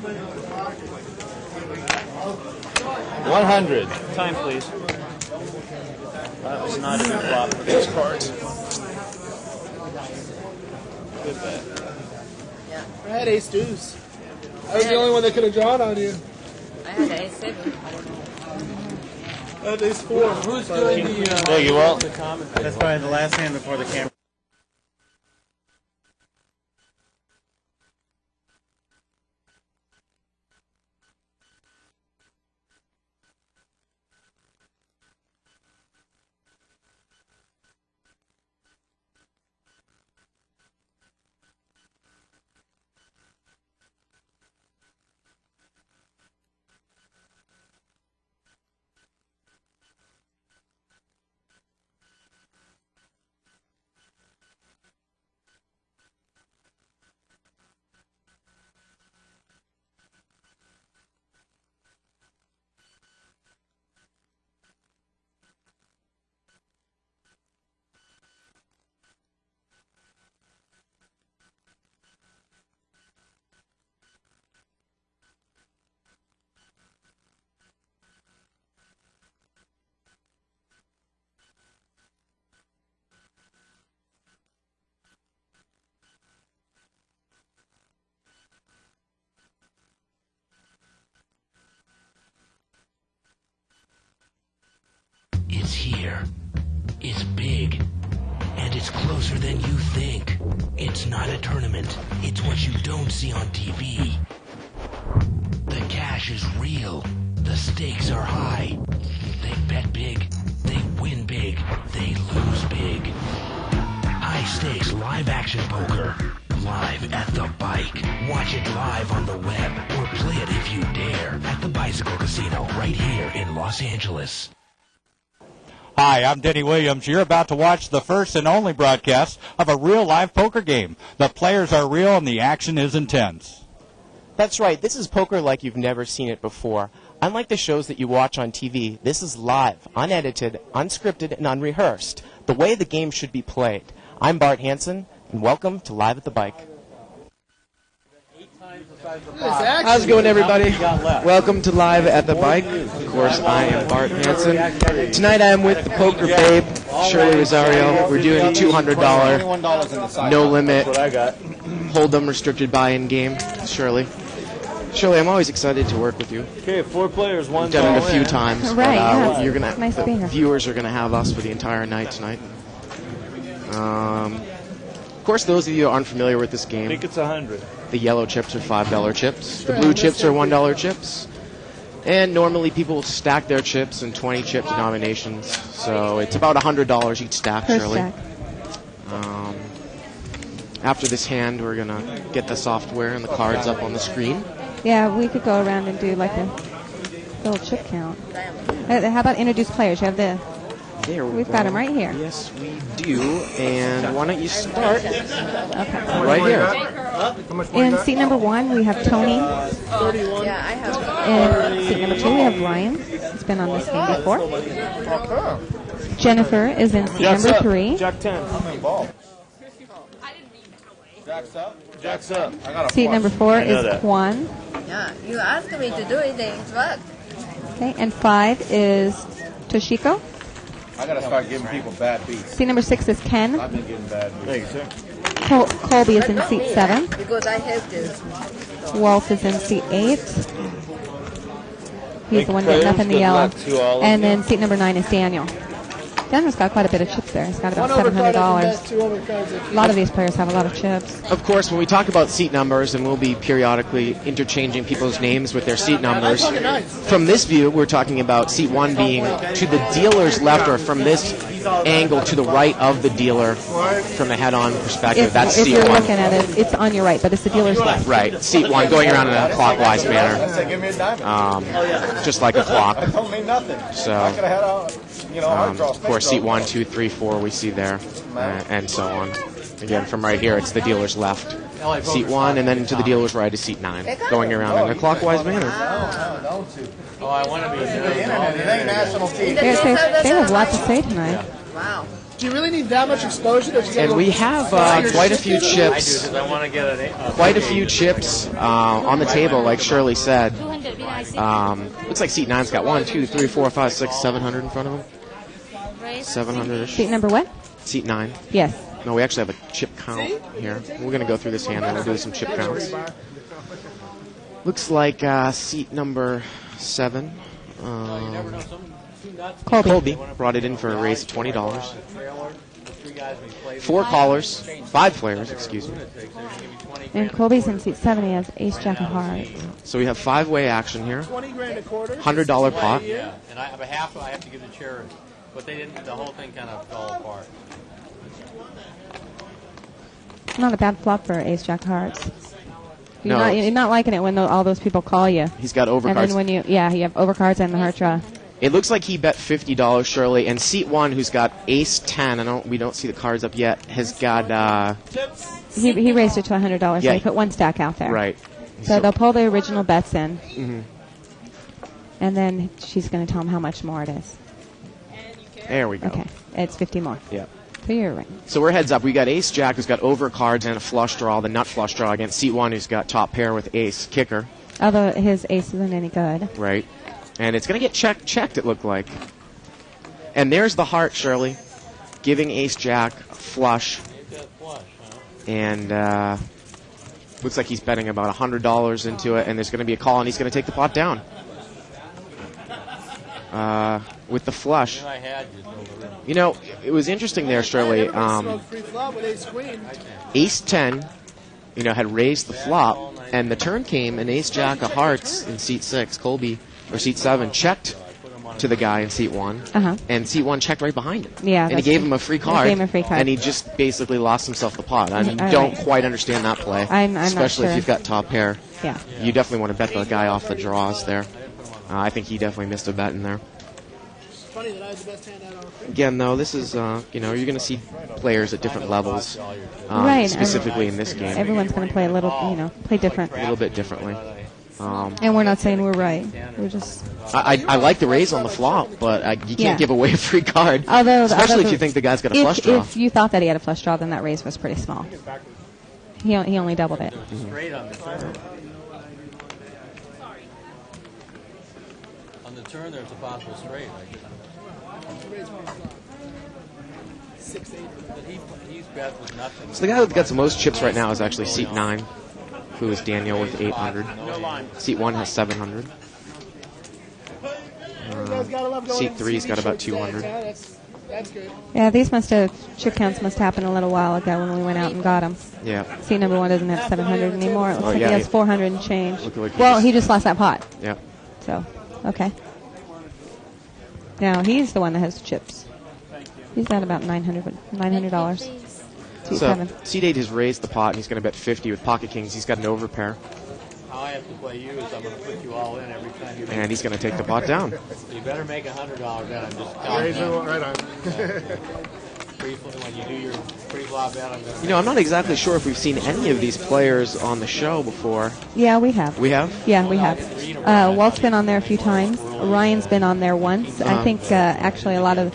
$100. Time, please. That was not a good flop for these cards. Good bet. Yeah. I had ace deuce. I was the only one that could have drawn on you. I had A7. I had ace four. Who's doing the... There you will. That's probably the last hand before the camera. It's here. It's big. And it's closer than you think. It's not a tournament. It's what you don't see on TV. The cash is real. The stakes are high. They bet big. They win big. They lose big. High stakes live action poker. Live at the bike. Watch it live on the web. Or play it if you dare. At the Bicycle Casino right here in Los Angeles. Hi, I'm Denny Williams. You're about to watch the first and only broadcast of a real live poker game. The players are real and the action is intense. That's right. This is poker like you've never seen it before. Unlike the shows that you watch on TV, this is live, unedited, unscripted, and unrehearsed, the way the game should be played. I'm Bart Hansen, and welcome to Live at the Bike. How's it going, everybody? Welcome to Live at the Bike. Of course, I am Bart Hansen. Tonight I am with the poker babe, Shirley Rosario. We're doing $200, no limit, hold'em restricted buy-in game. Shirley, I'm always excited to work with you. Okay, 4 players, 1 We've done it a few times. Right, yeah. You're gonna, Nice being here. viewers are going to have us for the entire night tonight. Of course, those of you who aren't familiar with this I game, think it's 100. the yellow chips are $5 chips. The blue chips are $1 chips. And normally people will stack their chips in 20-chip denominations. So it's about $100 each stack, Per Shirley. stack. After this hand, we're going to get the software and the cards up on the screen. Yeah, we could go around and do like a little chip count. How about introduce players? You have the... There we We've go. got them right here. Yes, we do. And why don't you start Okay. right here? In seat number 1, we have Tony. Yeah, I have. In seat number 2, we have Ryan. He's been on this game before. Jennifer is in seat number 3. Jack 10. Jack's up. Seat number 4 is Juan. Yeah, you asked me to do it, then it's work. Okay, and 5 is Toshiko. I gotta start giving people bad beats. Seat number 6 is Ken. I've been getting bad beats. Thank you, sir. Colby is in seat 7. Because I have this. Walt is in seat 8. He's the one players, getting up in the good yellow. luck to all of And you. then seat number 9 is Daniel. Daniel's got quite a bit of chips there. He's got about $700. A lot of these players have a lot of chips. Of course, when we talk about seat numbers, and we'll be periodically interchanging people's names with their seat numbers, from this view, we're talking about seat 1 being to the dealer's left, or from this angle to the right of the dealer from a head-on perspective. That's If seat you're 1. looking at it, it's on your right, but it's the dealer's left. Right, seat 1 going around in a clockwise manner, Give me a diamond. just like a clock. That don't mean nothing. So, I could have had a, hard draw. of course, seat 1, 2, 3, 4 we see there, and so on. Again, from right here, it's the dealer's left. Seat 1, and then to the dealer's right is seat 9, going around in a clockwise manner. Oh, I want to be. The internet, it ain't national TV. They have a lot to say tonight. Wow. Do you really need that much exposure? That you gotta And go we have fly your quite a shit few through? chips. I want to get Quite a few chips on the table, like Shirley said. Looks like seat 9's got 1, 2, 3, 4, 5, 6, 700 in front of him. 700-ish. Seat number what? Seat 9. Yes. No, we actually have a chip count here. We're going to go through this hand and we'll do some chip counts. Looks like seat number 7. Colby brought it in for a raise of $20. 4 callers, 5 players, excuse me. And Colby's in seat 7. He has ace jack of hearts. So we have 5-way action here. $100 pot. Yeah, and I have a half. I have to give to charity, but they didn't. The whole thing kind of fell apart. Not a bad flop for ace jack of hearts. No. You're not liking it when all those people call you. He's got And then overcards. when you have overcards and the heart draw. It looks like he bet $50, Shirley, and seat 1, who's got ace 10. We don't see the cards up yet. Has got He raised it to $100. Yeah. So he put 1 stack out there. right. So they'll pull the original bets in, Mhm. and then she's going to tell him how much more it is. There we go. Okay, it's 50 more. Yeah. So you're right. So we're heads up. We got ace jack, who's got overcards and a flush draw, the nut flush draw against seat 1, who's got top pair with ace kicker. Although his ace isn't any good. Right. And it's going to get checked, it looked like. And there's the heart, Shirley, giving ace jack a flush. And looks like he's betting about $100 into it, and there's going to be a call, and he's going to take the pot down. With the flush. You know, it was interesting there, Shirley. Ace 10, had raised the flop, and the turn came, and ace jack of hearts in seat 6, Colby, or seat 7, checked to the guy in seat 1, and seat 1 checked right behind him. Yeah, and he that's gave true. him a free He card, gave him a free card. and he just basically lost himself the pot. I All don't right. quite understand that play, I'm not especially sure. if you've got top pair. Yeah. You definitely want to bet the guy off the draws there. I think he definitely missed a bet in there. Funny that I had the best hand out on. Again, though, this is, you're going to see players at different levels, Right. specifically in this game. Everyone's going to play a little, play different. A little bit differently. And we're not saying we're right. We're just. I like the raise on the flop, but you can't Yeah. give away a free card, Although, especially if you think the guy's got a flush draw. If you thought that he had a flush draw, then that raise was pretty small. He only doubled it. Straight on the turn. On the turn, there's a possible straight. But he's bet with nothing. So the guy that gets the most chips right now is actually seat 9, who is Daniel with 800. Seat 1 has 700. Seat 3's got about 200. That's good. Yeah, these chip counts must happen a little while ago when we went out and got them. Yeah. Seat number 1 doesn't have 700 anymore. It looks like yeah, he has he- 400 and change. Look like Well, he just lost that pot. Yeah. So, okay. Now he's the one that has chips. He's at about $900. Seat So 7. seat 8 has raised the pot, and he's going to bet 50 with pocket kings. He's got an overpair, How I have to play you is I'm going to put you all in every time you. and he's going to take the pot down. You better make $100 bet. I'm just telling Raise it you. right on. When you do your pre-flop bet, I'm going to. I'm not exactly sure if we've seen any of these players on the show before. Yeah, we have. We have? Yeah, we have. Walt's been on there a few times. Ryan's been on there once. I think actually a lot of.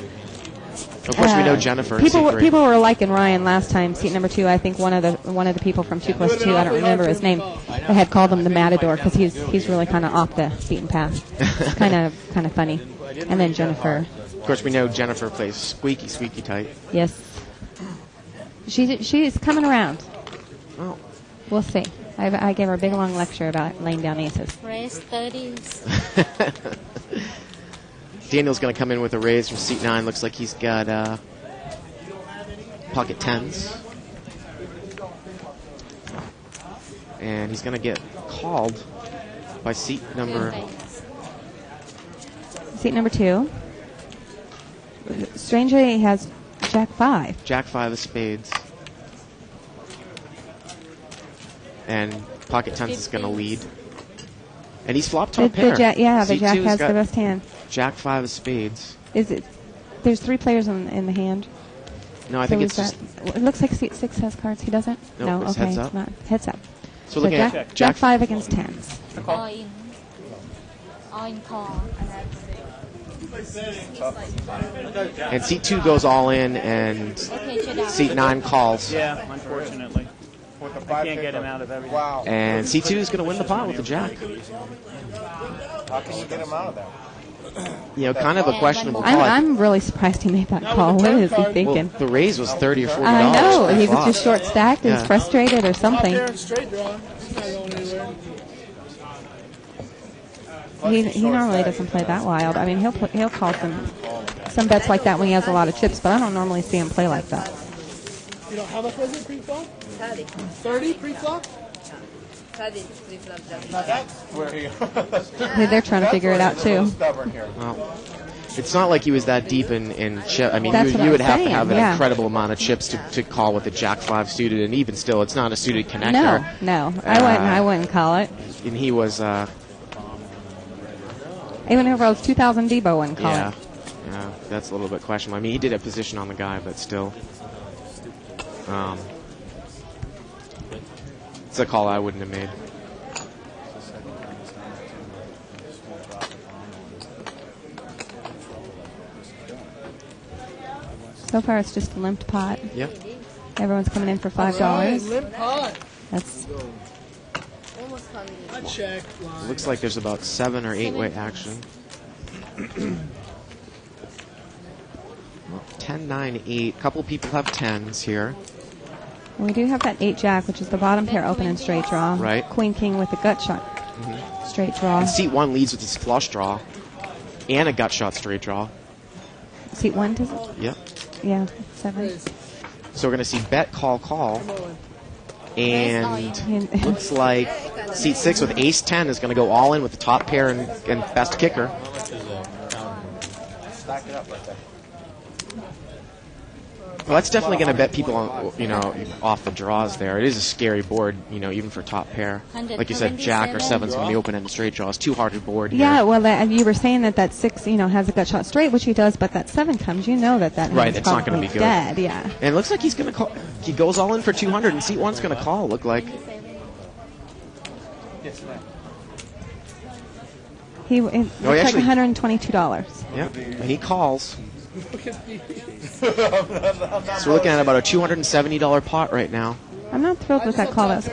Of course, we know Jennifer. in People seat 3. people were liking Ryan last time, seat number 2. I think one of the people from 2+2, I don't remember his name, they had called him the Matador because he's really kind of off the beaten path. It's kind of funny. And then Jennifer. Of course, we know Jennifer plays squeaky tight. Yes. She's coming around. Oh. We'll see. I gave her a big long lecture about laying down aces. Raise 30s. Daniel's going to come in with a raise from seat 9. Looks like he's got pocket 10s. And he's going to get called by seat number... Seat number 2. Strangely, he has Jack 5. Jack 5 of spades. And pocket 10s is going to lead. And he's flop top pair. The Jack Seat has 2's the got best hand. Jack 5 of spades. Is it? There's 3 players in the hand. No, I think it's just... It looks like seat 6 has cards. He doesn't? Nope, No, it's okay. heads It's up. not. Heads up. So looking Jack, at Jack 5 against 10s. All in. All in call. And seat 2 goes all in, and seat 9 calls. Yeah, unfortunately. I can't get him out of everything. Wow. And seat 2 is going to win the pot with the jack. How can you get him out of that? You know, kind of a questionable call. I'm really surprised he made that call. What is he thinking? Well, the raise was $30 or $40. I know. per He was flop. just short stacked and Yeah. frustrated or something. There and straight draw. He's not going anywhere. He normally doesn't play that wild. I mean, he'll call some bets like that when he has a lot of chips, but I don't normally see him play like that. You know, how much was it pre-flop? 30. 30 pre-flop? 30 pre-flop doesn't Now count. that's where he. They're trying to figure it out too. Stubborn here. Well, it's not like he was that deep in chip. I mean, That's what you I'm would have to saying, have an yeah. incredible amount of chips to call with a Jack 5 suited, and even still, it's not a suited connector. No, I wouldn't call it. And he was, Even if it was 2,000 Debo, wouldn't call yeah, it. yeah, that's a little bit questionable. I mean, he did have position on the guy, but still, it's a call I wouldn't have made. So far, it's just a limped pot. Yep. Everyone's coming in for Right, $5. limp pot. That's Almost coming in. I check. It looks like there's about 7 or 8 way action. 10, 9, 8. A couple people have 10s here. we do have that 8 Jack, which is the bottom pair open and straight draw. Right. Queen King with a gut shot. Straight draw. And seat 1 leads with his flush draw and a gut shot straight draw. Seat 1 does it? Yep. Yeah, 7. So we're going to see bet, call, call. And And- looks like seat 6 with ace 10 is going to go all in with the top pair and best kicker. Stack it up like that. Well, that's definitely going to bet people on, off the draws there. It is a scary board, even for top pair. Like you said, Jack or 7's going to be open and straight draws. Two-hearted board here. Yeah, well, you were saying that 6, has a gut shot straight, which he does, but that 7 comes, that Right, hand's it's not gonna probably be good. dead, yeah. And it looks like he's going to call. He goes all in for 200, and seat 1's going to call, look like. It looks like actually- $122. Yep, and he calls. So we're looking at about a $270 pot right now. I'm not thrilled with that call. That's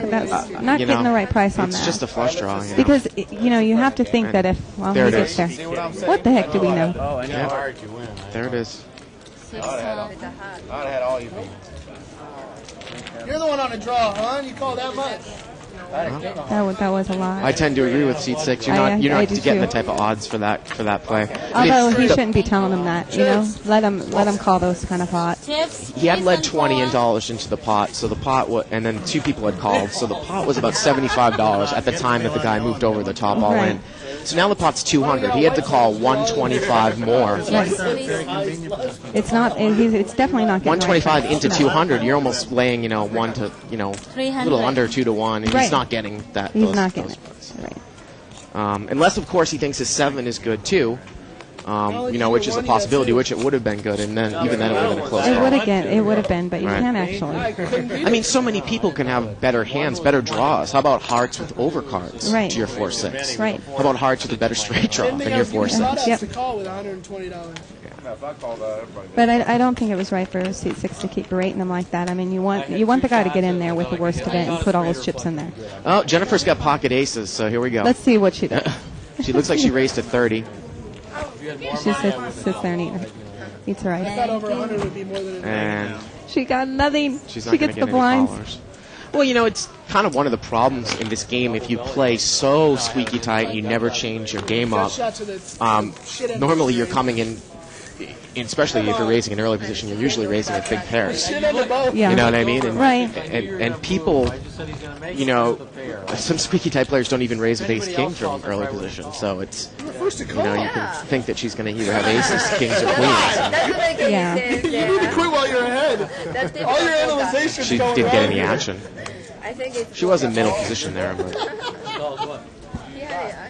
not getting the right price on it's that. just a flush draw. Because, you have to think that if, There he it gets is. there. See what I'm saying? What the heck do we know? Oh, I know. Yep. There it is. I'd have had all you beat. You're the one on the draw, huh? You call that much. That was a lot. I tend to agree with seat 6. You're I not do getting too. the type of odds for that play. Although he shouldn't be telling them that, Let him call those kind of pots. Chips. He had led please, $20 and four. into the pot, so the pot and then 2 people had called, so the pot was about $75 at the time that the guy moved over the top all Right. in. So now the pot's 200. He had to call 125 more. Right. It's not. It's definitely not getting 125 right. into No. 200. You're almost laying, 1 to, a 300. little under 2 to 1. And Right. he's not getting that. He's those- not getting those it. pots. Right. Unless, of course, he thinks his 7 is good too. Which is a possibility, which it would have been good, and then even then it would have been a close It call. would have been, but you Right. can't actually. I mean, so many people can have better hands, better draws. How about hearts with overcards Right. to your 4-6? Right. How about hearts with a better straight draw than your 4-6? Yep. To call with $120. If I called everybody. But I don't think it was right for seat 6 to keep berating him like that. I mean, you want the guy to get in there with the worst of it and put all his chips in there. Oh, Jennifer's got pocket aces, so here we go. Let's see what she does. She looks like she raised to 30. She sits there and eats her I ice. thought over 100 would be more than enough. And She got nothing. she's not She going gets to the get any blinds. callers. Well, it's kind of one of the problems in this game. If you play so squeaky tight, you never change your game up. Shots of the shit end Normally, of you're the coming in, especially if you're raising an early position, you're usually raising at big pairs. shit end of both. Yeah. You know what I mean? And, Right. And people, some squeaky type players don't even raise with ace king from early position. So it's, First to call. you can think that she's going to either have aces, kings, or queens. That's what I can Yeah. say. You need to quit while you're ahead. That's the All your poker. analyzation's She going didn't get wrong any here. action. I think it's She was in middle position there, but Yeah,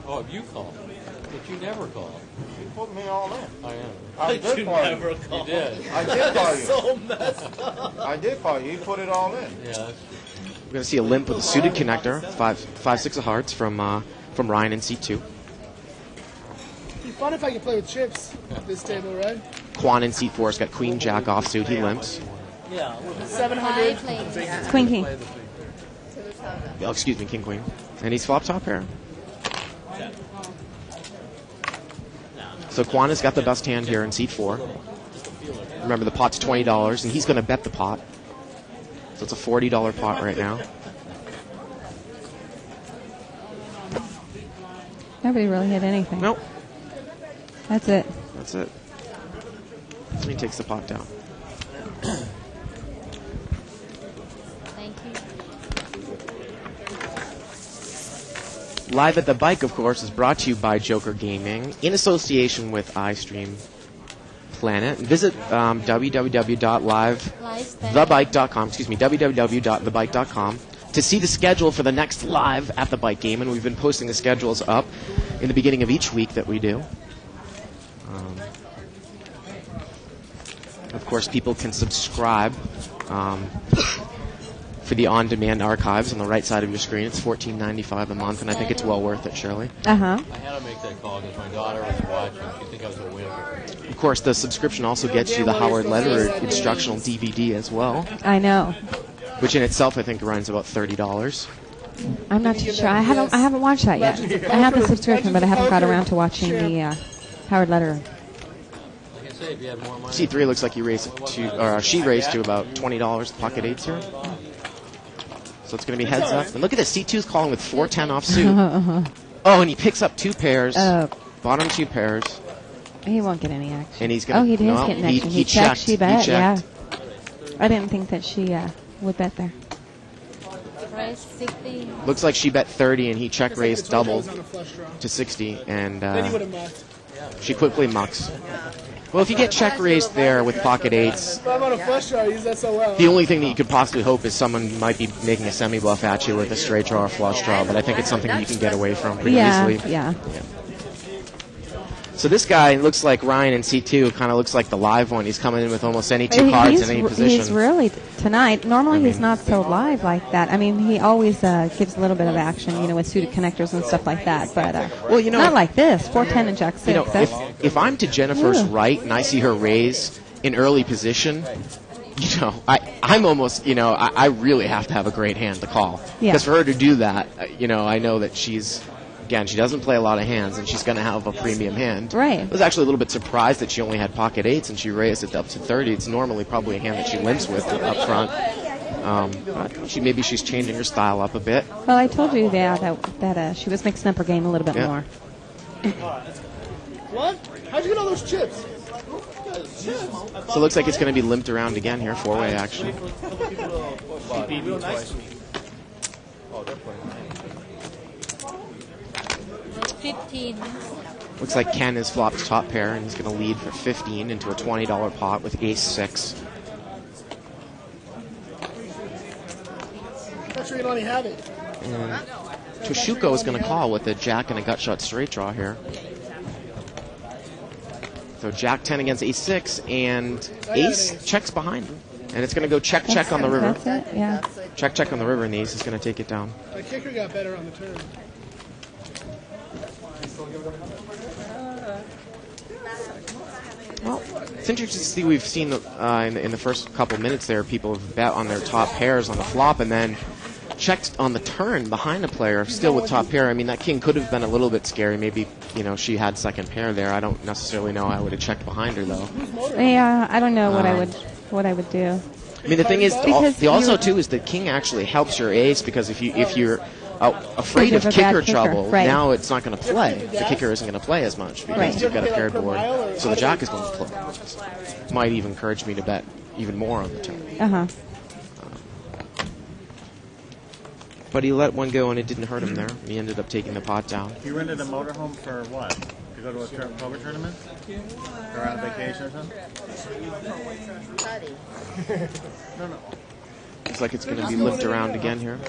Oh, you call. But you never call. You put me all in. I am. I did call you. You did. I did call you. I did call you. You put it all in. Yeah. we're going to see a limp with a suited connector, 5-6 of hearts from Ryan in seat 2. fun if I could play with chips at this table, right? Quan in seat 4's got Queen Jack offsuit. He limps. 700. It's Queen King. Oh, excuse me, King Queen. And he's flop top pair. So Quan has got the best hand here in seat 4. Remember, the pot's $20, and he's going to bet the pot. So it's a $40 pot right now. Nobody really hit anything. Nope. That's it. That's it. So he takes the pot down. Thank you. Live at the Bike, of course, is brought to you by Joker Gaming in association with iStream Planet. Visit www.livethebike.com, www.thebike.com to see the schedule for the next Live at the Bike game, and we've been posting the schedules up in the beginning of each week that we do. Of course, people can subscribe for the on-demand archives on the right side of your screen. It's $14.95 a month, and I think it's well worth it, Shirley. Uh-huh. I had to make that call because my daughter was watching. She'd think I was a winner. Of course, the subscription also gets you the Howard Lederer instructional DVD as well, I know. which in itself I think runs about $30. I'm not too sure. I haven't watched that yet. I have the subscription, but I haven't got around to watching the Howard Lederer. Like I say, if you had more money. C3 looks like you raised to, or she raised to about $20 pocket eights here. So it's going to be heads up. And look at this. C2's calling with 410 offsuit. Oh, and he picks up 2 pairs. Bottom 2 pairs. He won't get any action. And he's gonna, he does no, get an action. He checked. checked. She bet. He checked. Yeah. I didn't think that she would bet there. Raise 60. Looks like she bet 30 and he check raised double to 60. And Then he would have mucked. she quickly mucks. Well, if you get check raised there with pocket eights, If I'm on a flush draw, I use that so well. the only thing that you could possibly hope is someone might be making a semi-bluff at you with a straight draw or flush draw, but I think it's something that you can get away from pretty easily. Yeah. So this guy looks like Ryan in C2, kind of looks like the live one. He's coming in with almost any 2 cards in any position. He's really, tonight, normally he's not so live like that. I mean, he always gives a little bit of action, with suited connectors and stuff like that, but well, not like this, 410 and jack 6. If I'm to Jennifer's right and I see her raise in early position, I'm almost, I really have to have a great hand to call. Because for her to do that, I know that she's... Again, she doesn't play a lot of hands, and she's going to have a premium hand. Right. I was actually a little bit surprised that she only had pocket eights, and she raised it up to 30. It's normally probably a hand that she limps with up front. But maybe she's changing her style up a bit. Well, I told you that she was mixing up her game a little bit more. What? How'd you get all those chips? So it looks like it's going to be limped around again here, 4-way action. Oh, they're playing. 15. Looks like Ken has flopped top pair, and he's going to lead for 15 into a $20 pot with ace-6. Not sure you'd only have it. And Toshuko is going to call with a jack and a gut shot straight draw here. So jack 10 against ace-6, and ace checks behind him. And it's going to go check on the river. That's it, yeah. Check on the river, and the ace is going to take it down. My kicker got better on the turn. Well, it's interesting to see. We've seen in the first couple minutes there, people have bet on their top pairs on the flop and then checked on the turn behind a player still with top pair. I mean, that king could have been a little bit scary. Maybe, she had second pair there. I don't necessarily know. I would have checked behind her, though. Yeah, I don't know what I would do. I mean, the thing is, also too, is the king actually helps your ace, because if you're afraid of kicker trouble, now it's not going to play. The kicker isn't going to play as much because you've got a paired board. So the jack is going to play. Might even encourage me to bet even more on the turn. But he let one go and it didn't hurt him there. He ended up taking the pot down. You rented a motorhome for what? To go to a poker tournament? Or on vacation or something? No. Looks like it's going to be limped around again here.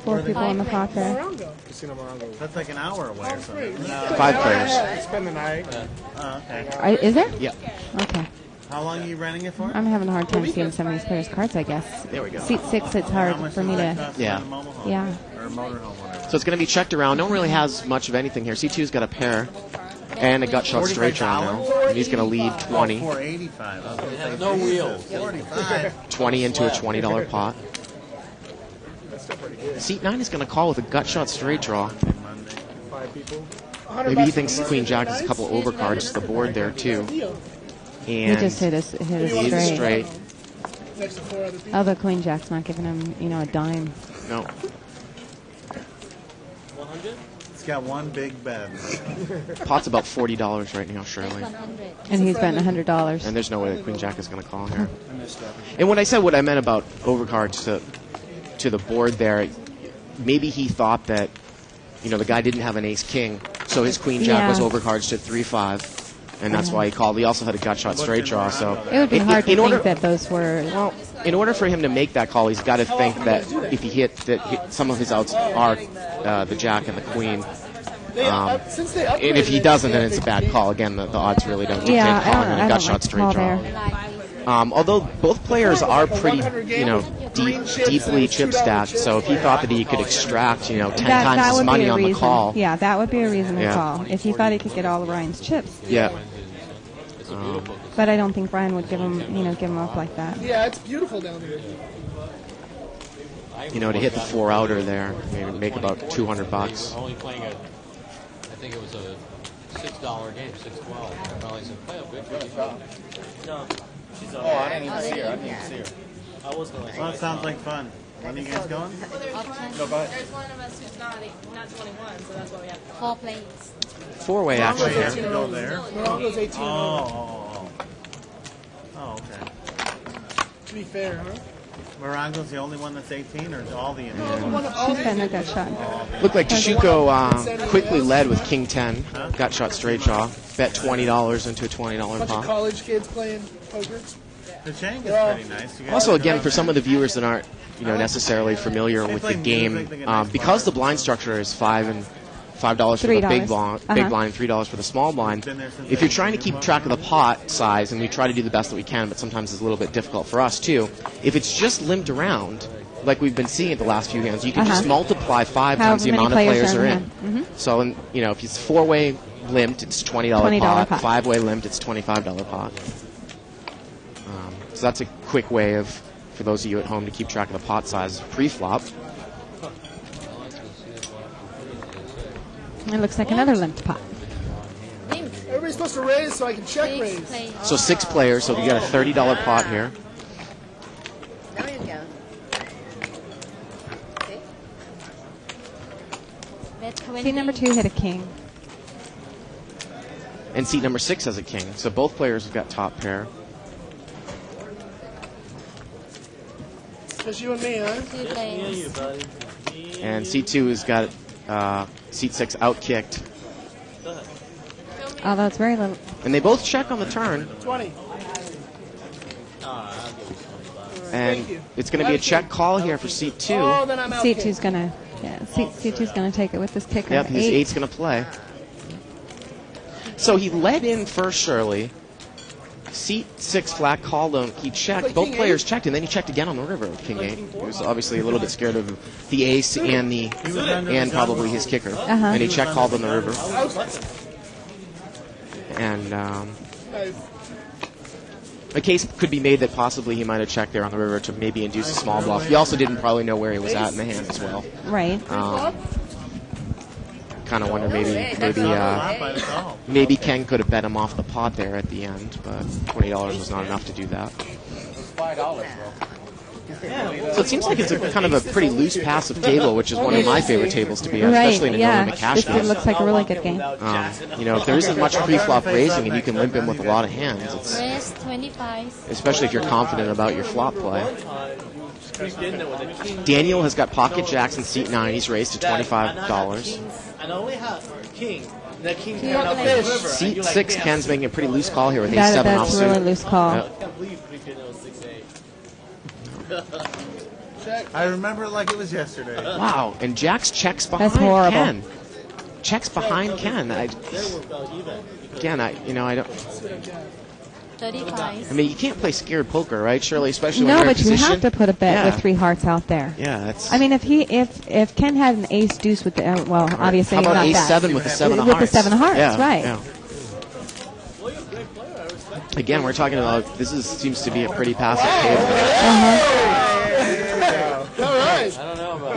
4 people in the pot there. That's like an hour away or something. 5 players. Spend the night. Oh, okay. Is there? Yeah. Okay. How long are you renting it for? I'm having a hard time seeing some of these players' cards, I guess. There we go. Seat 6, it's hard for me to... Yeah. Yeah. Or a motorhome, whatever. So it's going to be checked around. No one really has much of anything here. C2's got a pair. And a gut shot straight draw now. And he's going to lead 20. 485. It has no wheels. 45. 20 into a $20 pot. Seat 9 is going to call with a gut shot straight draw. Maybe he thinks Queen Jack is a couple overcards to the board there too. He And just hit a he's straight. straight. Next to 4 other people. Oh, the Queen Jack's not giving him, a dime. No. It's got one big bed. Pot's about $40 right now, Shirley. 100. And he's betting $100. And there's no way that Queen Jack is going to call here. And when I said what I meant about overcards to the board there, maybe he thought that, the guy didn't have an ace-king, so his Queen Jack was overcards to 3-5. And that's why he called. He also had a gut shot straight draw. So It would be hard to think that those were... Well, in order for him to make that call, he's got to think that if he hit some of his outs are the Jack and the Queen. And if he doesn't, then it's a bad call. Again, the odds really don't dictate calling a gut shot straight draw. Although both players are pretty, deeply chip stacked. So if he thought that he could extract, 10 times his money on the call. Yeah, that would be a reason to call. If he thought he could get all of Ryan's chips. Yeah. But I don't think Ryan would give him up like that. Yeah, it's beautiful down here. To hit the 4-outer there, make about $200. Only playing I think it was a $6 game, $6.12. Molly said, play a big 55. No. Oh, I didn't even see her. I was going to Well, it sounds like fun. When are you guys going? No, go ahead. There's one of us who's not 21, so that's why we have 4 plays. 4-way action You here. go there. Morongo's 18 and Oh, okay. to be fair, huh? Morongo's the only one that's 18, or all the Indians? She's betting a gut shot. Looked like Tashuko quickly led with King 10. Gut shot straight draw. Bet $20 into a $20 Bunch of pot. college kids playing poker. The Chang is pretty nice. You guys Also, are again, going for some of the viewers that aren't, necessarily familiar with the game, because the blind structure is $5 for the big blind, $3 for the small blind. If you're trying to keep track of the pot size, and we try to do the best that we can, but sometimes it's a little bit difficult for us too. If it's just limped around, like we've been seeing at the last few hands, you can just multiply 5 times the amount of players are in. So, if it's 4-way limped, it's $20 pot. 5-way limped, it's $25 pot. So that's a quick way for those of you at home to keep track of the pot size pre-flop. It looks like another limped pot. Everybody's supposed to raise so I can check raise. So 6 players, so we got a $30 pot here. Now you go. Bet 20. Seat number 2 hit a king. And seat number 6 has a king. So both players have got top pair. Just you and me, huh? 2 plays. And seat 2 has got seat 6 outkicked. Although it's very little. And they both check on the turn. 20. And it's going to be a check call here for seat 2. Oh, then I'm out. Seat 2's gonna, seat 2's gonna take it with this kicker. Yep, his 8's going to play. So he led in first, Shirley. Seat 6 flat called him. He checked. Both players checked, and then he checked again on the river with King 8. He was obviously a little bit scared of the ace and probably his kicker. And he check called on the river. And a case could be made that possibly he might have checked there on the river to maybe induce a small bluff. He also didn't probably know where he was at in the hand as well. Right. Kind of wonder maybe Ken could have bet him off the pot there at the end, but $20 was not enough to do that. $5, bro. So it seems like it's a kind of a pretty loose passive table, which is one of my favorite tables to be at, especially in a no limit cash game. It looks like a really good game. If there isn't much pre-flop raising and you can limp in with a lot of hands, it's, Raise 25. especially if you're confident about your flop play. Daniel has got pocket jacks in seat 9. He's raised to $25. And I only have king. The king Seat 6, Ken's making a pretty loose call here with ace 7 That's a really loose call. I can't believe we did 6-8. I remember it like it was yesterday. Wow, and Jack's checks behind That's horrible. Ken. Checks behind Ken. Again, I don't. 35. I mean, you can't play scared poker, right, Shirley? Especially when No, you're in but you position. have to put a bet with 3 hearts out there. Yeah, that's. I mean, if Ken had an ace deuce with the obviously How about not ace that. 7 with the 7 of with hearts? the 7 of hearts, Yeah, right? yeah. Again, we're talking about seems to be a pretty passive table. All right. I don't know about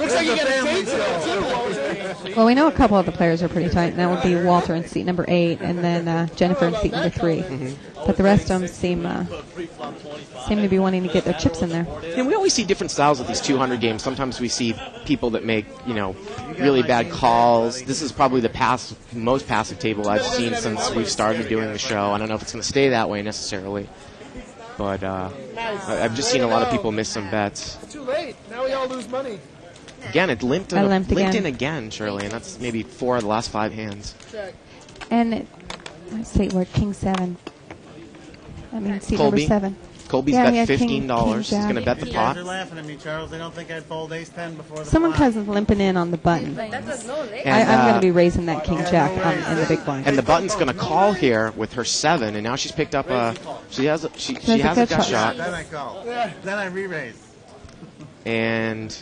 Looks like you got a date today, too, Walter. Well, we know a couple of the players are pretty tight, and that would be Walter in seat number 8, and then Jennifer in seat number 3. But the rest of them seem to be wanting to get their chips in there. And we always see different styles with these 200 games. Sometimes we see people that make, really bad calls. This is probably the most passive table I've seen since we've started doing the show. I don't know if it's going to stay that way necessarily. But I've just seen a lot of people miss some bets. Too late. Now we all lose money. Again, it limped I limped in again, Shirley, and that's maybe 4 of the last 5 hands. Check. And let's see, we're King 7. I mean, seat Colby. number 7. Colby's Yeah, bet he had $15. He's King going to bet the You guys are pot. laughing at me, Charles. They don't think I'd fold ace-10 before the Someone flop. has limping in on the button. That does no leg. And, I'm going to be raising that King Jack in the big blind. And the button's going to call here with her 7, and now she's picked up a. She has a gut shot. Then I call. Then I re-raise. And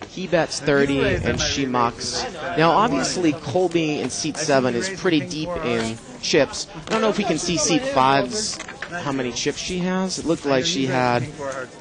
he bets 30, and she mucks. Now, obviously, Colby in seat 7 is pretty deep in chips. I don't know if we can see seat 5's how many chips she has. It looked like she had.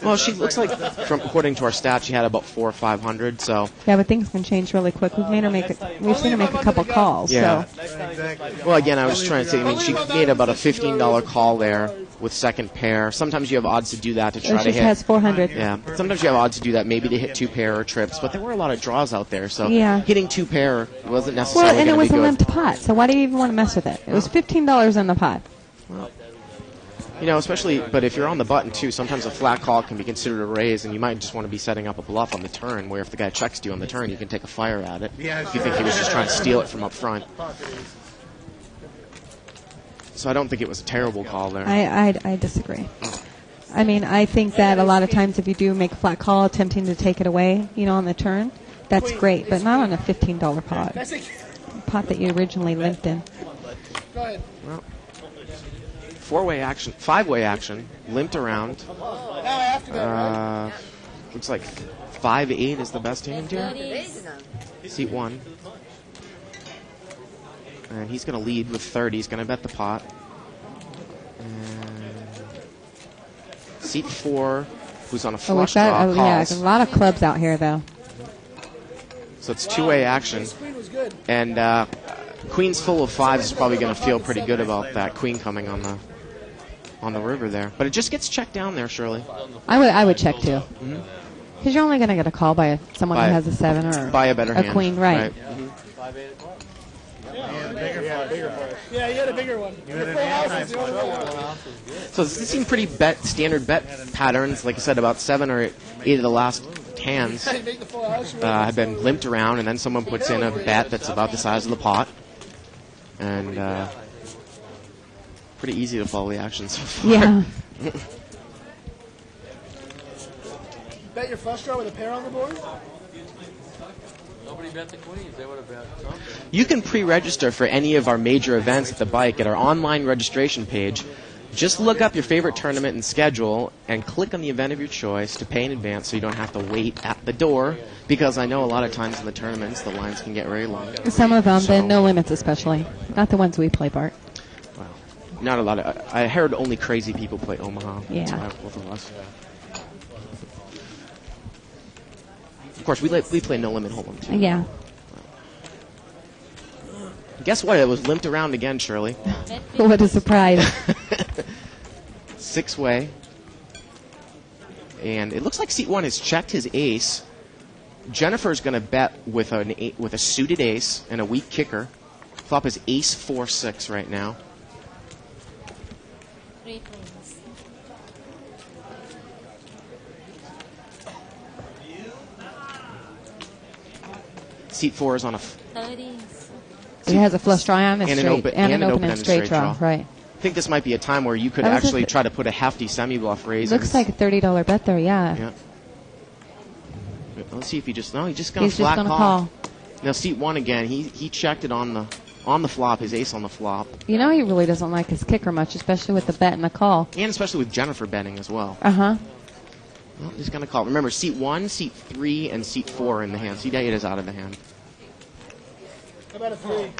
Well, she looks like, according to our stats, she had about 400 or 500. So. Yeah, but things can change really quick. We've seen her make a couple calls. Yeah. So. Well, again, I was trying to say. I mean, she made about a $15 call there with second pair. Sometimes you have odds to do that to try to She hit. has 400. Yeah. Sometimes you have odds to do that, maybe to hit 2 pair or trips. But there were a lot of draws out there, so Yeah. hitting 2 pair wasn't necessarily Well, and it going to be was a good. limped pot, so why do you even want to mess with it? It was $15 in the pot. Especially, but if you're on the button too, sometimes a flat call can be considered a raise, and you might just want to be setting up a bluff on the turn, where if the guy checks you on the turn, you can take a fire at it. Yeah, if you think he was just trying to steal it from up front. So I don't think it was a terrible call there. I disagree. I mean, I think that a lot of times if you do make a flat call attempting to take it away, on the turn, that's great, but not on a $15 pot. Pot that you originally limped in. Go ahead. Well, 4-way action, 5-way action, limped around. Now I have to go, right? Looks like 5-8 is the best hand here. 30. Seat 1. And he's going to lead with 30. He's going to bet the pot. And seat 4, who's on a Oh, we've flush draw, got calls. a lot of clubs out here, though. So it's 2-way action. Queen was good. And Queen's full of 5s is probably going to feel pretty good about that Queen coming on the river there. But it just gets checked down there, Shirley. I would check, too. Because you're only going to get a call by someone who has a 7 or by a better a hand. queen, right. Yeah, you had a bigger one. You had an Full house anti- is the only one. So this seemed pretty standard bet patterns. Like I said, about 7 or 8 of the last hands Make the full house. have been limped around, and then someone puts in a bet that's about the size of the pot. And pretty easy to follow the action so far. Yeah. Bet your flush draw with a pair on the board? Nobody bet the queens. They would have bet something. You can pre-register for any of our major events at the bike at our online registration page. Just look up your favorite tournament and schedule and click on the event of your choice to pay in advance so you don't have to wait at the door, because I know a lot of times in the tournaments the lines can get very long. Some of them, the no limits especially. Not the ones we play, Bart. Well, not a lot of. I heard only crazy people play Omaha. Yeah. That's why both of us. Of course, we play No Limit Hold'em too. Yeah. Guess what? It was limped around again, Shirley. What a surprise. 6-way. And it looks like seat 1 has checked his ace. Jennifer's going to bet with a suited ace and a weak kicker. Flop is ace 4-6 right now. 3 queens. Seat 4 is on a 30. It has a flush draw and a And an straight. open- and and an an open and straight draw. Right. I think this might be a time where you could That was actually a- try to put a hefty semi-bluff raise. Looks like a $30 bet there, yeah. Yeah. Let's see if he just he just got He's a flat just going to call. call. Now seat 1 again. He checked it on the flop. His ace on the flop, You know he really doesn't like his kicker much, especially with the bet and the call. and especially with Jennifer betting as well. Uh-huh. Well, he's going to call. Remember, seat 1, seat 3, and seat 4 are in the hand. Seat 8 is out of the hand. How about a 3?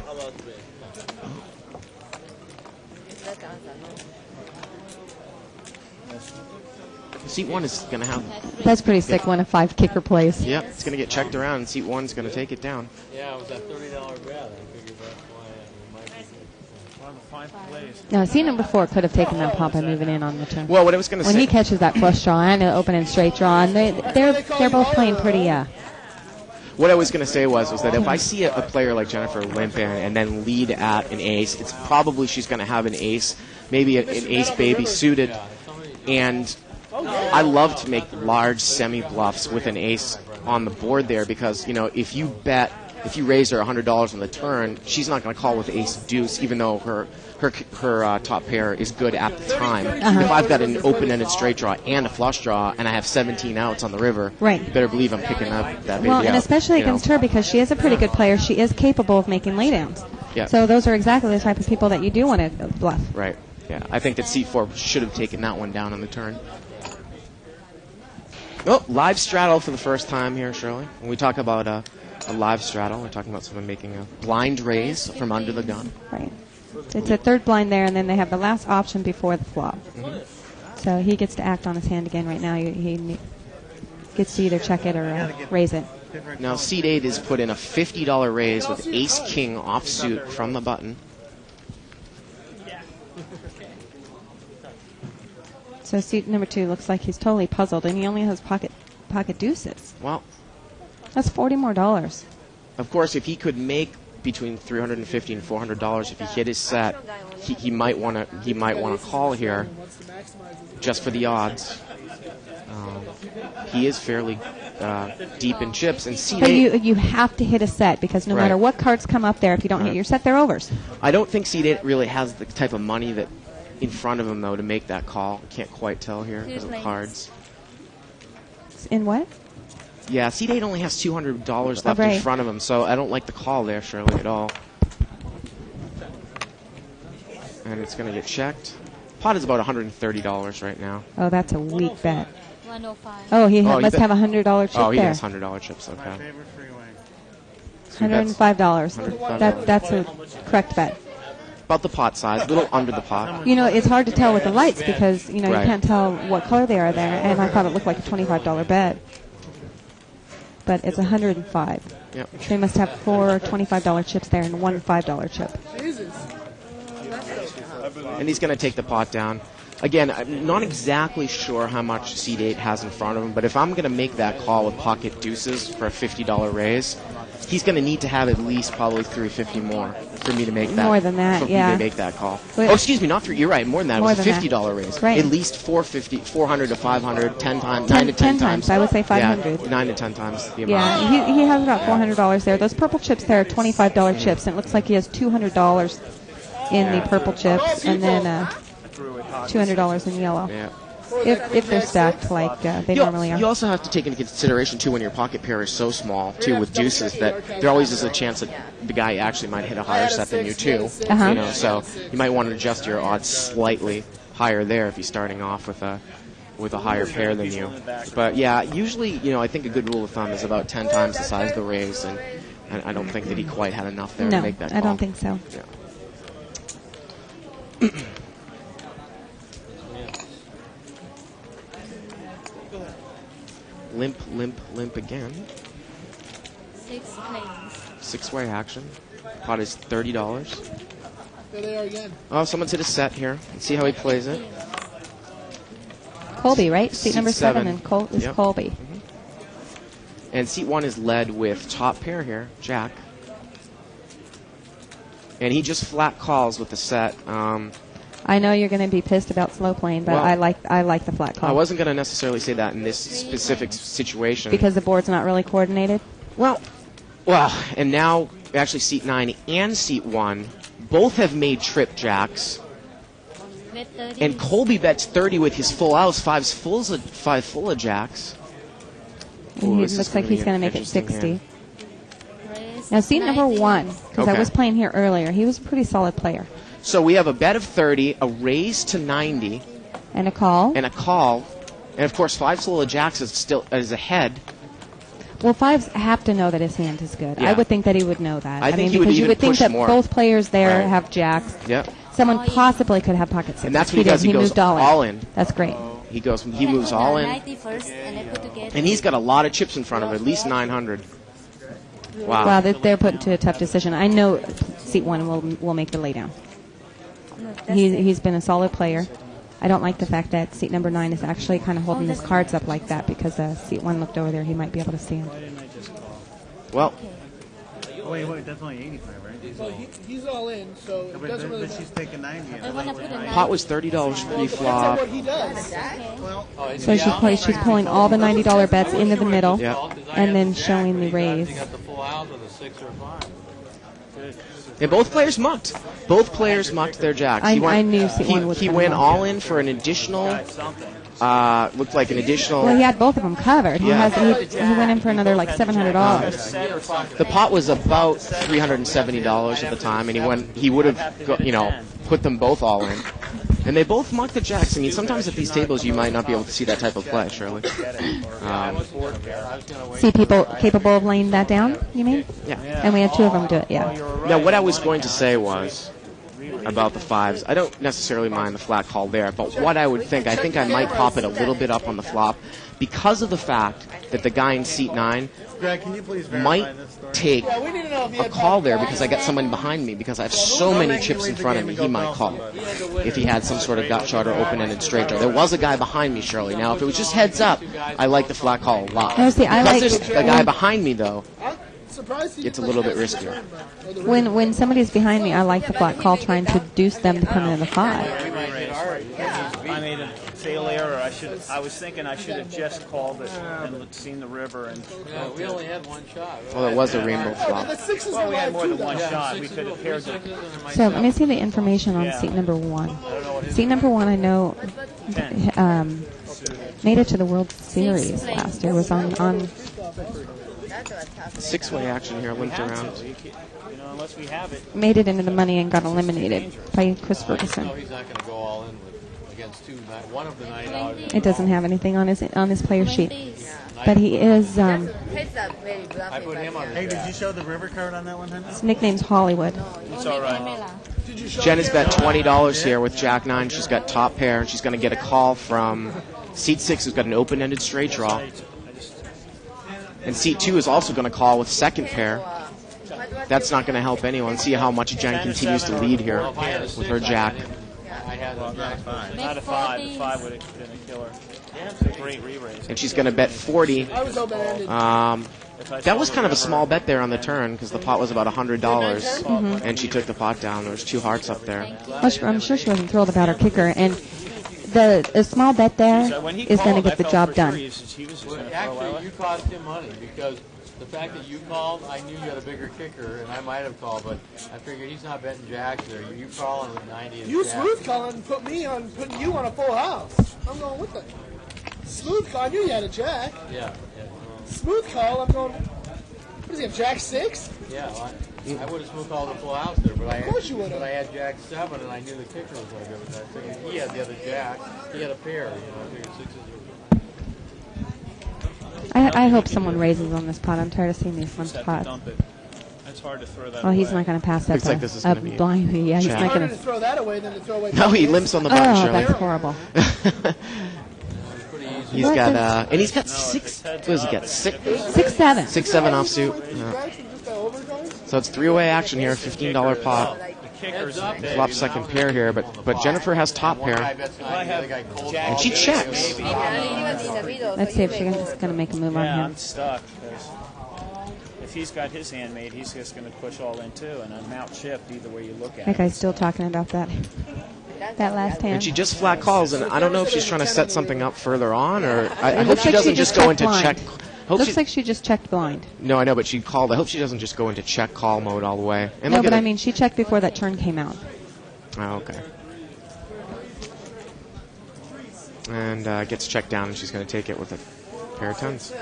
Seat 1 is going to have... That's pretty sick when a 5 kicker plays. Yep, it's going to get checked around, and Seat 1's going to take it down. Yeah, it was that $30 bet. I figured that's why it might be good. One of the 5 plays. No, seat number 4 could have taken that pop and moving in on the turn. Well, what I was going to say... When he catches that flush draw and an open and straight draw, and they're both playing pretty, What I was going to say was that if I see a player like Jennifer limp in and then lead at an ace, it's probably she's going to have an ace, maybe an ace baby suited, and I love to make large semi-bluffs with an ace on the board there because, you know, if you raise her $100 on the turn, she's not going to call with ace deuce, even though her top pair is good at the time. If I've got an open-ended straight draw and a flush draw, and I have 17 outs on the river, right, you better believe I'm picking up that baby well, and out, especially against her because she is a pretty good player. She is capable of making laydowns. Yeah. So those are exactly the type of people that you do want to bluff. Right. Yeah. I think that C4 should have taken that one down on the turn. Oh, live straddle for the first time here, Shirley. When we talk about a live straddle, we're talking about someone making a blind raise from under the gun. Right. It's a third blind there, and then they have the last option before the flop. So he gets to act on his hand again right now. He gets to either check it or raise it. Now, seat 8 is put in a $50 raise with ace-king offsuit from the button. So seat number 2 looks like he's totally puzzled, and he only has pocket deuces. Well, that's $40 more. Of course, if he could make between $350 and $400 if he hit his set, he might want to call here just for the odds. He is fairly deep in chips, and seat 8. But you have to hit a set because no matter what cards come up there, if you don't hit your set, they're overs. I don't think seat 8 really has the type of money that in front of him, though, to make that call. I can't quite tell here because of the cards. In what? Yeah, seat 8 only has $200 left in front of him, so I don't like the call there, Shirley, at all. And it's going to get checked. Pot is about $130 right now. Oh, that's a weak bet. 105. Oh, he must have a $100 chip there. Oh, he has $100 chips, okay. $105. That's a correct bet. About the pot size, a little under the pot. You know, it's hard to tell with the lights because, you know, you can't tell what color they are there, and I thought it looked like a $25 bet. But it's $105. Yep. They must have 4 $25 chips there and 1 $5 chip. And he's going to take the pot down. Again, I'm not exactly sure how much seat 8 has in front of him, but if I'm going to make that call with pocket deuces for a $50 raise, he's going to need to have at least probably $350 more for me to make that. More than that, for yeah. me to make that call. Wait. Oh, excuse me, not $3. You're right. More than that. More It was a than $50 that. raise. Right. At least $400 to $500, 10 times, 10 9 to 10 times. I would say 500. Yeah, 9 to 10 times the amount. Yeah, he has about $400 there. Those purple chips there are $25 chips, and it looks like he has $200 in the purple chips, and then $200 in yellow. Yeah. If they're stacked like they normally are. You also have to take into consideration, too, when your pocket pair is so small, too, with deuces, that there always is a chance that the guy actually might hit a higher set than you, too. You know, so you might want to adjust your odds slightly higher there if he's starting off with a higher pair than you. But, yeah, usually, you know, I think a good rule of thumb is about 10 times the size of the raise, and I don't think that he quite had enough there to make that call. I don't think so. Yeah. Limp, limp, limp again. 6 planes. 6-way action. Pot is $30. There they are again. Oh, someone's hit a set here. Let's see how he plays it. Colby, right? Seat number 7 and is Yep. Colby. And seat 1 is led with top pair here, Jack. And he just flat calls with the set. I know you're going to be pissed about slow playing, but Well, I like the flat call. I wasn't going to necessarily say that in this specific situation. Because the board's not really coordinated? Well, and now actually seat 9 and seat 1 both have made trip jacks. Bet 30. And Colby bets 30 with his full house, five full of jacks. And he this is looks like gonna he's be going to make it interesting 60. hand. Raise Now, seat number 90. 1, because I Okay. was playing here earlier, he was a pretty solid player. So we have a bet of 30, a raise to 90, And a call. and a call. And of course, 5 full of jacks is ahead. Well, fives have to know that his hand is good. Yeah. I would think that he would know that. I think he would because you even would think push that more. both players there Right. have jacks. Yep. Someone possibly could have pocket sixes. And that's what he does. He goes moved all all in. That's great. He moves I all put the in. 90 first, and I put together. And he's got a lot of chips in front of him, at least 900. Wow. Wow, they're put into a tough decision. I know seat 1 will make the laydown. He's been a solid player. I don't like the fact that seat number 9 is actually kind of holding his cards up like that because seat 1 looked over there. He might be able to see him. Well, Oh, wait, that's only 85, right? Well, he's all in, so it doesn't really. But she's taking 90. I want to put a 90. pot was $30 pre-flop. What he does. So she's pulling all the $90 bets into the middle Yeah. and then showing the raise. You got the full house with a 6 or a 5. And both players mucked. Both players mucked their jacks. I knew seat 1 would He come went up. all in for an additional, looked like an additional. Well, he had both of them covered. Yeah. He went in for another like $700. The pot was about $370 at the time, and he would have, put them both all in. And they both mucked the jacks. I mean, sometimes at these tables you might not be able to see that type of play, Shirley. See people capable of laying that down, you mean? Yeah. And we had 2 of them do it, yeah. Now, what I was going to say was about the 5s. I don't necessarily mind the flat call there, but what I think I might pop it a little bit up on the flop because of the fact that the guy in seat 9 Greg, can you please verify might this story? take We need to know if he a had call there because I got someone behind me because I have so many chips in front of me, he might call if he had some sort of gut shot or open-ended straight draw. There was a guy behind me, Shirley. Now, if it was just heads up, I like the flat call a lot. No, see, I like- Because there's a guy behind me, though, Surprised he it's a didn't little bit let riskier. you When somebody's behind me, I like the flat call trying to induce them to come into the 5. I made a fatal error. I was thinking I should have just called it and seen the river. And Yeah, we only had one shot. Well, it was a rainbow flop. The sixes well, were we had live more too, than though. one shot. We could have paired them. So let me see the information on seat number 1. Seat number 1, I know, made it to the World Series last year. Was on 6-way action here, linked around. Unless we have it. made it into the money and got eliminated by Chris Ferguson. No, he's not going to go all in against one of the $90. It doesn't have anything on his player sheet, but he is. I put him on Hey, did you show the river card on that one, honey? His nickname's Hollywood. It's all right. Jen has bet $20 here with Jack 9. She's got top pair, and she's going to get a call from seat 6, who's got an open-ended straight draw. And seat 2 is also going to call with second pair. That's not going to help anyone. See how much Jen continues to lead here with her Jack. I had a jack 5. Not a 5. The 5 would have been a killer. It's a great re-raise. And she's going to bet 40. I was open-ended. That was kind of a small bet there on the turn because the pot was about $100, and she took the pot down. There was 2 hearts up there. Well, I'm sure she wasn't thrilled about her kicker, and the small bet there is going to get the job done. Actually, you cost him money because the fact that you called, I knew you had a bigger kicker, and I might have called, but I figured he's not betting jacks there. You calling with 90 and You jack. smooth calling and putting you on a full house. I'm going with it. Smooth call. I knew you had a jack. Yeah. Smooth call. I'm going. What does he have? Jack 6? Yeah, well, I would have smooth called the full house there, but Of course you would have. But I had jack 7, and I knew the kicker was going to go with that. I figured he had the other jack. He had a pair. I figured 6s were. I hope someone raises on this pot. I'm tired of seeing these limp spots. It's hard to throw that Well, he's away. not going to pass that Looks like this is up gonna be blindly. Yeah, he's check. not Harder going to to. throw that away than to throw away. No, he limps on the button, Oh, Shirley. that's horrible. He's What got, does- and he's got 6. What does he got? 6, 6-7. 6-7 offsuit. So it's 3-way action here, $15 pot. Flop second pair here, but Jennifer has top pair, and she checks. Let's see if she's going to make a move on Yeah, him. I'm stuck. 'Cause if he's got his hand made, he's just going to push all in too, and I'm out chipped either way you look at That it. guy's still talking about that last hand. And she just flat calls, and I don't know if she's trying to set something up further on, or I hope looks she like doesn't she just just go checked into blind. check. Hope Looks she, like she just checked blind. no, I know, but she called. I hope she doesn't just go into check call mode all the way. And No, look but at I it. mean, she checked before that turn came out. Oh, okay. And gets checked down, and she's going to take it with a pair of 10s.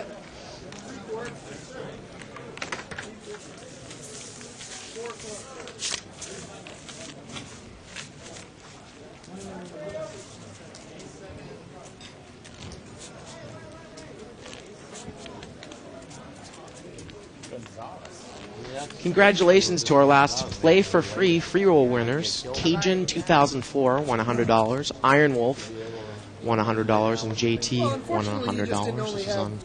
Congratulations to our last Play for Free free roll winners. Cajun 2004 won $100. Iron Wolf won $100, and JT won $100. This is on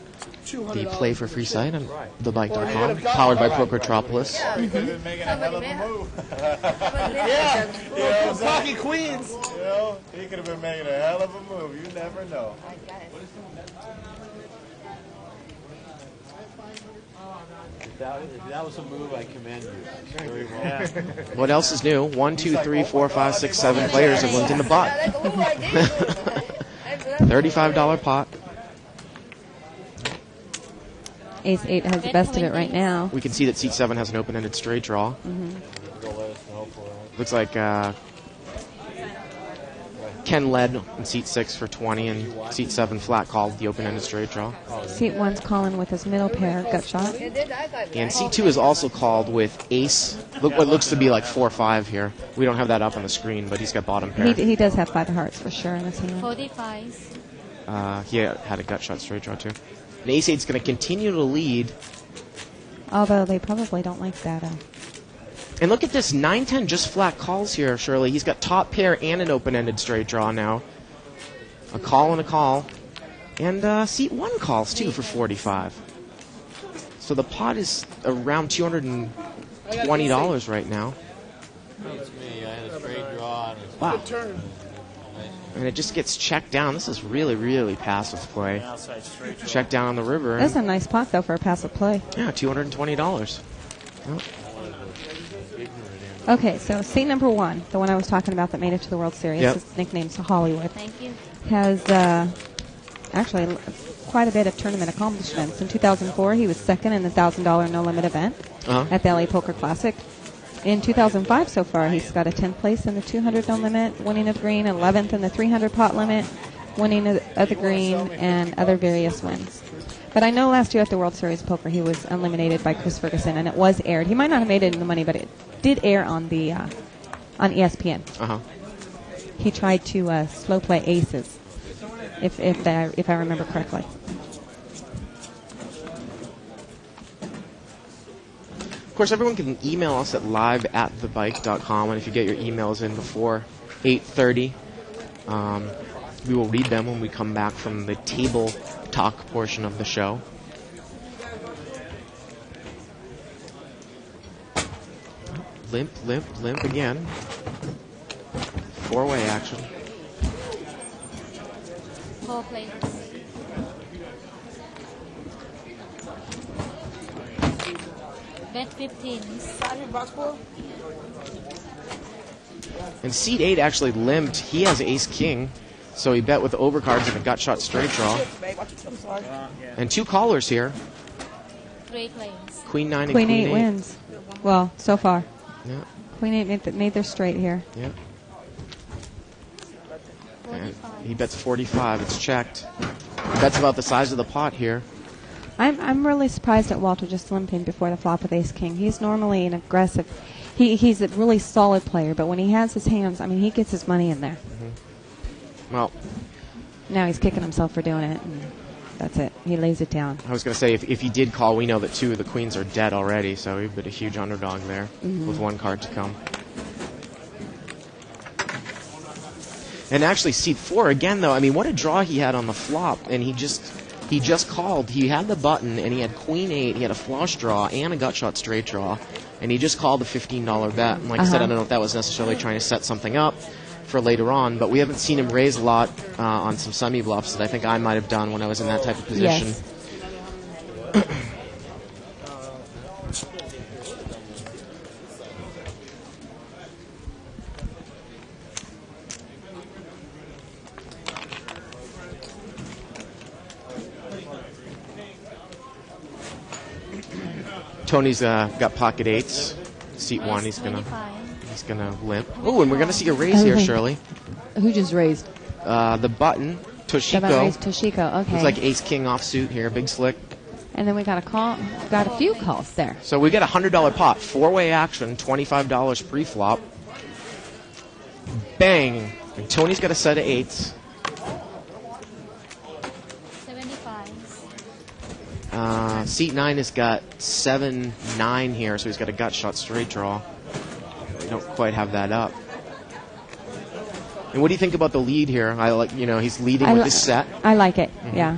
the Play for Free site on thebike.com, powered by Pokertropolis. Yeah, Pocket Queens. You know, he could have been making a hell of a move. You never know. If that was a move, I commend you. Very well. What else is new? 1, 2, 3, 4, 5, 6, 7 players have linked in the bot. $35 pot. Ace 8 has the best of it right now. We can see that seat 7 has an open-ended straight draw. Looks like Ken led in seat 6 for 20, and seat 7 flat called the open-ended straight draw. Seat 1's calling with his middle pair, gut shot. And seat 2 is also called with ace. Look what looks to be like 4-5 here. We don't have that up on the screen, but he's got bottom pair. He does have 5 of hearts for sure in his hand. 45. He had a gut shot straight draw too. And ace 8's going to continue to lead. Although they probably don't like that. And look at this, 9-10 just flat calls here, Shirley. He's got top pair and an open-ended straight draw now. A call and a call. And seat 1 calls, too, for 45. So the pot is around $220 right now. That's me. I had a straight draw. And Wow. And it just gets checked down. This is really, really passive play. Check down on the river. That's a nice pot, though, for a passive play. Yeah, $220. Well, Okay, so seat number 1, the one I was talking about that made it to the World Series, Yep. his nickname's Hollywood, Thank you. has actually quite a bit of tournament accomplishments. In 2004, he was second in the $1,000 no-limit event at the LA Poker Classic. In 2005 so far, he's got a 10th place in the 200 no-limit, winning of green, 11th in the 300 pot limit, winning of the green, and other various wins. But I know last year at the World Series of Poker, he was eliminated by Chris Ferguson, and it was aired. He might not have made it in the money, but it did air on the on ESPN. He tried to slow play aces, if I remember correctly. of course, everyone can email us at live@thebike.com, and if you get your emails in before 8:30, we will read them when we come back from the table talk portion of the show. Limp, limp, limp again. 4-way action. 4 plays. Bet 15. And seat 8 actually limped. He has ace-king, so he bet with overcards and a gut shot straight draw. And 2 callers here. 3 plays. Queen 9 and Queen Queen 8 wins. Well, so far. Yeah. Queen 8 made their straight here. Yeah. And he bets 45. It's checked. He bets about the size of the pot here. I'm really surprised at Walter just limping before the flop with ace-king. He's normally an aggressive. He's a really solid player, but when he has his hands, I mean, he gets his money in there. Well, now he's kicking himself for doing it, and that's it. He lays it down. I was going to say, if he did call, we know that 2 of the queens are dead already, so he'd been a huge underdog there with 1 card to come. And actually, seat 4 again, though. I mean, what a draw he had on the flop, and he just called. He had the button, and he had Queen 8. He had a flush draw and a gut shot straight draw, and he just called a $15 bet. And like I said, I don't know if that was necessarily trying to set something up for later on, but we haven't seen him raise a lot on some semi-bluffs that I think I might have done when I was in that type of position. Yes. Tony's got pocket 8s. Seat 1, he's gonna limp. Oh, and we're gonna see a raise here, Shirley. Who just raised? The button, Toshiko. The button raised Toshiko. Okay. Looks like ace king offsuit here, big slick. And then we got a call. Got a few calls there. So we got a $100 pot, 4-way action, $25 pre-flop. Bang! And Tony's got a set of 8s. 75. Seat 9 has got 7-9 here, so he's got a gut shot straight draw. We don't quite have that up. And what do you think about the lead here? He's leading with this set. I like it. Yeah.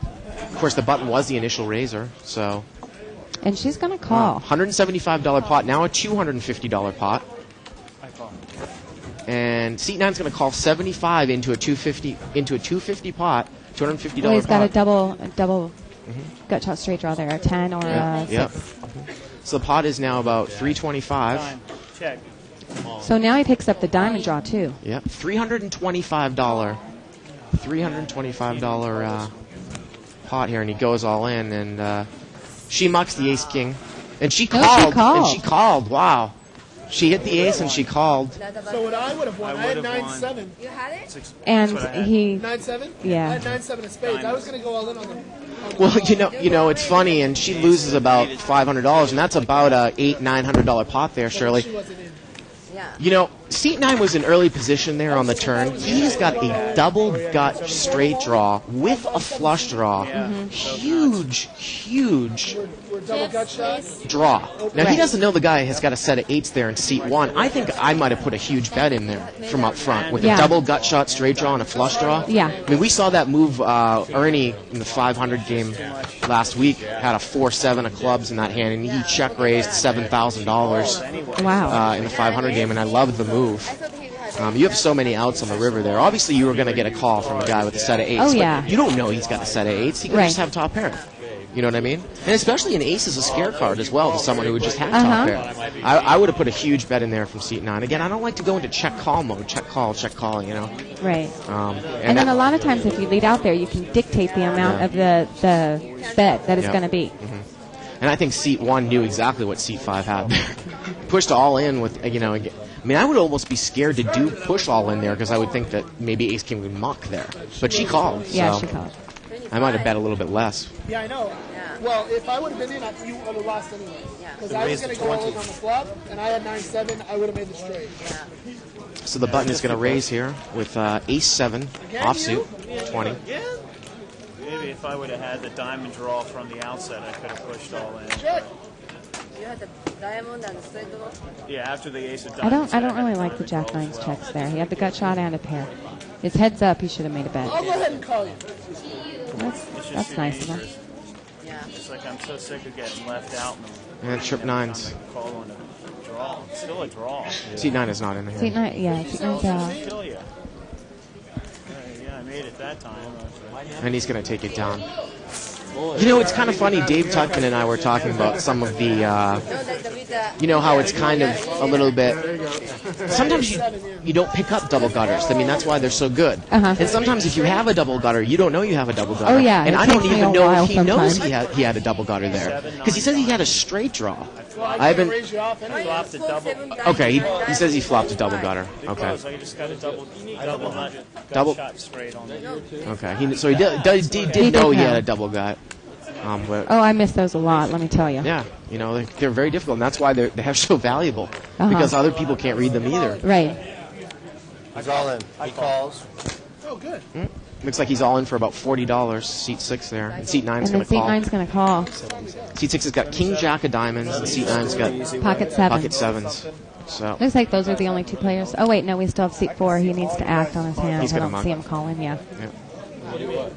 Of course, the button was the initial raiser, so. And she's gonna call. $175 pot, now a $250 pot. And Seat 9's going to call 75 into a 250 pot, $250 Well, he's got pot. a double gut shot straight draw there, a 10 or a 6. Yep. So the pot is now about 325. Check. So now he picks up the diamond draw too. Yep, $325 pot here, and he goes all in, and she mucks the ace king, and she called. And she called. Wow. She hit the ace and she called. So what I would have won, I had 9-7. You had it? And he 9-7? Yeah. I had 9-7 of spades. I was going to go all in on them. Well, it's funny, and she loses about $500, and that's about a $800-900 pot there, Shirley. She wasn't in. Yeah. Seat 9 was in early position there on the turn. He has got a double gut straight draw with a flush draw. Huge We're double gut shot. draw. Now, he doesn't know the guy has got a set of 8s there in Seat 1. I think I might have put a huge bet in there from up front with a double gut shot straight draw and a flush draw. Yeah. I mean, we saw that move. Ernie in the 500 game last week had a 4-7 of clubs in that hand, and he check raised $7,000 wow. in the 500 game, and I loved the move. You have so many outs on the river there. Obviously, you were going to get a call from a guy with a set of 8s. Oh, yeah. But you don't know he's got a set of 8s. He could just have top pair. You know what I mean? And especially an ace is a scare card as well to someone who would just have top pair. I would have put a huge bet in there from Seat 9. Again, I don't like to go into check call mode. Check call, Right. And then a lot of times if you lead out there, you can dictate the amount of the bet that it's going to be. And I think Seat 1 knew exactly what Seat 5 had. Pushed all in with, I mean, I would almost be scared to do push all in there because I would think that maybe Ace King would muck there. But she called. Yeah, so she called. I might have bet a little bit less. Yeah, I know. Yeah. Well, if I would have been in, you would have lost anyway. Because I was going to go all in on the flop, and I had 9-7. I would have made the straight. So the button is going to raise here with Ace-7 offsuit, 20. Maybe if I would have had the diamond draw from the outset, I could have pushed all in. Check. You had the diamond and the straight draw? Yeah, after the ace of diamonds. I don't really like the Jack 9's checks there. He had the gut shot and a pair. His heads up, he should have made a bet. I'll go ahead and call you. That's nice of him. Yeah. It's like I'm so sick of getting left out. And trip 9s. Call on a draw. It's still a draw. Seat 9 is not in there. Seat 9, yeah, Seat 9's out. Kill you. Yeah, I made it that time. And he's going to take it down. It's kind of funny. Dave Tuckman and I were talking about some of the, how it's kind of a little bit. Sometimes you don't pick up double gutters. I mean, that's why they're so good. And sometimes if you have a double gutter, you don't know you have a double gutter. Oh, yeah. And I don't even know if he knows sometimes. he had a double gutter there. Because he says he had a straight draw. I haven't. Okay, he says he flopped a double gutter. Okay. I just got a double shot straight on it. Okay. So he did know he had a double gut. I miss those a lot, let me tell you. Yeah, they're very difficult, and that's why they're so valuable, because other people can't read them either. Right. He's all in. He calls. Oh, good. Looks like he's all in for about $40. Seat 6 there. And Seat 9's And going then to call. Seat 9's going to call. Seat 6 has got King Jack of Diamonds, and Seat 9's got Pocket 7. Pocket 7s. So Looks like those are the only two players. Oh, wait, no, we still have Seat 4. He needs to act on his hands. He's I gonna don't muck. see him calling, yeah.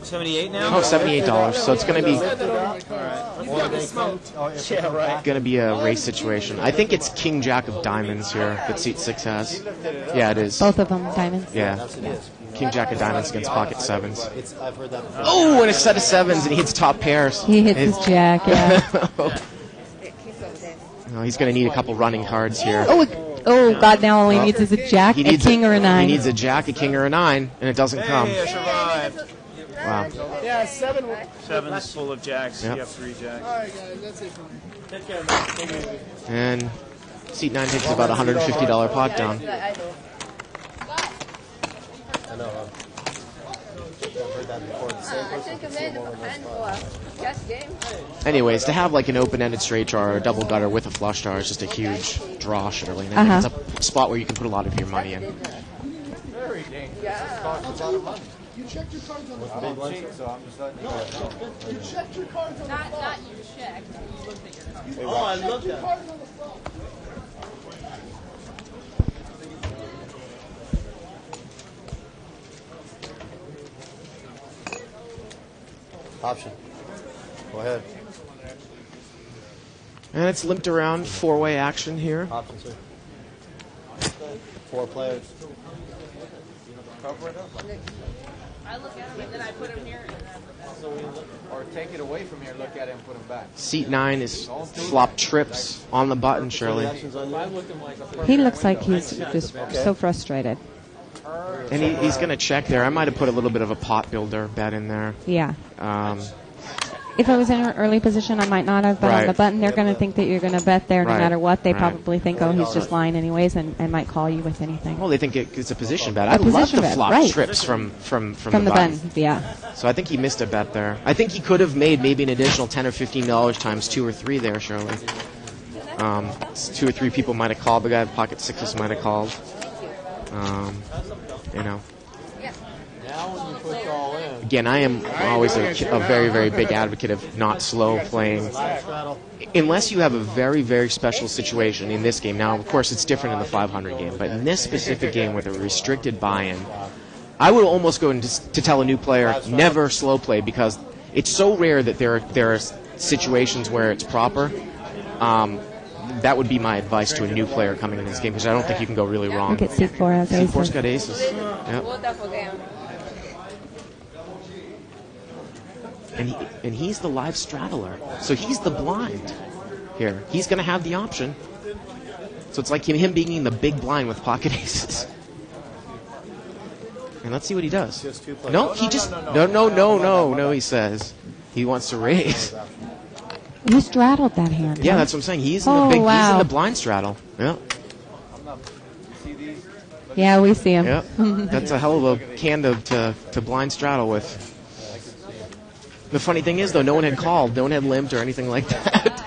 78 now? Oh, $78. So it's going to be Yeah, right. going to be a race situation. I think it's King Jack of Diamonds here that Seat 6 has. Yeah, it is. Both of them diamonds. Yeah. King Jack of Diamonds against Pocket 7s. Oh, and a set of 7s, and he hits top pairs. He hits his jack, yeah. No, he's going to need a couple running cards here. Oh, God, now all he needs is a jack, a king, or a 9. He needs a jack, a king, or a 9, and it doesn't come. Hey, I survived. Wow. Yeah, 7. 7's full of jacks. Yep. You have 3 jacks. All right, guys, that's it for me. And Seat 9 takes about a $150 pot down. I know. I've heard that before. The same person can see more Anyways, to have like an open-ended straight draw or a double gutter with a flush draw is just a huge draw, Shirley. And I think it's a spot where you can put a lot of your money in. Very dangerous. It costs a lot of money. You checked your cards on the flop. Big one, so I'm just letting you know. You checked your cards on the flop. Not you checked. You looked at your cards. You checked your cards on the flop. Option. Go ahead. And it's limped around, 4-way action here. Option 2. 4 players. Cover it up. I look at him and then I put him here. Or take it away from here, look at it and put him back. Seat 9 is flop trips on the button, Shirley. He looks like he's just so frustrated. And he's going to check there. I might have put a little bit of a pot builder bet in there. Yeah. If I was in an early position, I might not have, but on the button, they're going to think that you're going to bet there no matter what. They probably think, oh, he's just lying anyways, and might call you with anything. Well, they think it's a position bet. I love the flop trips from the button. Yeah. So I think he missed a bet there. I think he could have made maybe an additional $10 or $15 times 2 or 3 there, Shirley. 2 or 3 people might have called. The guy with pocket sixes might have called. You know. Now when you put it all in. Again, I am always a very, very big advocate of not slow playing. Unless you have a very, very special situation in this game. Now, of course, it's different in the 500 game, but in this specific game with a restricted buy-in, I would almost go to tell a new player, never slow play, because it's so rare that there are situations where it's proper. That would be my advice to a new player coming in this game, because I don't think you can go really wrong. Look at C4 has aces. C4's got aces. Yep. And he's the live straddler, so he's the blind here. He's going to have the option. So it's like him being in the big blind with pocket aces. And let's see what he does. No, he just no. He says he wants to raise. You straddled that hand. Yeah, that's what I'm saying. He's in the big. He's in the blind straddle. Yeah. Yeah, we see him. Yep. That's a hell of a hand to blind straddle with. The funny thing is, though, no one had called, no one had limped or anything like that.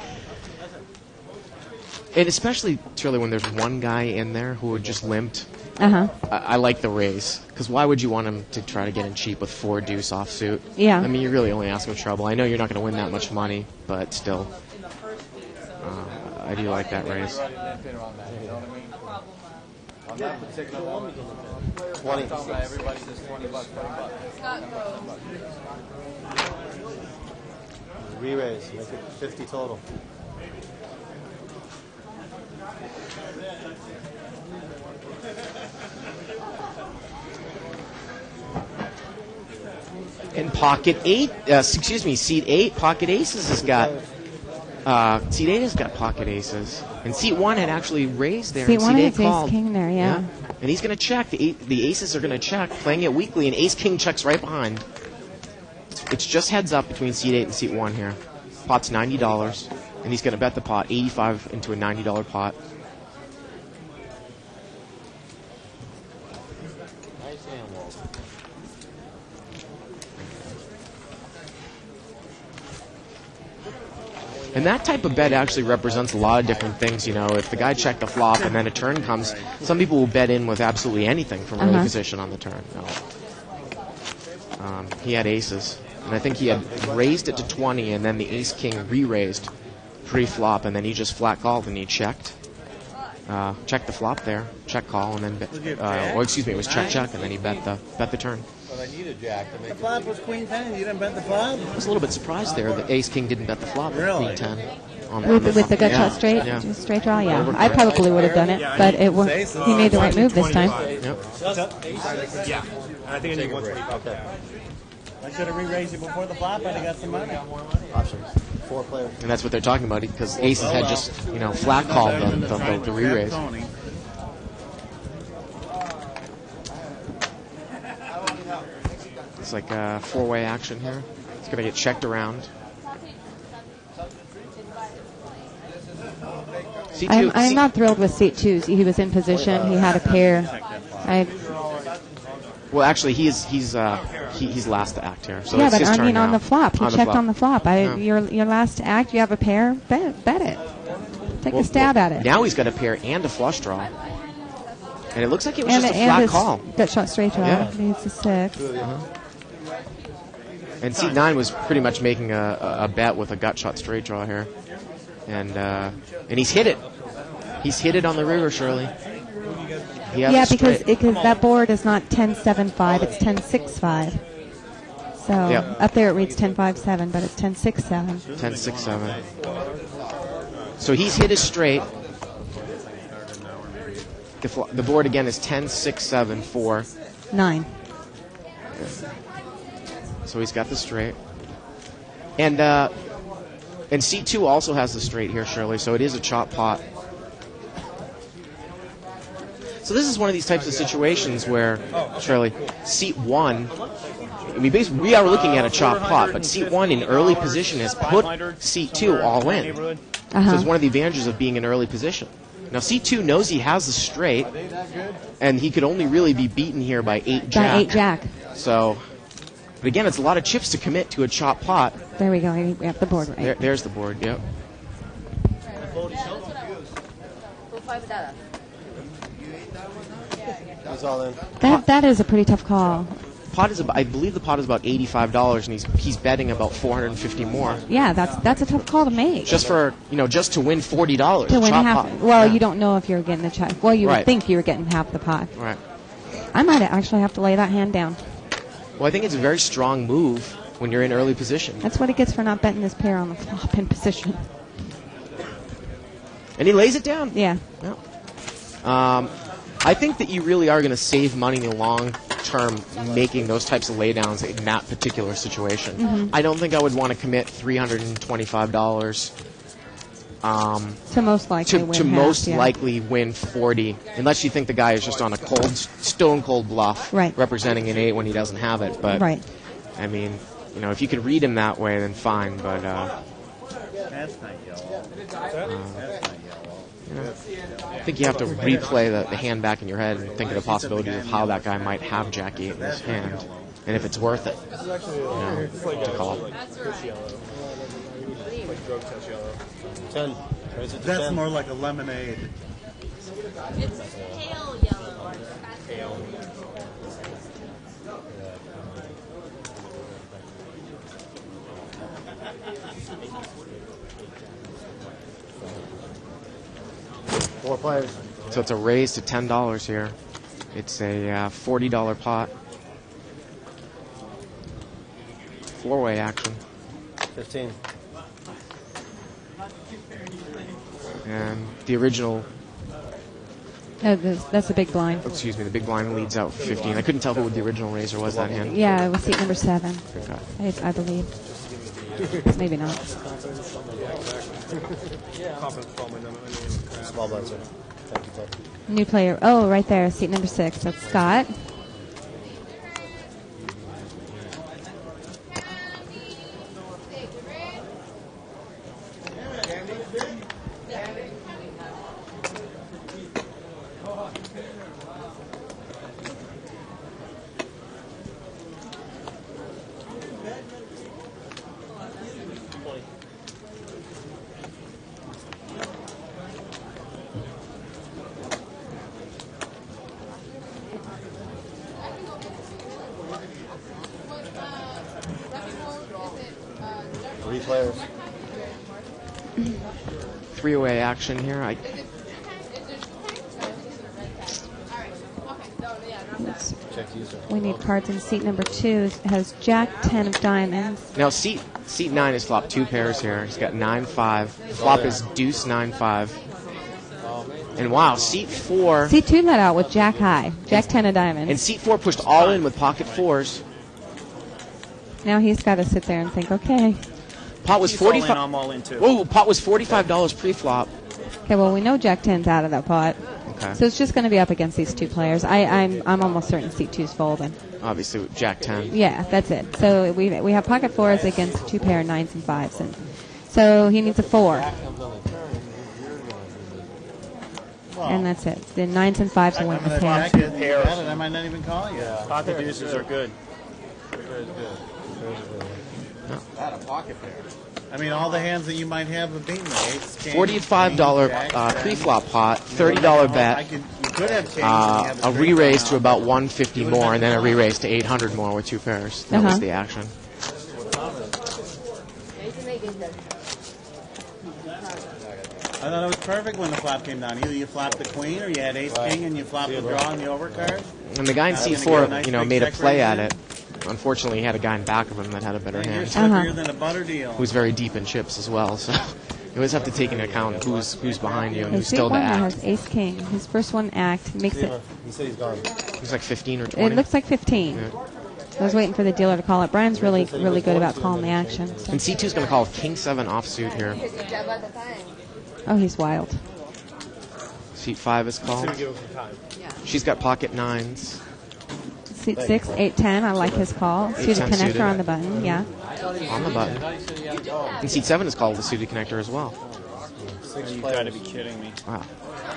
And especially, Shirley, when there's one guy in there who had just limped, I like the raise. Because why would you want him to try to get in cheap with 4 deuce offsuit? Yeah. I mean, you're really only asking for trouble. I know you're not going to win that much money, but still, I do like that raise. 20. Everybody says $20. Re-raise, make it 50 total. And seat 8, pocket aces has got. Seat 8 has got pocket aces, and seat 1 had actually raised there. Seat 1 and seat 8 has called. ace king there, yeah. And he's going to check. The aces are going to check, playing it weakly, and ace king checks right behind. It's just heads up between seat 8 and seat 1 here. Pot's $90, and he's going to bet the pot, 85 into a $90 pot. Nice hand, Walt. And that type of bet actually represents a lot of different things. You know, if the guy checked the flop and then a turn comes, some people will bet in with absolutely anything from early position on the turn. No. He had aces. And I think he had raised it to 20, and then the ace-king re-raised pre-flop, and then he just flat called, and he checked. Checked the flop there, check call, and then it was check, and then he bet the turn. But I need a jack to make the flop was queen 10. You didn't bet the flop? I was a little bit surprised there that ace-king didn't bet the flop with queen 10. With the gut shot straight? Yeah. Just straight draw, yeah. I probably would have done it, but he made the right move this time. Yep. Yeah. I think I need 120. Okay. I should have re-raised it before the flop. I'd have got some money. Options. 4 players. And that's what they're talking about, because aces had just, flat called the re-raise. It's like a 4-way action here. It's going to get checked around. I'm not thrilled with seat 2. He was in position. He had a pair. Well, actually, he's last to act here. So yeah, it's but his turn now. on the flop. He checked on the flop. Your last act, you have a pair. Bet it. Take a stab at it. Now he's got a pair and a flush draw. And it looks like it was just a flat call. Gut shot straight draw. Yeah. Needs a 6. And seat 9 was pretty much making a bet with a gut shot straight draw here. And he's hit it. He's hit it on the river, Shirley. Yeah, because that board is not 10-7-5, it's 10-6-5. So up there it reads 10-5-7, but it's 10-6-7. 10-6-7. So he's hit his straight. The board again is 10-6-7-4. 9. So he's got the straight. And seat 2 also has the straight here, Shirley, so it is a chop pot. So this is one of these types of situations where, Shirley, seat 1, I mean, basically we are looking at a chop pot, but seat 1 in early position has put seat 2 all in. So it's one of the advantages of being in early position. Now, seat 2 knows he has the straight, and he could only really be beaten here by 8 jack. By 8 jack. So, but again, it's a lot of chips to commit to a chop pot. There we go. We have the board right. There's the board, yep. That is a pretty tough call. Pot is I believe the pot is about $85, and he's betting about $450 more. Yeah, that's a tough call to make. Just for just to win $40. To win half. Pot. Well, you don't know if you're getting the check. Well, you would Right. think you were getting half the pot. Right. I might actually have to lay that hand down. Well, I think it's a very strong move when you're in early position. That's what he gets for not betting this pair on the flop in position. And he lays it down. Yeah. I think that you really are going to save money in the long term making those types of laydowns in that particular situation. Mm-hmm. I don't think I would want to commit $325 to most likely win to half, most yeah. likely win 40, unless you think the guy is just on a stone cold bluff, right. representing an 8 when he doesn't have it. But right. I mean, if you can read him that way, then fine. But that's not yellow. That's not yellow. I think you have to replay the hand back in your head and think of the possibilities of how that guy might have Jack 8 in his hand, and if it's worth it to call. That's more like a lemonade. It's pale yellow. Pale. Four players. So it's a raise to $10 here. It's a $40 pot. Four-way action. 15. And the original... that's a big blind. Excuse me, the big blind leads out 15. I couldn't tell who the original raiser was that hand. Yeah, it was seat number 7. Okay. I believe. Maybe not. Small blind, sir. Thank you, Ted. New player. Oh, right there, seat number 6. That's Scott. Three players. Three-way action here. We need cards in seat number 2. It has Jack 10 of diamonds. Now seat 9 is flopped 2 pairs here. He's got 9-5. Flop is deuce 9-5. And wow, seat 4. Seat 2 let out with Jack high. Jack 10 of diamonds. And seat 4 pushed all in with pocket 4s. Now he's got to sit there and think, okay. Pot was $45. I'm all in too. Whoa, pot was $45 pre-flop. Okay, well we know Jack 10's out of that pot. Okay. So it's just going to be up against these 2 players. I'm almost certain seat 2's folding. Obviously, with Jack 10. Yeah, that's it. So we have pocket 4s against 2 pair 9s and 5s, and so he needs a 4. And that's it. The 9s and 5s will win this hand. I might not even call you. Pocket deuces are good. Not a pocket pair. I mean, all the hands that you might have have beaten the eights. $45 pre-flop pot, $30 bet, a re-raise to about $150 more, and then a re-raise to $800 more with 2 pairs. That was the action. I thought it was perfect when the flop came down. Either you flopped the queen or you had ace king and you flopped the draw and the overcard. And the guy in C4, made a play at it. Unfortunately, he had a guy in back of him that had a better hand. You're than a butter deal. Who's very deep in chips as well. So you always have to take into account who's behind you and who's Suit still to 1 act. has ace king. His first one act makes it. He said he's gone. He's like 15 or 20. It looks like 15. Yeah. I was waiting for the dealer to call it. Brian's really good about calling the action. So. And C2's going to call king 7 offsuit here. Oh, he's wild. Seat 5 is called. She's got pocket 9s. Seat 6, 8, 10. I like his call. Suited connector suited. on the button. Yeah. On the button. And seat 7 is called the suited connector as well. You gotta be kidding me. Wow.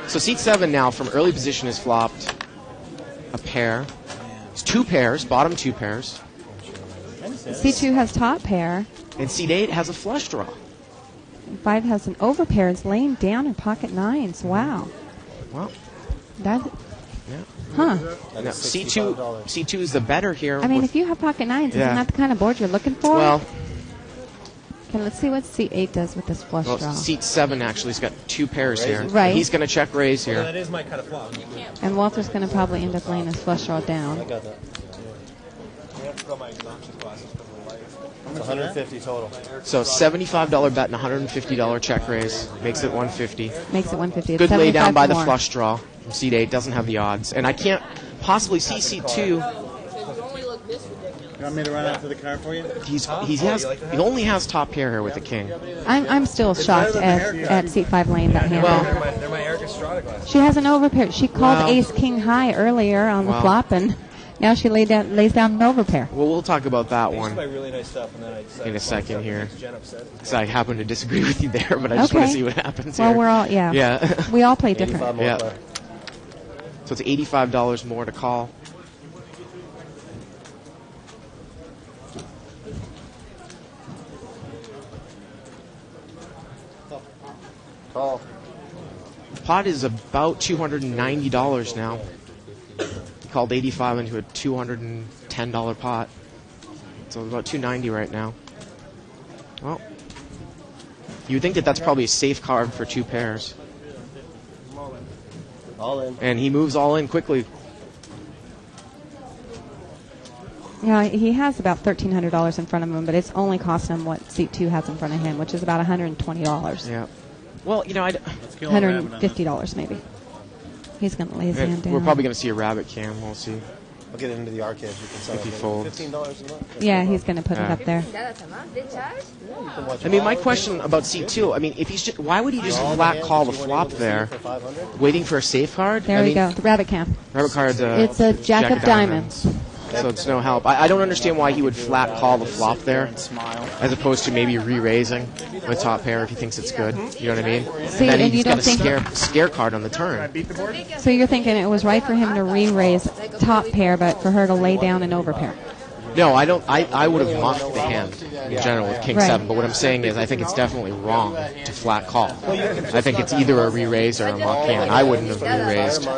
So seat 7 now from early position is flopped a pair. It's 2 pairs, bottom 2 pairs. C2 has top pair. And seat 8 has a flush draw. 5 has an overpair. It's laying down in pocket 9s. Wow. Well, That. yeah. Huh. No, C2 is the better here. I mean, with- if you have pocket 9s, Yeah. isn't that the kind of board you're looking for? well, Okay, let's see what seat 8 does with this flush draw. seat 7 actually has got 2 pairs here. Right. He's going to check raise here. That is my kind of flop. And Walter's going to probably end up laying his flush draw I down. got that. You have to go my obnoxious glasses for the life. It's 150 total. So $75 bet and $150 check raise makes it 150. Makes it 150. It's Good lay 75 down by the more. flush draw from seat 8. Doesn't have the odds. And I can't possibly see seat 2. You want me to run out to the car for you? He only has top pair here with the king. I'm still shocked at seat 5 laying that hand. Well, They're my Eric Estrada glasses. She has an overpair. She called Well- ace king high earlier on the Well- flop, and now she lays down an overpair. Well, we'll talk about that I used to buy one really nice stuff, and then I decided in a to second here. Jen upset. So I happen to disagree with you there, but I just want to Okay. see what happens Well, here. we're all Yeah. we all play 85 different. more Yeah. play. So it's $85 more to call. Call. Pot is about $290 now. He called 85 into a $210 pot. So about $290 right now. Well, you would think that that's probably a safe card for 2 pairs. All in. And he moves all in quickly. Yeah, he has about $1,300 in front of him, but it's only costing him what seat 2 has in front of him, which is about $120. Yeah. Well, Let's kill a rabbit on this. $150 maybe. He's going to lay his hand down. we're probably going to see a rabbit cam. We'll see. I'll get it into the arcade. You can sell If he it. folds. $15 a month. Yeah, he's going to put it Yeah. up there. I mean, my question about C2, I mean, if he's just, why would he just flat call the flop there, waiting for a safe card? There I we mean, go. The rabbit cam. Rabbit card's It's a jack of diamonds. So it's no help. I don't understand why he would flat call the flop there, as opposed to maybe re-raising with top pair if he thinks it's good. You know what I mean? See, and then and you he's got don't a think- scare card on the turn. So you're thinking it was right for him to re-raise top pair, but for her to lay down an overpair. No, I don't. I would have mucked the hand in general with King Right. 7, but what I'm saying is I think it's definitely wrong to flat call. I think it's either a re-raise or a muck hand. I wouldn't have re-raised.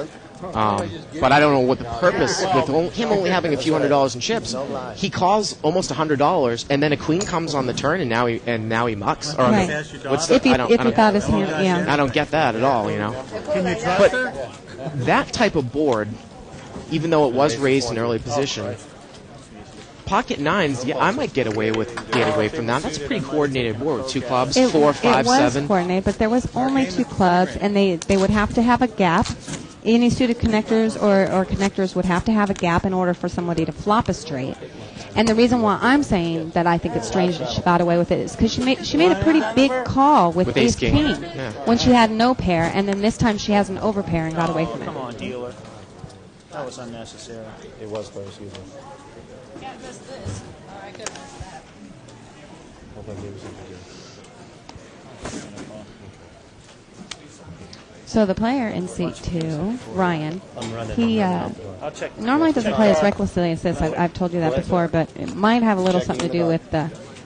But I don't know what the purpose, with him only having a few $100s in chips, he calls almost $100, and then a queen comes on the turn, and now he mucks. Or Right. What's the, If he I don't thought his hand, yeah. I don't get that at all, you know. Can you trust But her? that type of board, even though it was raised in early position, pocket 9s, yeah, I might get away from that. That's a pretty coordinated board with 2 clubs, 4, 5, it was 7. coordinated, but there was only 2 clubs, and they would have to have a gap. Any suited connectors or connectors would have to have a gap in order for somebody to flop a straight. And the reason why I'm saying that I think it's strange that she got away with it is because she made a pretty big call with ace king Yeah. when she had no pair, and then this time she has an overpair and got away from it. Come on, dealer. That was unnecessary. It was first, excuse me. Hope I gave you something good. So the player in seat 2, Ryan, I'm running. he I'll check. normally doesn't play as recklessly as this. I've told you that before, but it might have a little something to do with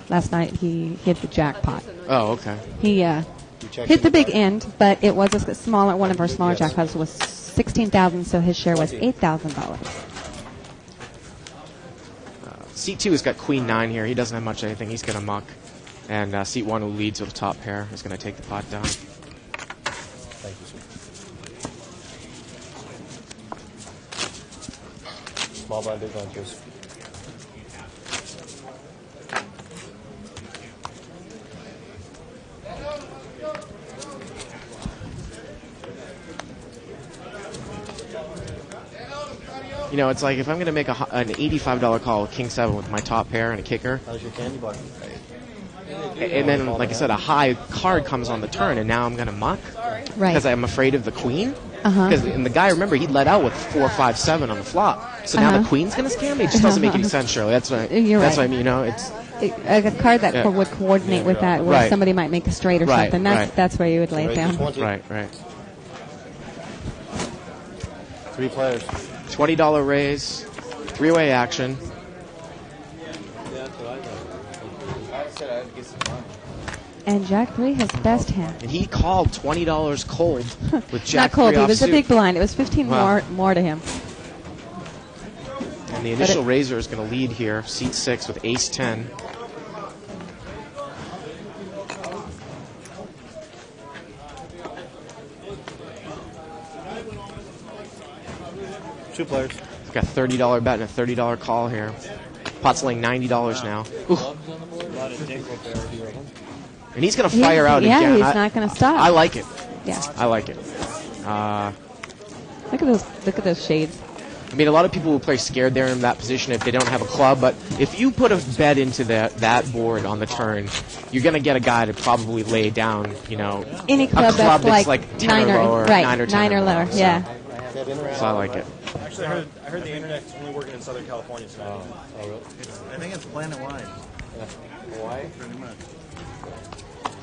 last night he hit the jackpot. Oh, okay. He hit the big end, but it was a smaller. One of our smaller jackpots was $16,000, so his share was $8,000. C2 has got queen 9 here. He doesn't have much of anything. He's going to muck. And seat 1, who leads with the top pair, is going to take the pot down. Thank you, sir. Small blind, big blind, please. You know, it's like if I'm going to make an $85 call with King 7 with my top pair and a kicker. How's your candy bar? And then, like I said, a high card comes on the turn, and now I'm going to muck. Right. Because I'm afraid of the queen. Uh-huh. And the guy, remember, he let out with 4, 5, 7 on the flop. So now the queen's going to scam me? It just doesn't make any sense, Shirley. That's what You're that's right. what I mean. You know, it's a card that would coordinate with that, where Right. somebody might make a straight or Right, something. That's where you would lay it down. right. 3 players. $20 raise, 3-way action. Yeah, that's what I thought. I said I'd get some money. And Jack 3 has best hand. And he called $20 cold with Jack Not cold. 3 He off was a suit. big blind. It was 15 Wow. more to him. And the initial raiser is going to lead here, seat 6 with ace 10. Two players. He's got a $30 bet and a $30 call here. Pot's laying $90 now. Ooh. And he's going to fire out yeah, again. he's not going to stop. I like it. Yeah. I like it. Look at those shades. I mean, a lot of people will play scared there in that position if they don't have a club, but if you put a bet into that board on the turn, you're going to get a guy to probably lay down, you know, Any club, a club that's like 10 9 or lower, right, 9 or 10 or lower. So, Yeah. So I like it. Actually, I heard the internet's only working in Southern California tonight. Oh, really? I think it's planet-wide. Hawaii? Pretty much.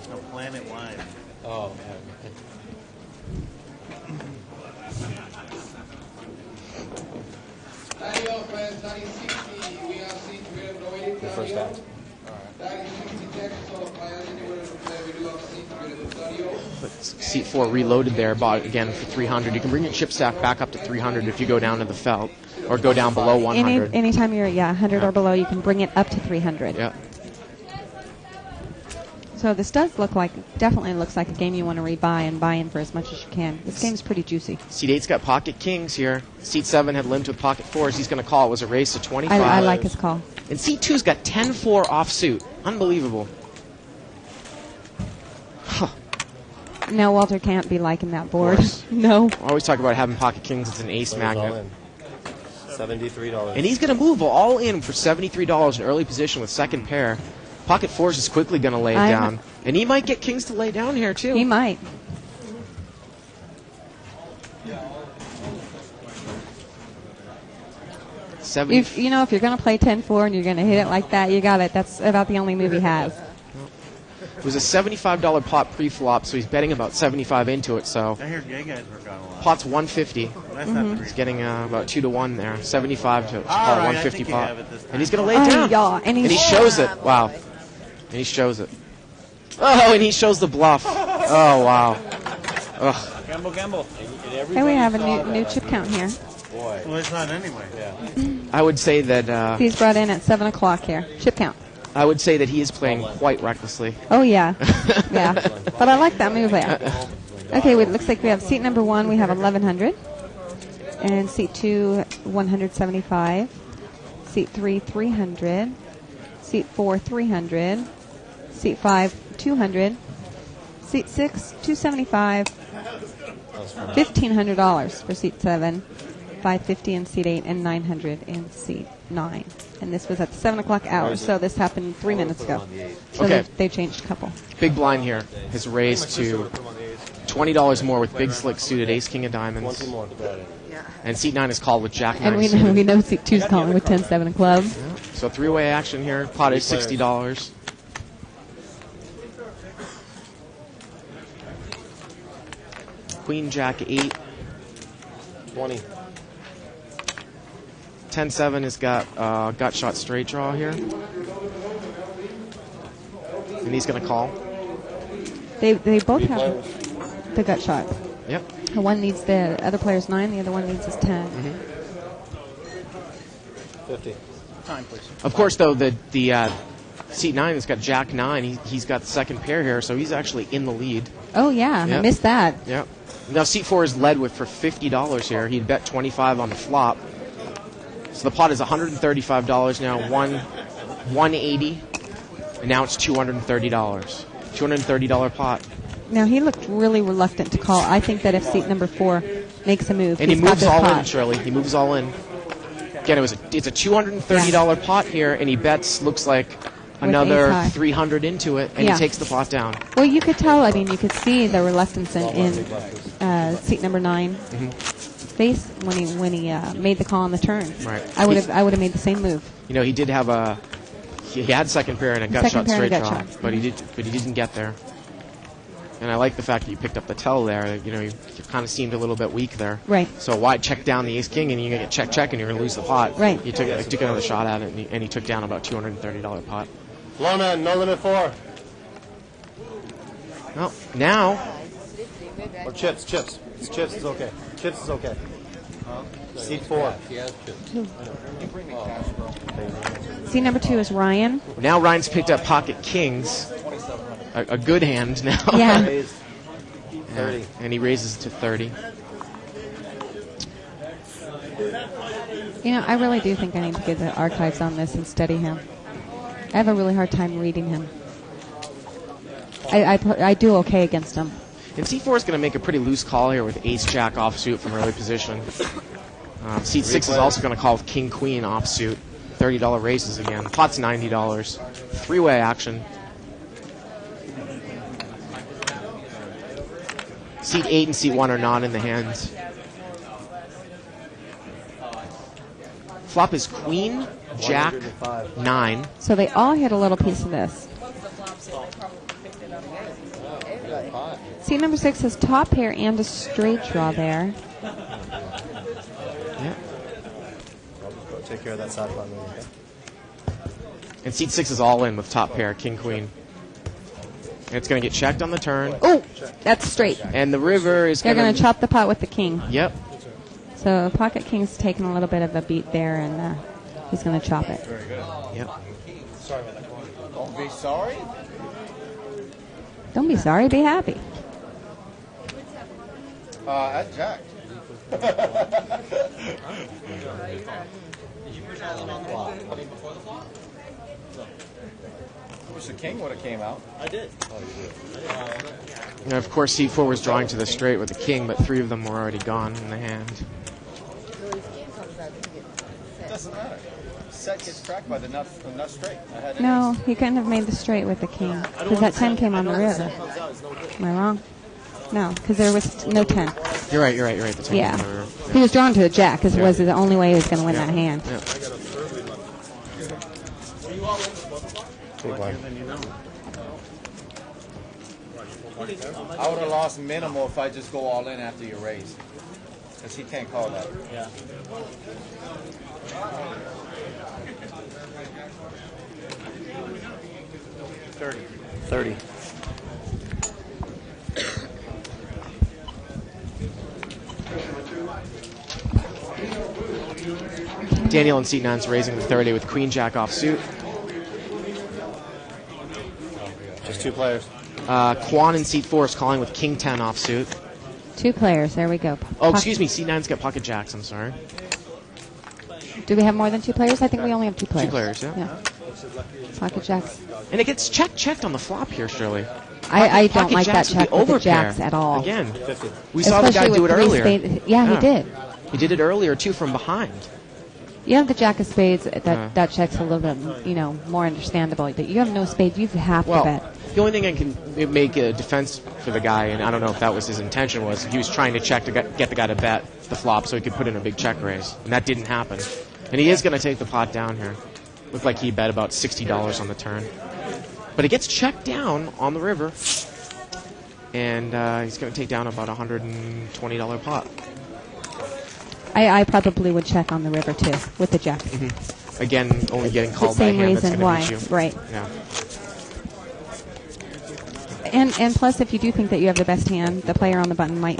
No, planet-wide. Oh, The first half. But seat 4 reloaded there, bought again for 300. You can bring your chip stack back up to 300 if you go down to the felt, or go down below 100. Anytime you're 100 or below, you can bring it up to 300. Yeah. So this does definitely looks like a game you want to rebuy and buy in for as much as you can. This game's pretty juicy. Seat 8's got pocket kings here. Seat 7 had limped with pocket 4s. He's going to call. It was a race to 25. I like his call. And seat 2's got 10-4 offsuit. Unbelievable. Huh. No, Walter can't be liking that board. No. I always talk about having pocket kings. It's an ace magnet. $73. And he's going to move all in for $73 in early position with second pair. Pocket 4s is quickly going to lay it down. And he might get kings to lay down here, too. He might. If you're going to play 10-4 and you're going to hit it like that, you got it. That's about the only move he has. It was a $75 pot pre-flop, so he's betting about 75 into it. So I hear gay guys work on a lot. pot's 150. That's not the He's getting about 2-1 there. 75 to call right, 150 I think you pot. have it this time. And he's going to lay it down. Yeah, and he shows it. Wow. And he shows it. Oh, and he shows the bluff. Oh, wow. Ugh. Gamble. Hey, we have a new chip count here. boy. Well, it's not anyway. Yeah. I would say that He's brought in at 7 o'clock here. Chip count. I would say that he is playing quite recklessly. Oh, yeah. Yeah. But I like that move there. Okay, it looks like we have seat number 1, we have 1,100. And seat 2, 175. Seat 3, 300. Seat 4, 300. Seat 5, 200. Seat 6, 275. $1,500 for seat 7. 550 in seat 8 and 900 in seat 9. And this was at the 7 o'clock hour, so this happened 3 minutes ago. So Okay. they changed a couple. Big blind here has raised to $20 more with big slick suited ace king of diamonds. And seat 9 is called with jack 9 And we know seat 2's calling with 10-7 of clubs. So 3-way action here. Pot is $60. Queen jack 8. 20. 10-7 has got gut shot straight draw here. And he's going to call. They both have the gut shot. Yep. The one needs the other player's 9, the other one needs his 10. 50. Time, please. Of course, though, the Seat 9 has got Jack 9. He's got the second pair here, so he's actually in the lead. Oh, yeah. Yep. I missed that. Yep. Now, Seat 4 is led with for $50 here. He'd bet 25 on the flop. So the pot is $135 now, $180, and now it's $230. $230 pot. Now, he looked really reluctant to call. I think that if seat number 4 makes a move, And he he's got moves this all pot. in, Shirley. He moves all in. Again, it's a $230 pot here, and he bets, looks like, another ace high. 300 into it, and Yeah. he takes the pot down. Well, you could tell. I mean, you could see the reluctance in seat number 9 face when he made the call on the turn. Right. I would have made the same move. You know, he did have he had second pair and a gut Second shot pair and a straight gut draw, shot. but he didn't get there. And I like the fact that you picked up the tell there. You know, you kind of seemed a little bit weak there. Right. So why check down the ace king and you're gonna get check and you're gonna lose the pot. Right. He took another shot at it and he took down about $230 pot. Low man, no limit 4. Well, now Or chips. It's chips is okay. Chips is okay. Seat 4. He has chips. Seat number 2 is Ryan. Ryan's picked up pocket kings, a good hand now. Yeah. 30. And he raises to 30. You know, I really do think I need to get the archives on this and study him. I have a really hard time reading him. I do okay against him. And C4 is going to make a pretty loose call here with ace-jack offsuit from early position. Seat 6 is also going to call with king-queen offsuit. $30 raises again. Pot's $90. Three-way action. Seat 8 and Seat 1 are not in the hand. Flop is queen, jack, 9. So they all hit a little piece of this. Seat number 6 has top pair and a straight draw there. Yeah. Go take care of that side button. Okay? And Seat 6 is all in with top pair, king, queen. And it's going to get checked on the turn. Oh, that's straight. And the river is They're going to chop the pot with the king. Yep. So pocket king's taking a little bit of a beat there, and he's going to chop it. Yep. Don't be sorry. Don't be sorry, be happy. At Jack. I wish the king would have came out. I did. And of course, C4 was drawing to the straight with the king, but 3 of them were already gone in the hand. It doesn't matter. Set gets cracked by the nut straight. I had an No, ace. he couldn't have made the straight with the king because that 10 came on the river. Am I wrong? No, because there was no 10. You're right. The 10 Yeah. was on the river. He was drawn to a jack because was the only way he was going to win that hand. Yeah. I would have lost minimal if I just go all in after you raise. Because he can't call that. Yeah. $30. Daniel in Seat 9's raising the 30 with queen jack offsuit. Just 2 players. Quan in Seat 4 is calling with king 10 offsuit. 2 players. There we go. Oh, excuse me. Seat 9's got pocket jacks. I'm sorry. Do we have more than 2 players? I think we only have 2 players. 2 players, yeah. Pocket jacks. And it gets checked on the flop here, Shirley. I don't Pocket like that jacks check with the with the jacks overpair. at all. Again, we saw the guy Especially do it with 3 earlier. spades. Yeah, he did. He did it earlier, too, from behind. You have the jack of spades. That check's a little bit, more understandable. But you have no spades. You have to bet. The only thing I can make a defense for the guy, and I don't know if that was his intention, was he was trying to check to get the guy to bet the flop so he could put in a big check raise. And that didn't happen. And he is going to take the pot down here. Looked like he bet about $60 on the turn. But it gets checked down on the river. And he's going to take down about $120 pot. I probably would check on the river, too, with the jack. Again, only getting The called by a same hand that's reason going why. to beat you. Right. Yeah. And plus, if you do think that you have the best hand, the player on the button might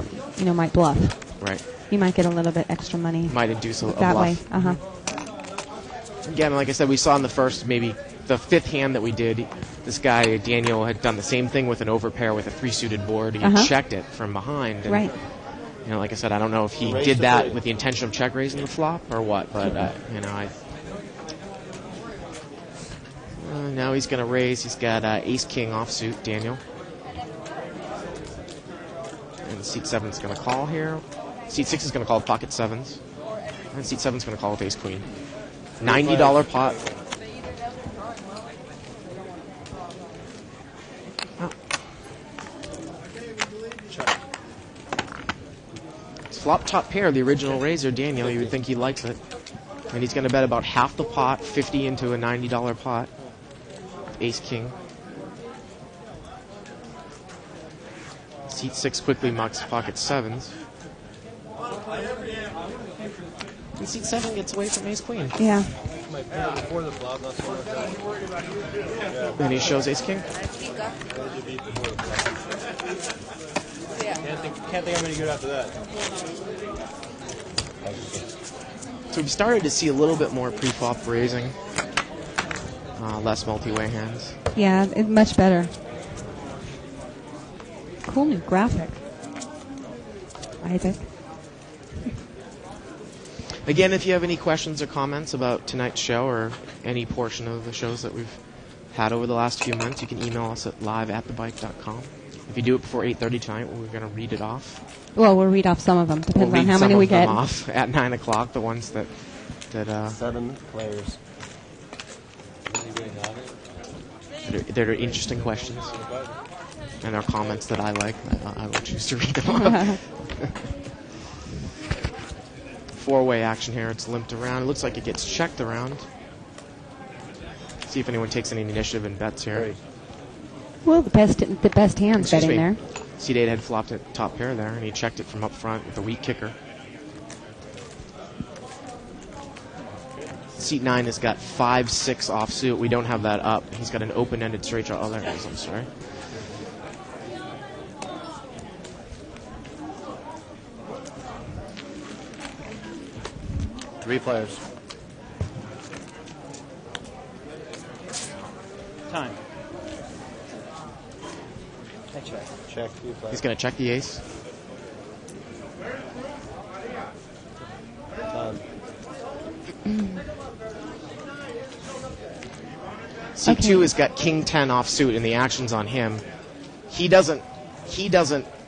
bluff. Right. You might get a little bit extra money. Might induce a that bluff. way. Again, like I said, we saw in the first maybe the fifth hand that we did, this guy, Daniel, had done the same thing with an overpair with a 3-suited board. He had checked it from behind. And, Right. you know, like I said, I don't know if he did that with the intention of check raising the flop or what, but, you know, now he's going to raise. He's got ace-king offsuit, Daniel. And seat 7 is going to call here. Seat 6 is going to call pocket 7s. And seat 7 is going to call with ace-queen. $90 pot. Oh. It's flop top pair, the original raiser, Daniel. You would think he likes it. And he's going to bet about half the pot, 50 into a $90 pot. Ace-king. Seat 6 quickly mucks pocket 7s. And seat 7 gets away from ace-queen. Yeah. And he shows ace-king. Can't think I'm any good after that. So we've started to see a little bit more pre-flop raising. Less multi-way hands. Yeah, it's much better. Cool new graphic. Isaac. Again, if you have any questions or comments about tonight's show or any portion of the shows that we've had over the last few months, you can email us at live@thebike.com. If you do it before 8:30 tonight, we're going to read it off. Well, we'll read off some of them. Depends on how many we get. We'll read some of them off at 9 o'clock, the ones that 7 players. that are interesting questions. And are comments that I like. I will choose to read them off. Four-way action here. It's limped around. It looks like it gets checked around. See if anyone takes any initiative and bets here. Well, the best hand's betting there. Seat 8 had flopped at top pair there, and he checked it from up front with a weak kicker. Seat 9 has got 5-6 offsuit. We don't have that up. He's got an open-ended straight draw. Oh, there it is. I'm sorry. Three players. Time. I check. Check. He's going to check the ace. C2 has got king 10 offsuit, and the action's on him. He doesn't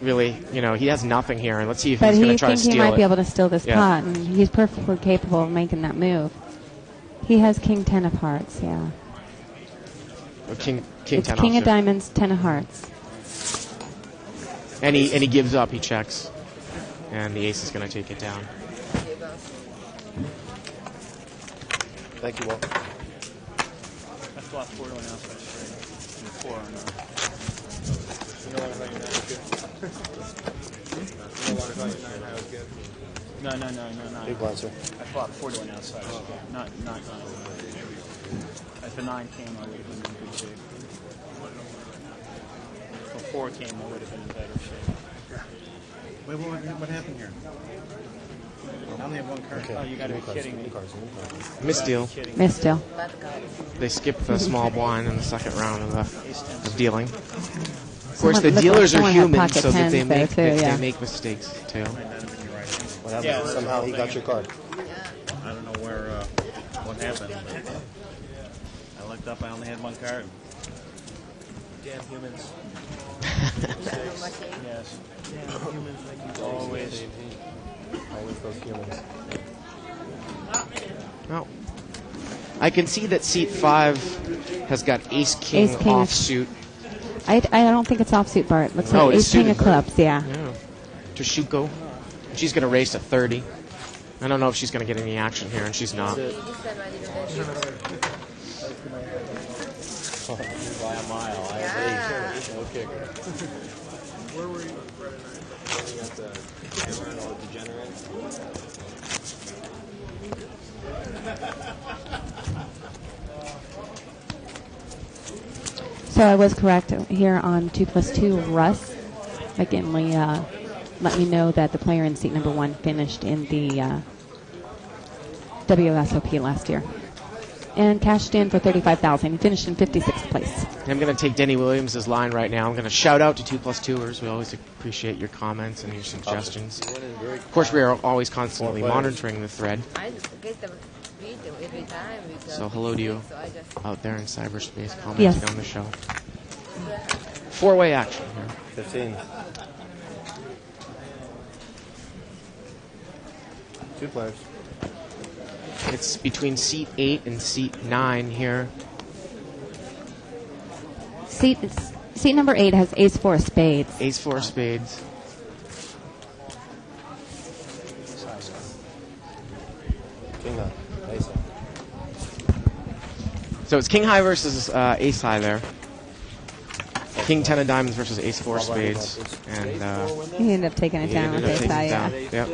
really, you know, he has nothing here, and let's see if he's going to try to steal it. But he might be able to steal this pot, and he's perfectly capable of making that move. He has king 10 of hearts, yeah. King it's 10 king offsuit. of diamonds, 10 of hearts. And he gives up, he checks. And the ace is going to take it down. Thank you, Walt. I flopped 4 to an outside straight. And 4 on You know what I thought your 9 was good? You know what I thought your 9 was good? No. Big blind, sir. I flopped 4 to an outside straight. Not. If the 9 came, I would have been in good shape. If a 4 came, I would have been in better shape. Wait, what happened here? I only have one card. Oh, you got to be kidding me. Misdeal. Misdeal. They skip the small blind in the second round of dealing. Of course, the dealers are human, so that they make mistakes too. What happened? Yeah, somehow he got your card. I don't know what happened. I looked up, I only had one card. Damn humans. Yes. Damn humans make you Always those humans. Well, I can see that seat 5 has got ace-king offsuit. I don't think it's offsuit, Bart. Looks like ace-king of clubs, yeah. Toshuko. She's going to race at 30. I don't know if she's going to get any action here, and she's not. By a mile. I have no kicker. Where were you at the Emerald Degenerate? So I was correct here on 2+2. Russ McGinley let me know that the player in seat number 1 finished in the WSOP last year. and cashed in for $35,000. He finished in 56th place. I'm going to take Denny Williams' line right now. I'm going to shout out to 2+2ers. We always appreciate your comments and your suggestions. Of course, we are always constantly monitoring the thread. I get the video every time. So hello to you out there in cyberspace commenting Yes. on the show. 4-way action here. 15. 2 players. It's between seat 8 and seat 9 here. Seat number 8 has ace-4 of spades. Ace-4 of spades. King high. Ace high. So it's king high versus ace high there. King 10 of diamonds versus ace-4 of spades. And He ended up taking it down with ace high, yeah. Yep.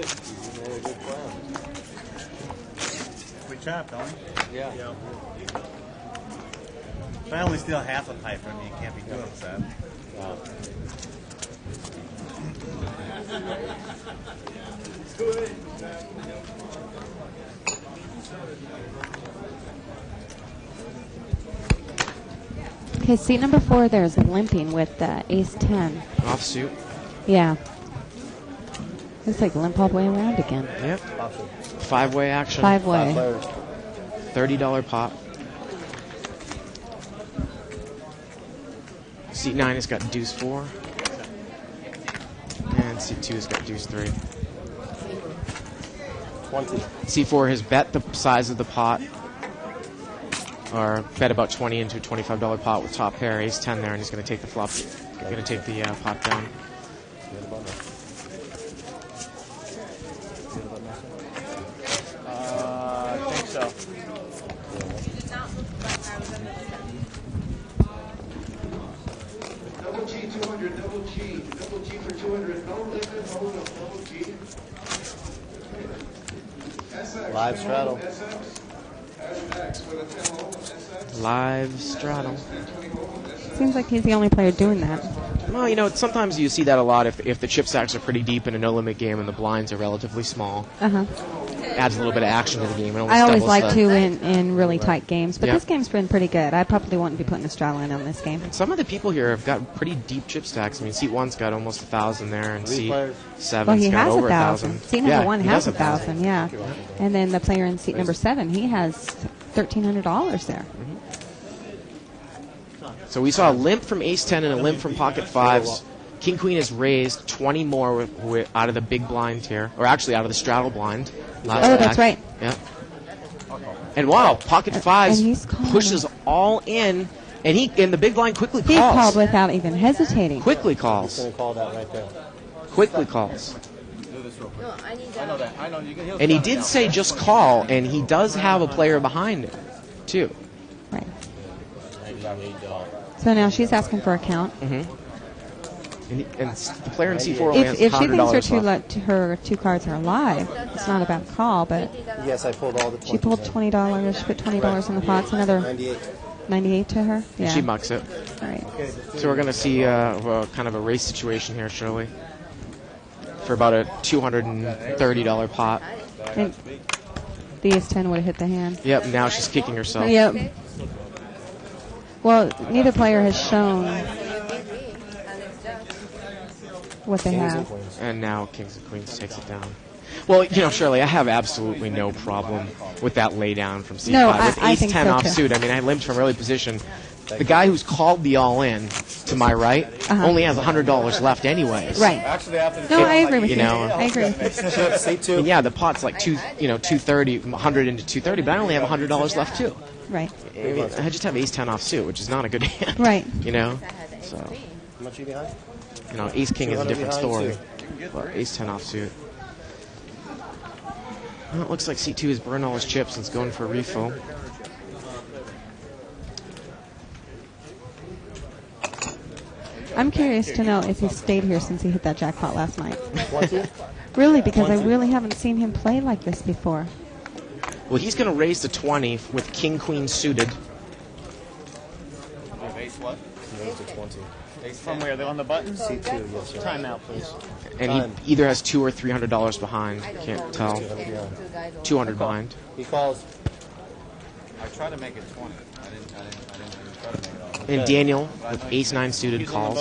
We chopped, don't we? Yeah. If I only steal half a pie from you, you can't be too upset. Okay, seat number 4 there is limping with ace-10. Offsuit. Yeah. Looks like limp all the way around again. Yep. 5-way action. 5-way. $30 pot. Seat 9 has got deuce 4. And seat 2 has got deuce 3. 20. C4 has bet the size of the pot, or bet about 20 into a $25 pot with top pair, ace 10 there, and he's going to take the flop. Going to take the pot down. I think so. Double G 200, double G for 200, no limit, double G. SX, Live straddle. SX with a 10 hole, SX. Live straddle. Seems like he's the only player doing that. Well, you know, sometimes you see that a lot if the chip stacks are pretty deep in a no-limit game and the blinds are relatively small. Uh-huh. Adds a little bit of action to the game. It almost I always doubles like the- to in really tight games, but Yeah. this game's been pretty good. I probably wouldn't be putting a straddle in on this game. Some of the people here have got pretty deep chip stacks. I mean, seat 1's got almost 1,000 there, and seat 7's Well, he got has over 1,000. Seat number 1 he has does 1,000, yeah. And then the player in seat number 7, he has $1,300 there. So we saw a limp from ace 10 and a limp from pocket 5s. King Queen has raised 20 more out of the big blind here, or actually out of the straddle blind. That's right. Yeah. And wow, pocket 5s and he's calling. pushes all in, and the big blind quickly calls. He called without even hesitating. Quickly calls. Going to call that right there. Quickly calls. Do this real quick. No, I need I know that. I know you can. And he did say just call, and he does have a player behind him, too. Right. So now she's asking for a count. Mm-hmm. And the player in C4 only has If she $100 thinks left. her two cards are live, it's not about a call, but Yes, I pulled all the 20. she pulled $20. She put $20 in the pot. It's another 98 to her. Yeah. She mucks it. All right. So we're going to see kind of a race situation here, Shirley, for about a $230 pot. And the ace-10 would have hit the hand. Yep, now she's kicking herself. Yep. Well, neither player has shown what they have. And now Kings and Queens takes it down. Well, you know, Shirley, I have absolutely no problem with that laydown from C5. No, with I ace think 10 so, offsuit, too. I mean, I limped from early position. The guy who's called the all-in to my right only has $100 left anyways. Right. Actually, after the No, I agree with you you. know. I agree with you. C2. And yeah, the pot's like 230, 100 into 230, but I only have $100 left too. Right. I mean, I just have ace 10 offsuit, which is not a good hand. Right. You know, so How much are you behind? you know, ace king is a 200 different behind, story. But ace 10 offsuit. Well, it looks like C2 has burned all his chips and is going for a refill. I'm curious to know if he stayed here since he hit that jackpot last night. 20? Really, because I really haven't seen him play like this before. Well, he's going to raise to 20 with king queen suited. Ace what? Raised to 20. From where? They're on the button? C2, yes, sir. Timeout, please. And he either has $200 or $300 behind. Can't tell. 200 behind. He calls. I tried to make it 20. I didn't try to make it all. And Daniel with ace-9 suited calls.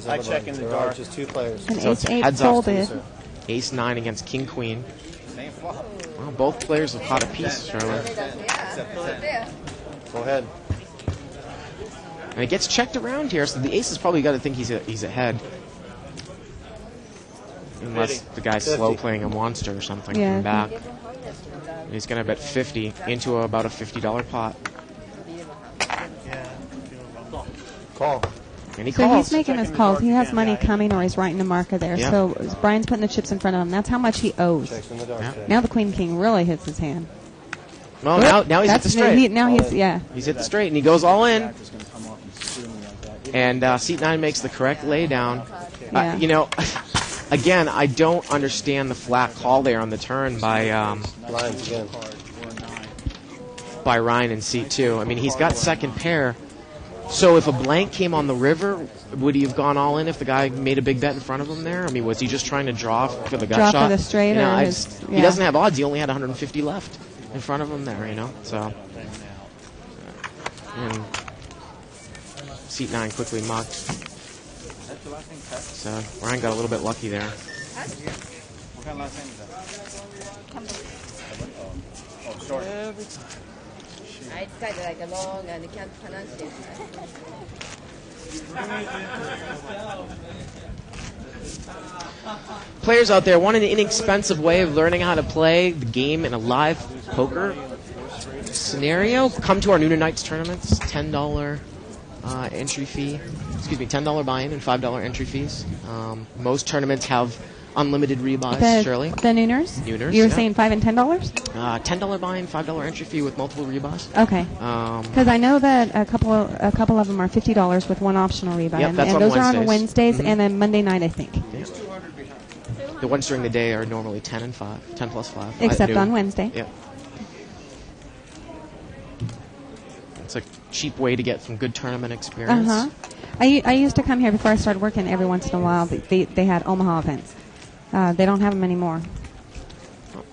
I check in the dark. Just 2 players. And So it's ace-8 heads up. folded. Ace-9 against king-queen. Same flop. Well, both players have caught a piece, Charlotte. Go ahead. And it gets checked around here, so the ace has probably got to think he's ahead. Unless the guy's slow playing a monster or something from back. And he's going to bet 50 into about a $50 pot. Call. And he So calls. he's making his calls. He has money coming, or he's writing a marker there. Yeah. So Brian's putting the chips in front of him. That's how much he owes. Checks in the dark. Yeah. Now the queen king really hits his hand. Well, now he's hit the straight. He's hit the straight, and he goes all in. And seat 9 makes the correct laydown. Yeah. You know, again, I don't understand the flat call there on the turn by Ryan in seat 2. I mean, he's got second pair. So if a blank came on the river, would he have gone all in if the guy made a big bet in front of him there? I mean, was he just trying to draw for the gut Draw shot? for the straight, You know, or he doesn't have odds. He only had 150 left in front of him there, you know. So, and seat 9 quickly mucked. So Ryan got a little bit lucky there. What kind of last name is that? Oh, short. I tried like a long and you can't pronounce it. Players out there want an inexpensive way of learning how to play the game in a live poker scenario. Come to our Nooner Nights tournaments. $10 entry fee. Excuse me, $10 buy-in and $5 entry fees. Most tournaments have unlimited rebuys, Shirley. The Nooners? Nooners, You were yeah. saying $5 and $10? $10 buy-in, $5 entry fee with multiple rebuys. Okay. Because I know that a couple of them are $50 with one optional rebuy. Yep, that's and on those are on Wednesdays. Wednesdays and then Monday night, I think. Yeah. The ones during the day are normally 10 and 5, 10 plus 5. Except on Wednesday. Yep. It's a cheap way to get some good tournament experience. I used to come here before I started working every once in a while. They had Omaha events. They don't have them anymore.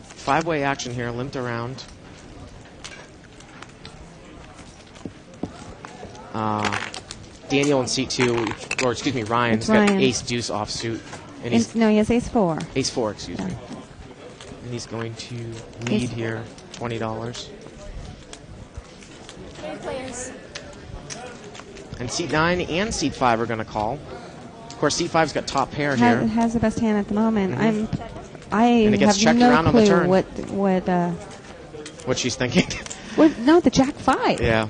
5-way action here, limped around. Daniel in seat 2, or excuse me, Ryan's got ace deuce offsuit. And he's no, he has ace 4. Ace 4, excuse me. And he's going to lead here, $20. 3 players. And seat 9 and seat 5 are going to call. Of course, seat 5's got top pair here. Has the best hand at the moment. And I it gets have checked no around on the clue turn. What she's thinking. No, the Jack 5. Yeah.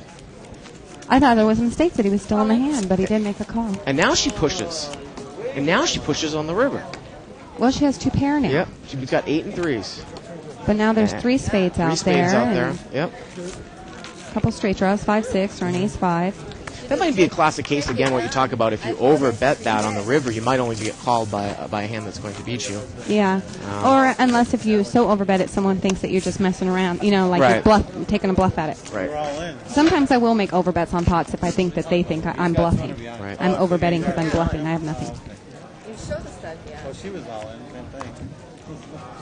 I thought there was a mistake that he was still in the hand, but he did make the call. And now she pushes. And now she pushes on the river. Well, she has 2 pair now. Yep. She's got 8 and 3s. But now there's 3 spades out there. 3 spades out there. Yep. A couple straight draws, 5-6 or an ace 5. That might be a classic case, again, what you talk about. If you overbet that on the river, you might only get called by a hand that's going to beat you. Yeah. Or unless if you so overbet it, someone thinks that you're just messing around. You know, like you're taking a bluff at it. Right. Sometimes I will make overbets on pots if I think that they think I'm bluffing. Right. I'm overbetting because I'm bluffing. I have nothing. You show the stuff, yeah. Oh, she was all in.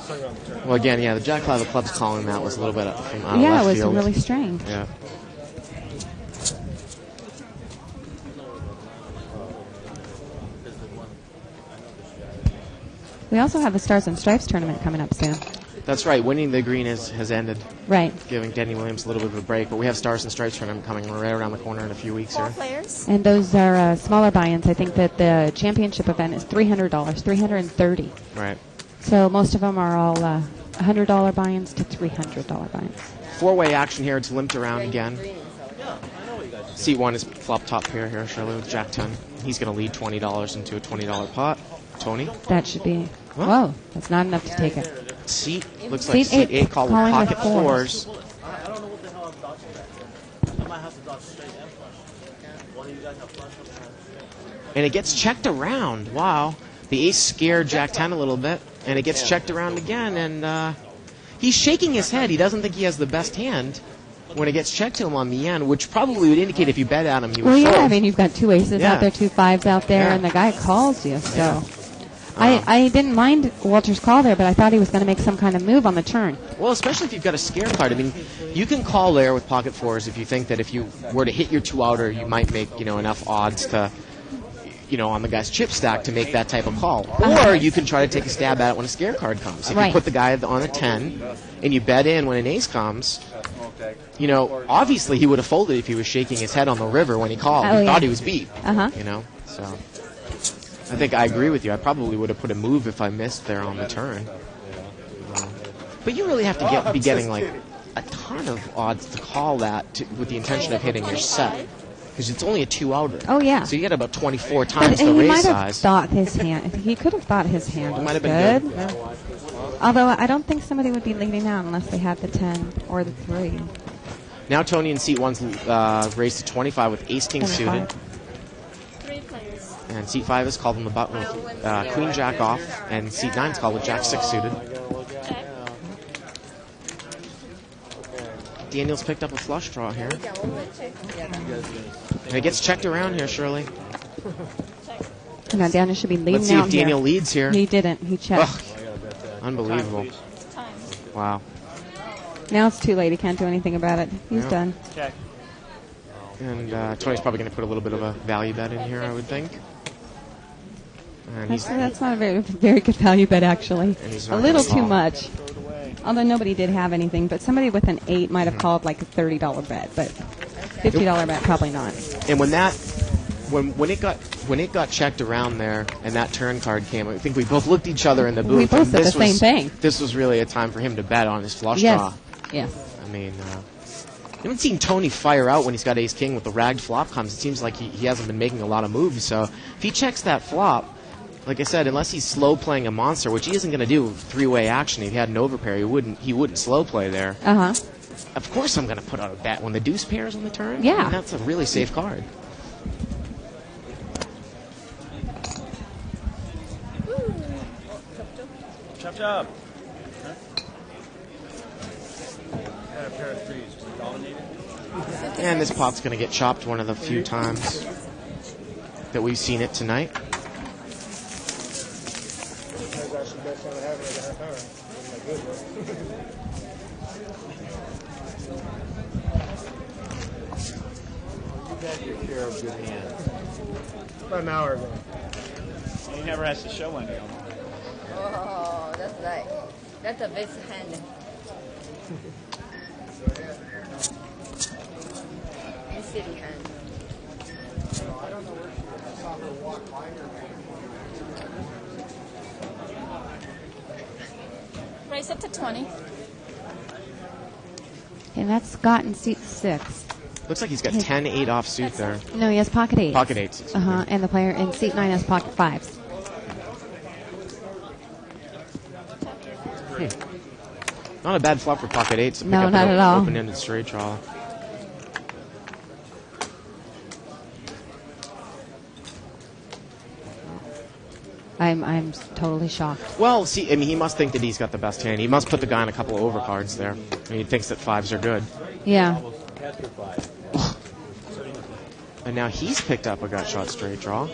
Same thing. Well, again, yeah, the Jack 5 of clubs calling that was a little bit from out of Yeah, left it was field. really strange. Yeah. We also have the Stars and Stripes tournament coming up soon. That's right. Winning the green has ended. Right. Giving Denny Williams a little bit of a break. But we have Stars and Stripes tournament coming right around the corner in a few weeks 4 here. players. And those are smaller buy-ins. I think that the championship event is $300, $330. Right. So most of them are all $100 buy-ins to $300 buy-ins. 4-way action here. It's limped around again. Seat 1 is flop top pair here, Shirley, with Jack 10. He's going to lead $20 into a $20 pot. Tony? That should be... Whoa, that's not enough to take it. Seat looks like seat 8 call with pocket 4s. I don't know what the hell I'm dodging that. I might have to dodge straight and flush. One of you guys have flush on the hand. And it gets checked around. Wow. The ace scared Jack 10 a little bit. And it gets checked around again. And he's shaking his head. He doesn't think he has the best hand when it gets checked to him on the end, which probably would indicate if you bet at him, he would Well, yeah, fold. I mean, you've got 2 aces out there, 2 5s out there, Yeah. and the guy calls you, so... I didn't mind Walter's call there, but I thought he was going to make some kind of move on the turn. Well, especially if you've got a scare card. I mean, you can call there with pocket fours if you think that if you were to hit your 2-outer, you might make, enough odds to, on the guy's chip stack to make that type of call. Or you can try to take a stab at it when a scare card comes. If you put the guy on a 10 and you bet in when an ace comes, obviously he would have folded if he was shaking his head on the river when he called. He thought he was beat. So I think I agree with you. I probably would have put a move if I missed there on the turn. But you really have to be getting like a ton of odds to call that with the intention of hitting your set. Because it's only a 2-outer. Oh, yeah. So you get about 24 times the raise size. He could have thought his hand was good. Yeah. Although I don't think somebody would be leading out unless they had the 10 or the 3. Now Tony in seat 1's raised to 25 with ace-king suited. 3 players. And seat 5 is called on the button with queen-jack off. And seat 9 is called with jack-6 suited. Daniel's picked up a flush draw here. And it gets checked around here, Shirley. Now Daniel should be leading out. Let's see if Daniel leads here. He didn't. He checked. Unbelievable. Wow. Now it's too late. He can't do anything about it. He's done. Check. And Tony's probably going to put a little bit of a value bet in here, I would think. And that's not a very, very good value bet, actually. A little too much. Although nobody did have anything, but somebody with an 8 might have called like a $30 bet, but $50 bet probably not. And when it got checked around there and that turn card came, I think we both looked at each other in the booth. We both said the same thing. This was really a time for him to bet on his flush draw. Yes. I mean, I haven't seen Tony fire out when he's got ace-king with the ragged flop comes. It seems like he hasn't been making a lot of moves. So if he checks that flop, like I said, unless he's slow playing a monster, which he isn't going to do, 3-way action. If he had an overpair, he wouldn't slow play there. Of course I'm going to put out a bet when the deuce pairs on the turn. Yeah. I mean, that's a really safe card. Chop chop. Got a pair of 3s. Dominated. And this pot's going to get chopped one of the few times that we've seen it tonight. Your share of good hands. About an hour ago. He never has to show any of them. Oh, that's a best hand. City hand. I don't know where she saw her walk by her. Raise it to 20. And that's Scott in seat 6. Looks like he's got 10-8 offsuit there. No, he has pocket 8s. Pocket 8s. And the player in seat 9 has pocket 5s. Not a bad flop for pocket 8s to pick No, up not an at all. open-ended straight draw. I'm totally shocked. Well, see, I mean, he must think that he's got the best hand. He must put the guy on a couple of overcards there. I mean, he thinks that 5s are good. Yeah. And now he's picked up a gut shot straight draw.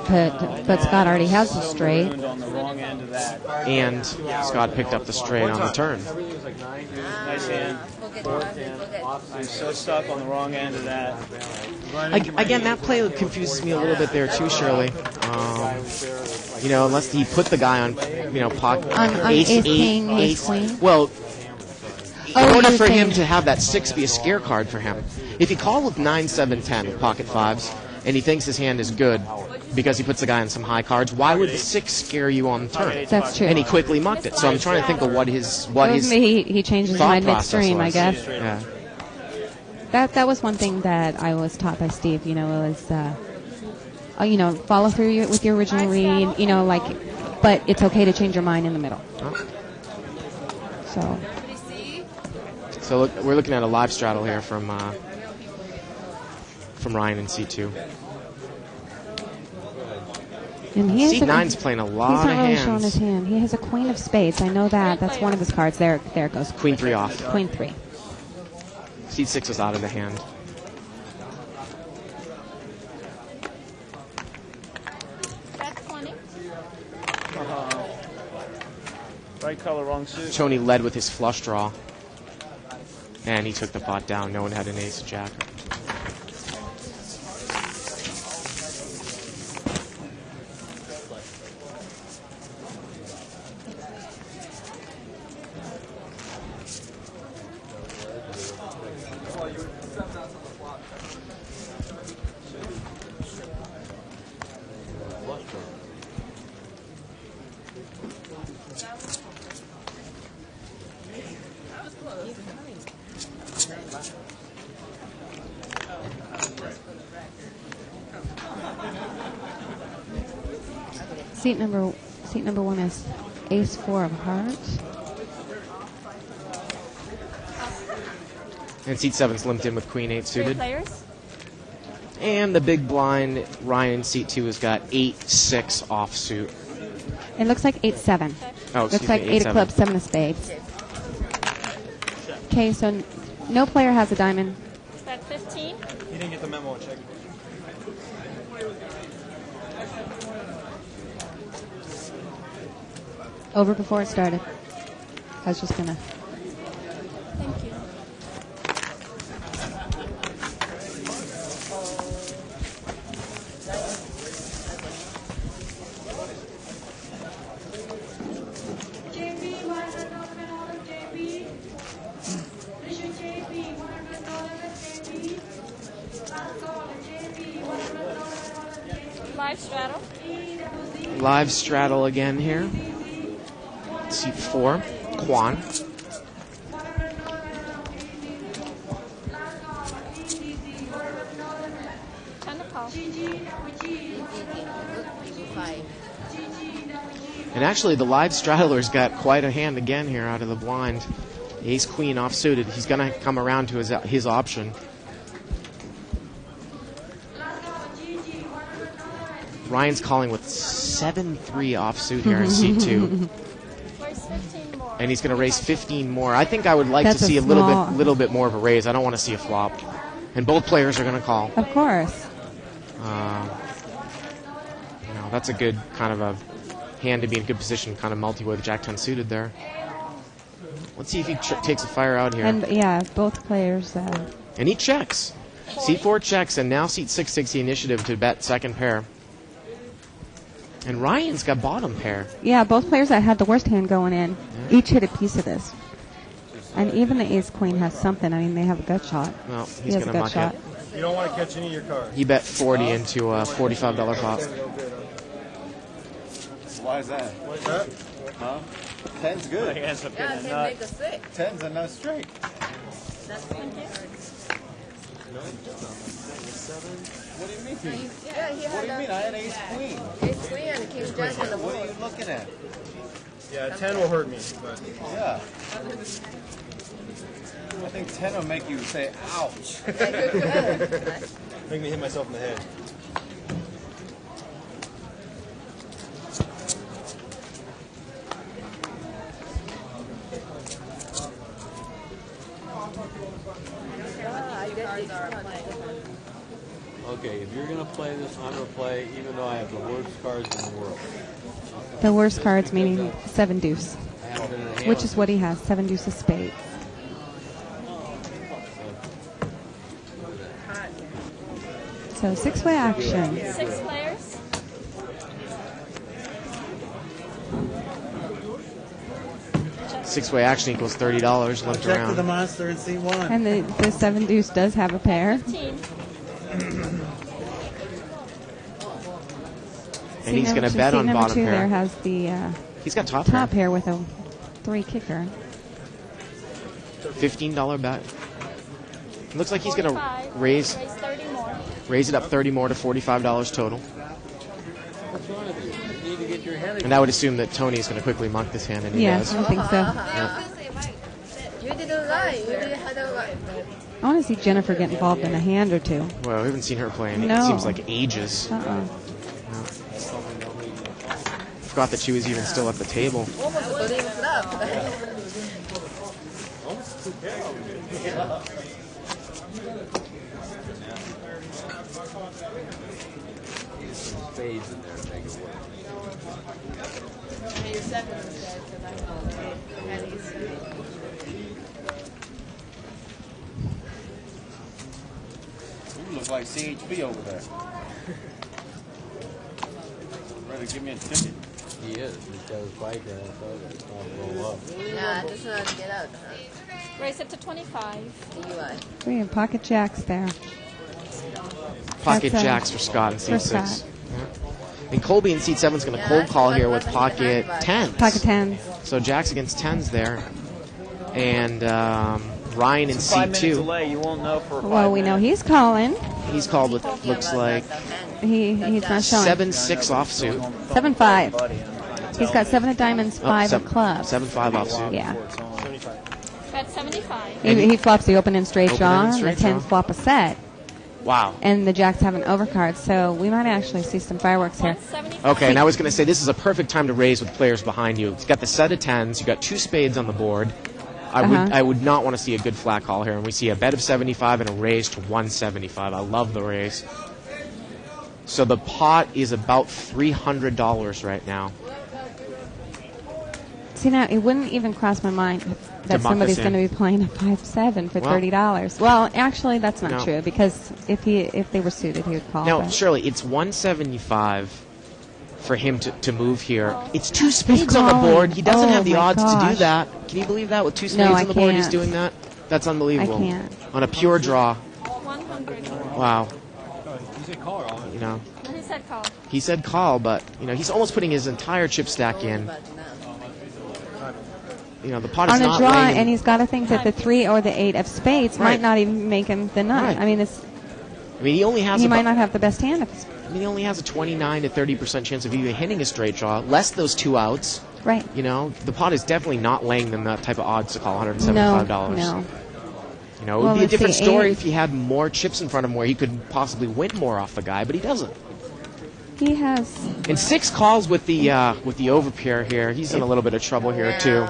But Scott already has the straight. On the wrong end of that. And Scott picked up the straight on the turn. Nice hand. I'm so stuck on the wrong end of that. Again, that play confuses me a little bit there too, Shirley. Unless he put the guy on, ace king, ace queen. Well, in order for him to have that 6 be a scare card for him, if he called with 9, 7, 10 with pocket 5s, and he thinks his hand is good because he puts the guy on some high cards, why would the 6 scare you on the turn? That's true. And he quickly mucked it. So I'm trying to think of what his he changes his mind midstream, I guess. Yeah. That was one thing that I was taught by Steve. It was follow through with your original read. But it's okay to change your mind in the middle. So look, we're looking at a live straddle here from Ryan in C2. And he Seat 9's playing a lot of hands. He's not really showing his hand. He has a queen of spades. I know that. That's one of his cards. There it goes. Queen 3 off. Queen 3. Seat 6 is out of the hand. Right color, wrong suit. Tony led with his flush draw. And he took the pot down. No one had an ace jack. Seat number 1 is Ace 4 of Hearts. And seat 7's limped in with Queen 8 3 suited. players. And the big blind, Ryan, seat 2 has got 8-6 offsuit. It looks like 8-7. Oh, looks excuse like me, 8 of 8-7. clubs, 7 of spades. Okay, so no player has a diamond. Is that 15? You didn't get the memo. Check. Over before it started. I was just gonna. Thank you. Live straddle. Live straddle again here. Seat 4, Quan. And actually, the live straddler's got quite a hand again here out of the blind. Ace Queen offsuited. He's going to come around to his option. Ryan's calling with 7-3 offsuit here in seat 2. And he's going to raise 15 more. I think I would like to see a little bit more of a raise. I don't want to see a flop. And both players are going to call. Of course. That's a good kind of a hand to be in good position, kind of multi-way with Jack 10 suited there. Let's see if he takes a fire out here. And yeah, both players. And he checks. Seat 4 checks, and now seat 6 takes the initiative to bet second pair. And Ryan's got bottom pair. Yeah, both players that had the worst hand going in each hit a piece of this. And even the ace queen has something. I mean, they have a gut shot. Well, he's going to muck it. You don't want to catch any of your cards. He bet 40 into a $45 pot. Why is that? What's that? Huh? 10's good. He ends up Yeah, getting a can nut. make a 6. 10's a nut straight. What do you mean? Yeah, he What do you mean? I had ace queen. Ace queen and king jack on the What are board. you looking at? Yeah, 10 will hurt me, but Yeah. I think 10 will make you say, ouch. make me hit myself in the head. Okay, if you're going to play this, I'm going to play, even though I have the worst cards in the world. The worst cards meaning 7 deuce, I haven't been in a hand which is what he has. 7 deuce of spades. So 6-way action. 6 players. Six-way action equals $30 limped Check to around. the monster in seat 1. And the 7 deuce does have a pair. 15. And he's going to bet on bottom Seat number 2 there pair. has the He's got top top pair. pair with a 3 kicker. $15 bet. It looks like he's going to 45. raise 30 more. it up 30 more to $45 total. What's wrong with you? You need to get your head And I would assume that Tony's going to quickly monk this hand, and he Yeah, does. I think so. Yeah. You didn't lie. You didn't have a lie. I want to see Jennifer get involved in a hand or two. Well, we haven't seen her play in, No. it seems like ages. Forgot that she was even still at the table. Almost believe it up. spades in there and take it away. 7 instead, because I'm ready. You look like CHP over there. Ready to give me a ticket? He is. He's got his bike and it's not roll up. Nah, just want to get out. Raise it to 25. DUI. We have pocket jacks there. Pocket That's, jacks for Scott in for seat 6. Scott. And Colby in seat 7 is going to cold call here with pocket 10s. Pocket 10s. So jacks against 10s there. And Ryan in It's a seat 5 minute 2. delay. You won't know for a 5 Well, we know he's calling. He's called with, looks like, He's not showing. 7-6 offsuit. 7-5. He's got 7 of diamonds, 5 of clubs. 7-5 offsuit. Yeah. That's 75. He flops the open and straight Open draw, and and the straight 10s draw. flop a set. Wow. And the jacks have an overcard, so we might actually see some fireworks here. Okay, and I was going to say this is a perfect time to raise with players behind you. You've got the set of 10s. You've got 2 spades on the board. I would not want to see a good flat call here. And we see a bet of 75 and a raise to 175. I love the raise. So the pot is about $300 right now. See, now, it wouldn't even cross my mind that muck somebody's us in. going to be playing a 5-7 for Well- $30. Well, actually, that's not No. true, because if they were suited, he would call. Now, but- Shirley, it's 175 for him to move here. It's 2 spades on the calling. board. He doesn't Oh have the my odds to gosh. do that. Can you believe that? With 2 No, spades I on the board, he's can't. doing that? That's unbelievable. I can't. On a pure draw. 100. Wow. You said call. You know, And he said call. he said call, but, you know, he's almost putting his entire chip stack in. You know, the pot is on a not draw, laying. and he's got to think that the 3 or the 8 of spades Right. might not even make him the nut. Right. I mean, he only has he about, might not have the best hand. he only has a 29 to 30% chance of even hitting a straight draw, less those 2 outs. Right. You know, the pot is definitely not laying them that type of odds to call $175. No. You know, it Well, would be a let's different see, story 8. if he had more chips in front of him where he could possibly win more off the guy, but he doesn't. He has. And 6 calls with the overpair here. He's in a little bit of trouble here too.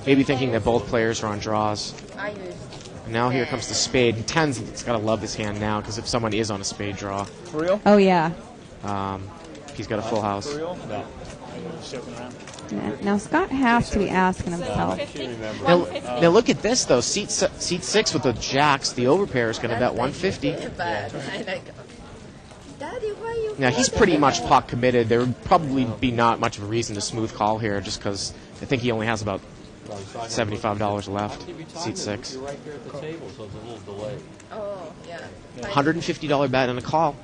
Maybe thinking that both players are on draws. And now here comes the spade. And 10's got to love this hand now, because if someone is on a spade draw, For real? Oh, yeah. he's got a full house. For real? No. Just joking around. Now, Scott has to be asking himself. Now look at this though. Seat 6 with the jacks. The overpair is going to bet 150. Daddy, why you? Now he's pretty much pot committed. There would probably be not much of a reason to smooth call here, just because I think he only has about $75 left. Seat 6. You're right there at the table, so it's a little delay. Oh, yeah. $150 bet and a call.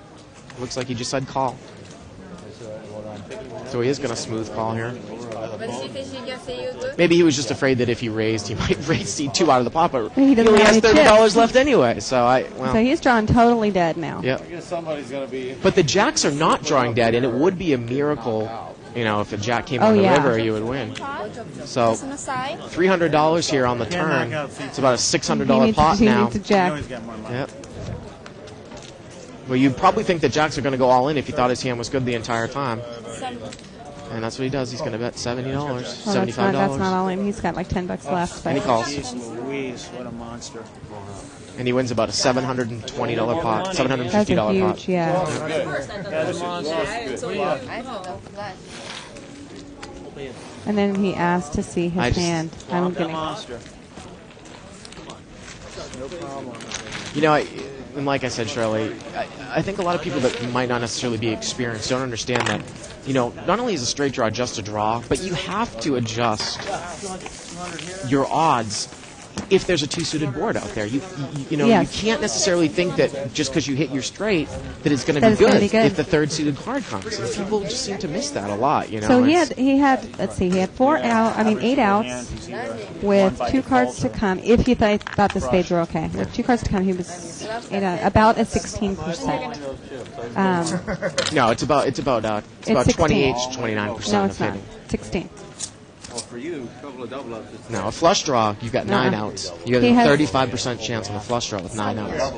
Looks like he just said call. So he is going to smooth call here. But she thinks she can see you good? Maybe he was just afraid that if he raised, he might raise seat 2 out of the pot, but He he doesn't only have has any $30 chips. left anyway. So So he's drawn totally dead now. Yep. I guess somebody's going to be. But the jacks are not drawing dead, and it would be a miracle, you know, if a jack came on the river, you would win. So Just on the side. $300 here on the turn. It's about a $600 pot he now. needs a jack. Yep. Well, you'd probably think that jacks are going to go all in if you thought his hand was good the entire time. And that's what he does. He's going to bet $70, Well, $75. that's not all in. He's got like $10 left. And he calls. Jeez Louise, what a monster. And he wins about a $720 pot, That's a $750 pot. huge, yeah. That's a monster. I thought that was flat. And then he asked to see his I just- hand. I'm That gonna. monster. No problem. You know, and like I said, Shirley, I think a lot of people that might not necessarily be experienced don't understand that, you know, not only is a straight draw just a draw, but you have to adjust your odds if there's a 2-suited board out there. You know, Yes. you can't necessarily think that just because you hit your straight that it's going to That be it's gonna good be good. if the 3rd suited card comes. And people just seem to miss that a lot, you know. So he It's- had let's see, he had 8 outs with 2 cards to come. If he thought the spades were okay, with 2 cards to come, he was about a 16%. No, it's about 16. 28 to 29% No, of it's not. hitting. 16. Well, for you, a couple of double ups. No, a flush draw, you've got 9 Uh-uh. outs. You got He a has- 35% chance on a flush draw with 9 outs.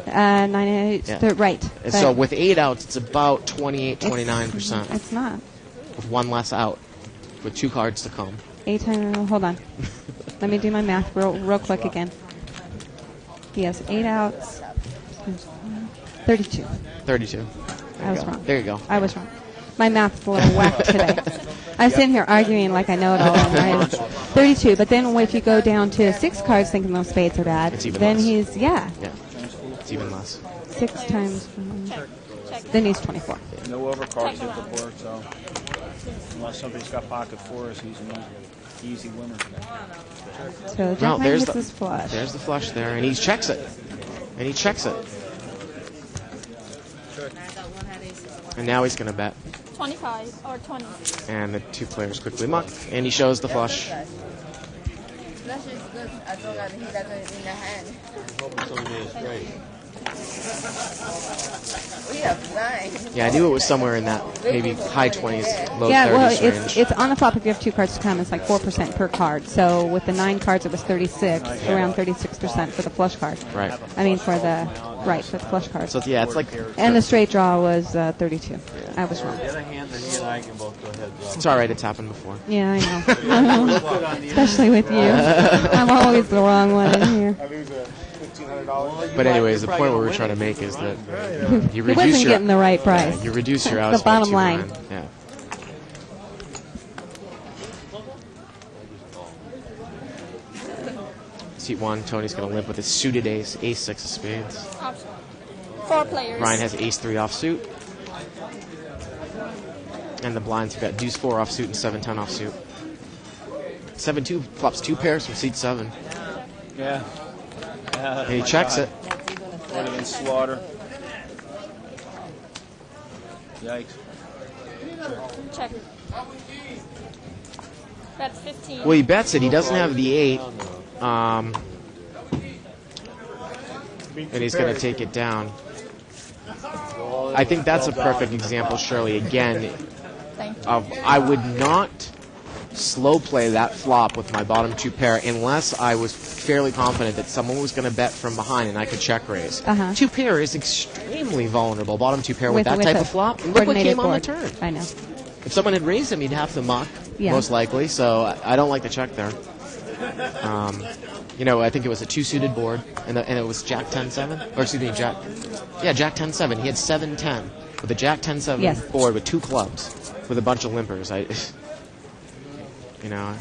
9, Yeah. right. And but so with 8 outs, it's about 28, 29% It's not. with 1 less out, with 2 cards to come. 8 times. Hold on. Let me do my math real quick again. He has 8 outs. 32. 32. I was wrong. There you go. I was wrong. My math's a little whack today. I'm sitting here arguing like I know it all. And I'm 32, but then if you go down to 6 cards thinking those spades are bad, then less. he's, Yeah, it's even less. 6 times, then he's 24. No overcards at the board, so unless somebody's got pocket fours, he's an easy winner. So Jack Nine hits his flush. There's the flush there, and he checks it. And now he's going to bet. 25 or 20. And the 2 players quickly muck, and he shows the flush. Flush is good as long as he doesn't in the hand. Somebody made it straight. We have 9. Yeah, I knew it was somewhere in that maybe high 20s, low 30s Yeah, well, range. it's on the flop. If you have 2 cards to come, it's like 4% per card. So with the 9 cards, it was 36, around 36% for the flush card. Right. I mean, for the flush card. So yeah, it's like. And the straight draw was 32. Yeah. I was wrong. The other hand, then he and I can both go ahead. It's all right. It's happened before. Yeah, I know. Especially with you. I'm always the wrong one in here. But anyways, the point we were trying to make is that you He reduce wasn't your getting the right price. you reduce your The odds by bottom 2 line. grand. Yeah. Seat 1, Tony's going to limp with his suited ace, ace-6 of spades. 4 players. Ryan has ace-3 offsuit. And the blinds have got deuce-4 offsuit and 7-10 offsuit. 7-2 flops 2 pairs from seat 7. Yeah. And he checks it. Would have been slaughter. Yikes. Check. That's 15. Well, he bets it. He doesn't have the 8. And he's going to take it down. I think that's a perfect example, Shirley, again, of I would not slow play that flop with my bottom 2 pair unless I was fairly confident that someone was going to bet from behind and I could check raise. 2 pair is extremely vulnerable. Bottom 2 pair with that type of flop. And look what came on the turn. I know. If someone had raised him, he'd have to muck, most likely. So I don't like the check there. You know, I think it was a 2-suited board, and it was Jack 10-7, or excuse me, Jack 10-7. He had 7-10 with a Jack 10-7 board with 2 clubs with a bunch of limpers. You know,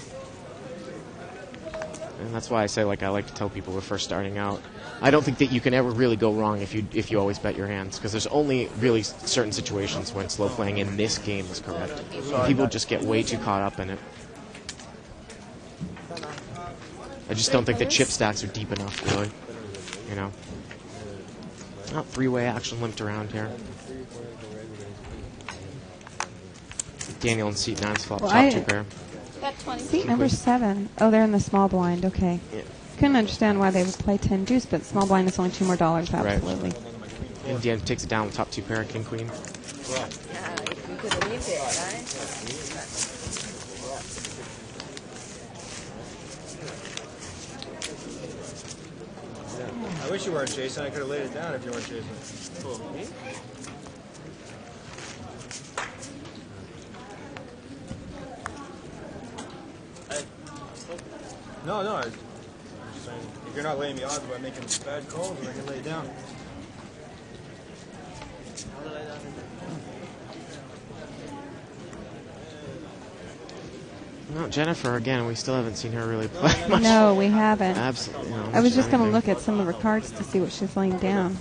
and that's why I say, like, I like to tell people who are first starting out, I don't think that you can ever really go wrong if you always bet your hands, because there's only really certain situations when slow playing in this game is correct. People just get way too caught up in it. I just don't think the chip stacks are deep enough, really. You know, not 3-way action limped around here. Daniel and seat 9's flop top 2 pair. Seat number 7. Oh, they're in the small blind. Okay. Yeah. Couldn't understand why they would play 10 deuce, but small blind is only $2 more. Absolutely. Right. And Dan takes it down with top 2 pair, king queen. You could leave it, right? I wish you weren't Jason. I could have laid it down if you weren't Jason. Me? No. I'm just saying, if you're not laying me odds by making bad calls, I can lay it down. No, Jennifer, again, we still haven't seen her really play much. No, we haven't. Absolutely. No, I was just going to look at some of her cards to see what she's laying down.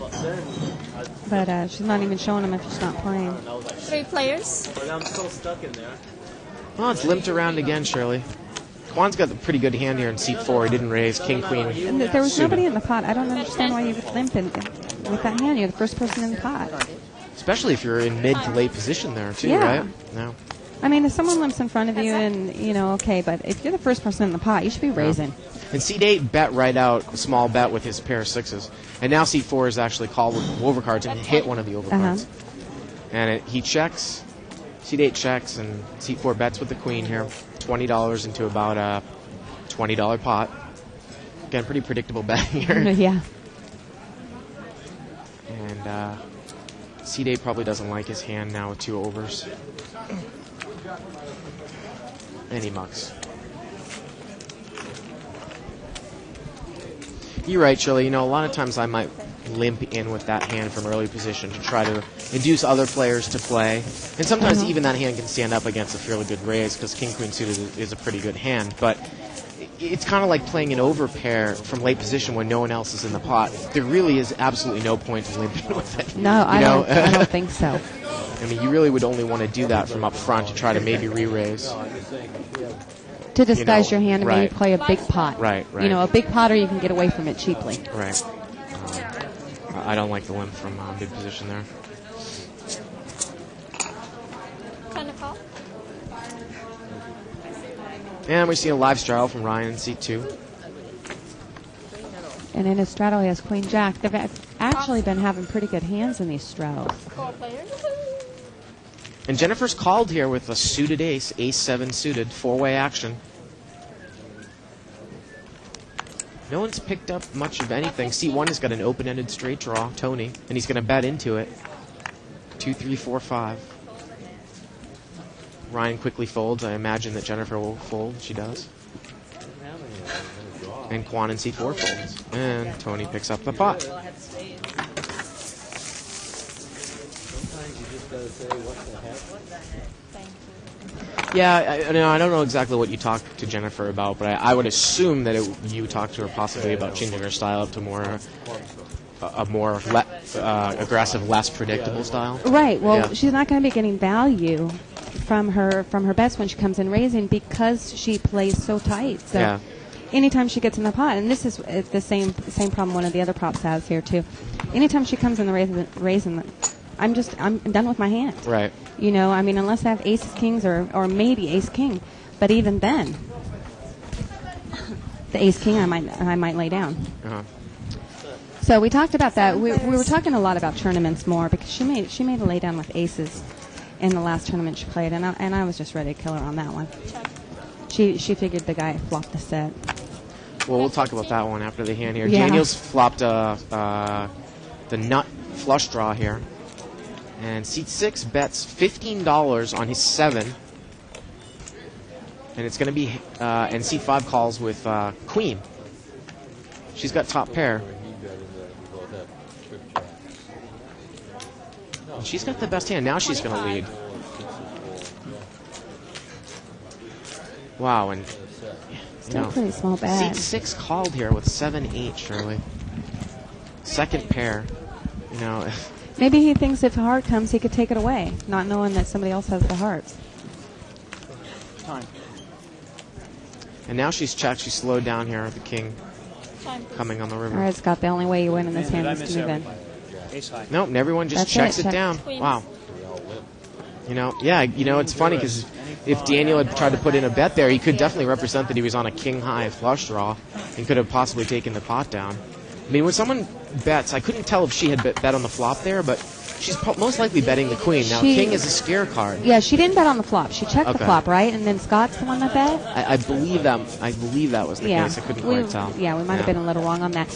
But she's not even showing them if she's not playing. 3 players. But I'm still stuck in there. Well, it's limped around again, Shirley. Kwan's got a pretty good hand here in seat 4. He didn't raise, king, queen. And there was nobody in the pot. I don't understand why you would limp with that hand. You're the first person in the pot. Especially if you're in mid to late position there, too, Yeah. right? No. I mean, if someone limps in front of you and, you know, okay, but if you're the first person in the pot, you should be raising. And seat 8 bet right out, a small bet with his pair of 6s. And now seat 4 is actually called with overcards and hit one of the overcards. And he checks. Seat 8 checks, and seat 4 bets with the queen here. $20 into about a $20 pot. Again, pretty predictable bet here. Yeah. And seat 8 probably doesn't like his hand now with 2 overs. And he mucks. You're right, Shirley. You know, a lot of times I might limp in with that hand from early position to try to induce other players to play. And sometimes even that hand can stand up against a fairly good raise because king-queen suited is a pretty good hand. But it's kind of like playing an overpair from late position when no one else is in the pot. There really is absolutely no point in limping with it. No, I don't think so. I mean, you really would only want to do that from up front to try to maybe re-raise. To disguise your hand and maybe play a big pot. Right. You know, a big pot, or you can get away from it cheaply. Right. I don't like the limp from big position there. Kind of call. And we see a live straddle from Ryan in seat 2. And in his straddle, he has Queen Jack. They've actually been having pretty good hands in these straddles. 4 players. And Jennifer's called here with a suited ace, ace-7 suited, 4-way action. No one's picked up much of anything. Seat 1 has got an open-ended straight draw, Tony, and he's going to bet into it. 2, 3, 4, 5. Ryan quickly folds. I imagine that Jennifer will fold. She does. And Quan in seat 4 folds. And Tony picks up the pot. Yeah, I don't know exactly what you talked to Jennifer about, but I would assume that you talked to her possibly about changing her style up to a more aggressive, less predictable style. Right. Well, she's not going to be getting value from her best when she comes in raising because she plays so tight. So anytime she gets in the pot, and this is the same problem one of the other props has here too. Anytime she comes in the raising, I'm done with my hand. Right. You know, I mean, unless I have aces, kings, or maybe ace king, but even then, the ace king I might lay down. Uh-huh. So we talked about that. We were talking a lot about tournaments more because she made a lay down with aces in the last tournament she played, and I was just ready to kill her on that one. She figured the guy flopped the set. Well, we'll talk about that one after the hand here. Yeah. Daniel's flopped the nut flush draw here. And seat 6 bets $15 on his 7. And it's going to be, and seat 5 calls with queen. She's got top pair. And she's got the best hand. Now she's going to lead. Wow, and still pretty small bet. Seat 6 called here with 7-8, Shirley. Second pair. You know. Maybe he thinks if a heart comes, he could take it away, not knowing that somebody else has the hearts. Time. And now she's checked. She's slowed down here with the king coming on the river. All right, Scott, the only way you win in this hand is to move in. Nope, and everyone just checks it down. Wow. You know, it's funny because if Daniel had tried to put in a bet there, he could definitely represent that he was on a king-high flush draw and could have possibly taken the pot down. I mean, when someone bets, I couldn't tell if she had bet on the flop there, but she's most likely betting the queen. Now, king is a scare card. Yeah, she didn't bet on the flop. She checked the flop, right? And then Scott's the one that bet? I believe that was the case. I couldn't quite tell. Yeah, we might have been a little wrong on that.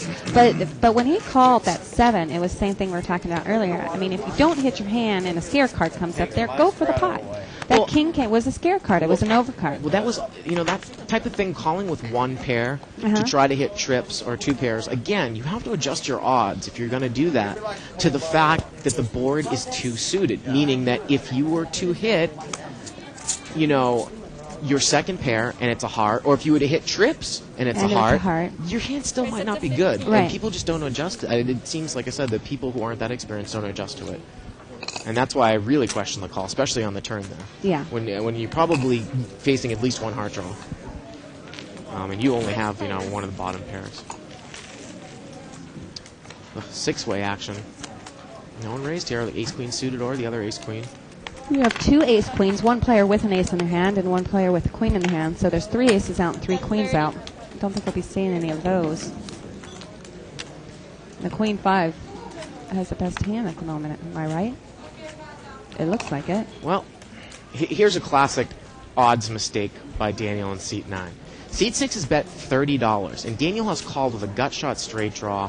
But when he called that 7, it was the same thing we were talking about earlier. I mean, if you don't hit your hand and a scare card comes up there, go for the pot. That king was a scare card. It was an overcard. Well, that was, that type of thing, calling with one pair to try to hit trips or 2 pairs. Again, you have to adjust your odds if you're going to do that to the fact that the board is too suited, meaning that if you were to hit, your second pair and it's a heart, or if you were to hit trips and it's a heart, your hand still might not be good. Right. And people just don't adjust to it. It seems, like I said, that people who aren't that experienced don't adjust to it. And that's why I really question the call, especially on the turn there. Yeah. When you're probably facing at least one heart draw. And you only have, one of the bottom pairs. 6-way action. No one raised here. The ace-queen suited or the other ace-queen. You have 2 ace-queens, one player with an ace in their hand and one player with a queen in their hand. So there's 3 aces out and 3 queens out. I don't think we'll be seeing any of those. The queen 5 has the best hand at the moment. Am I right? It looks like it. Well, here's a classic odds mistake by Daniel in seat 9. Seat 6 is bet $30, and Daniel has called with a gut shot straight draw.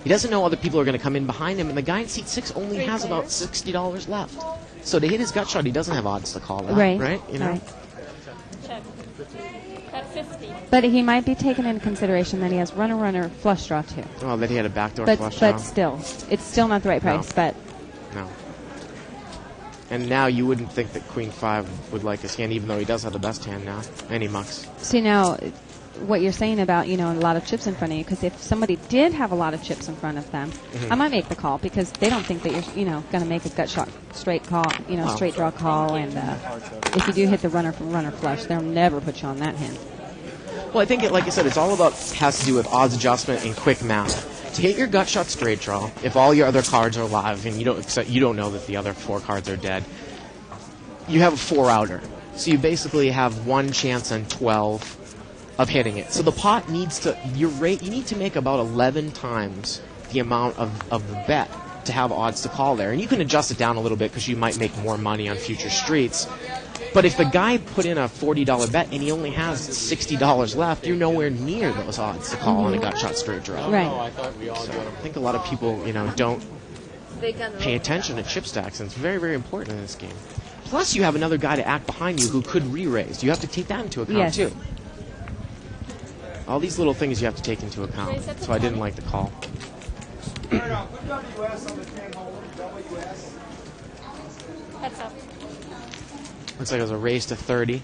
He doesn't know other people are going to come in behind him, and the guy in seat 6 only has about $60 left. So to hit his gut shot, he doesn't have odds to call that, right? Right. Bet 50. But he might be taking into consideration that he has runner, flush draw too. Oh, that he had a backdoor flush draw. But still, it's still not the right price. But no. And now you wouldn't think that Queen 5 would like his hand, even though he does have the best hand now. And he mucks. see now, what you're saying about a lot of chips in front of you, because if somebody did have a lot of chips in front of them, I might make the call because they don't think that you're going to make a gut shot straight call, straight draw call, and if you do hit the runner flush, they'll never put you on that hand. Well, I think, like I said, it's all about has to do with odds adjustment and quick math. To hit your gut shot straight draw, if all your other cards are live and you don't know that the other 4 cards are dead, you have a 4-outer. So you basically have 1 chance on 12 of hitting it. So the pot needs to you need to make about 11 times the amount of the bet to have odds to call there. And you can adjust it down a little bit because you might make more money on future streets. But if the guy put in a $40 bet and he only has $60 left, you're nowhere near those odds to call on a gut shot straight draw. Right. So I think a lot of people, don't pay attention to chip stacks, and it's very, very important in this game. Plus, you have another guy to act behind you who could re-raise. You have to take that into account, too. All these little things you have to take into account. So I didn't like the call. Heads up. Looks like it was a raise to 30.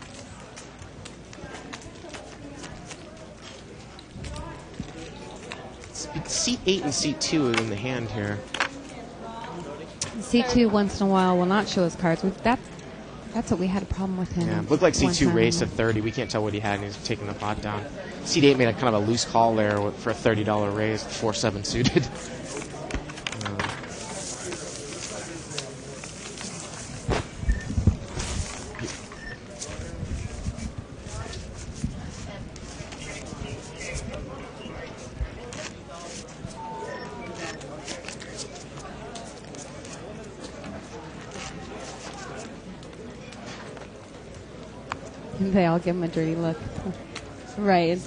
Seat 8 and seat 2 are in the hand here. C2 once in a while will not show his cards. That's what we had a problem with him. Yeah, it looked like C2 raised to 30. We can't tell what he had, and he's taking the pot down. Seat 8 made a kind of a loose call there for a $30 raise, 4-7 suited. They all give him a dirty look. Right.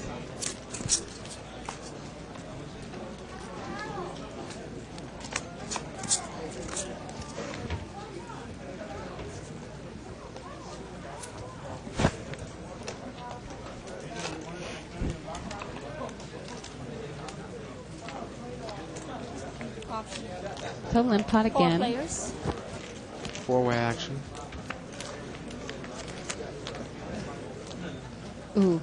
So limp pot again. 4 players. 4-way action. Ooh.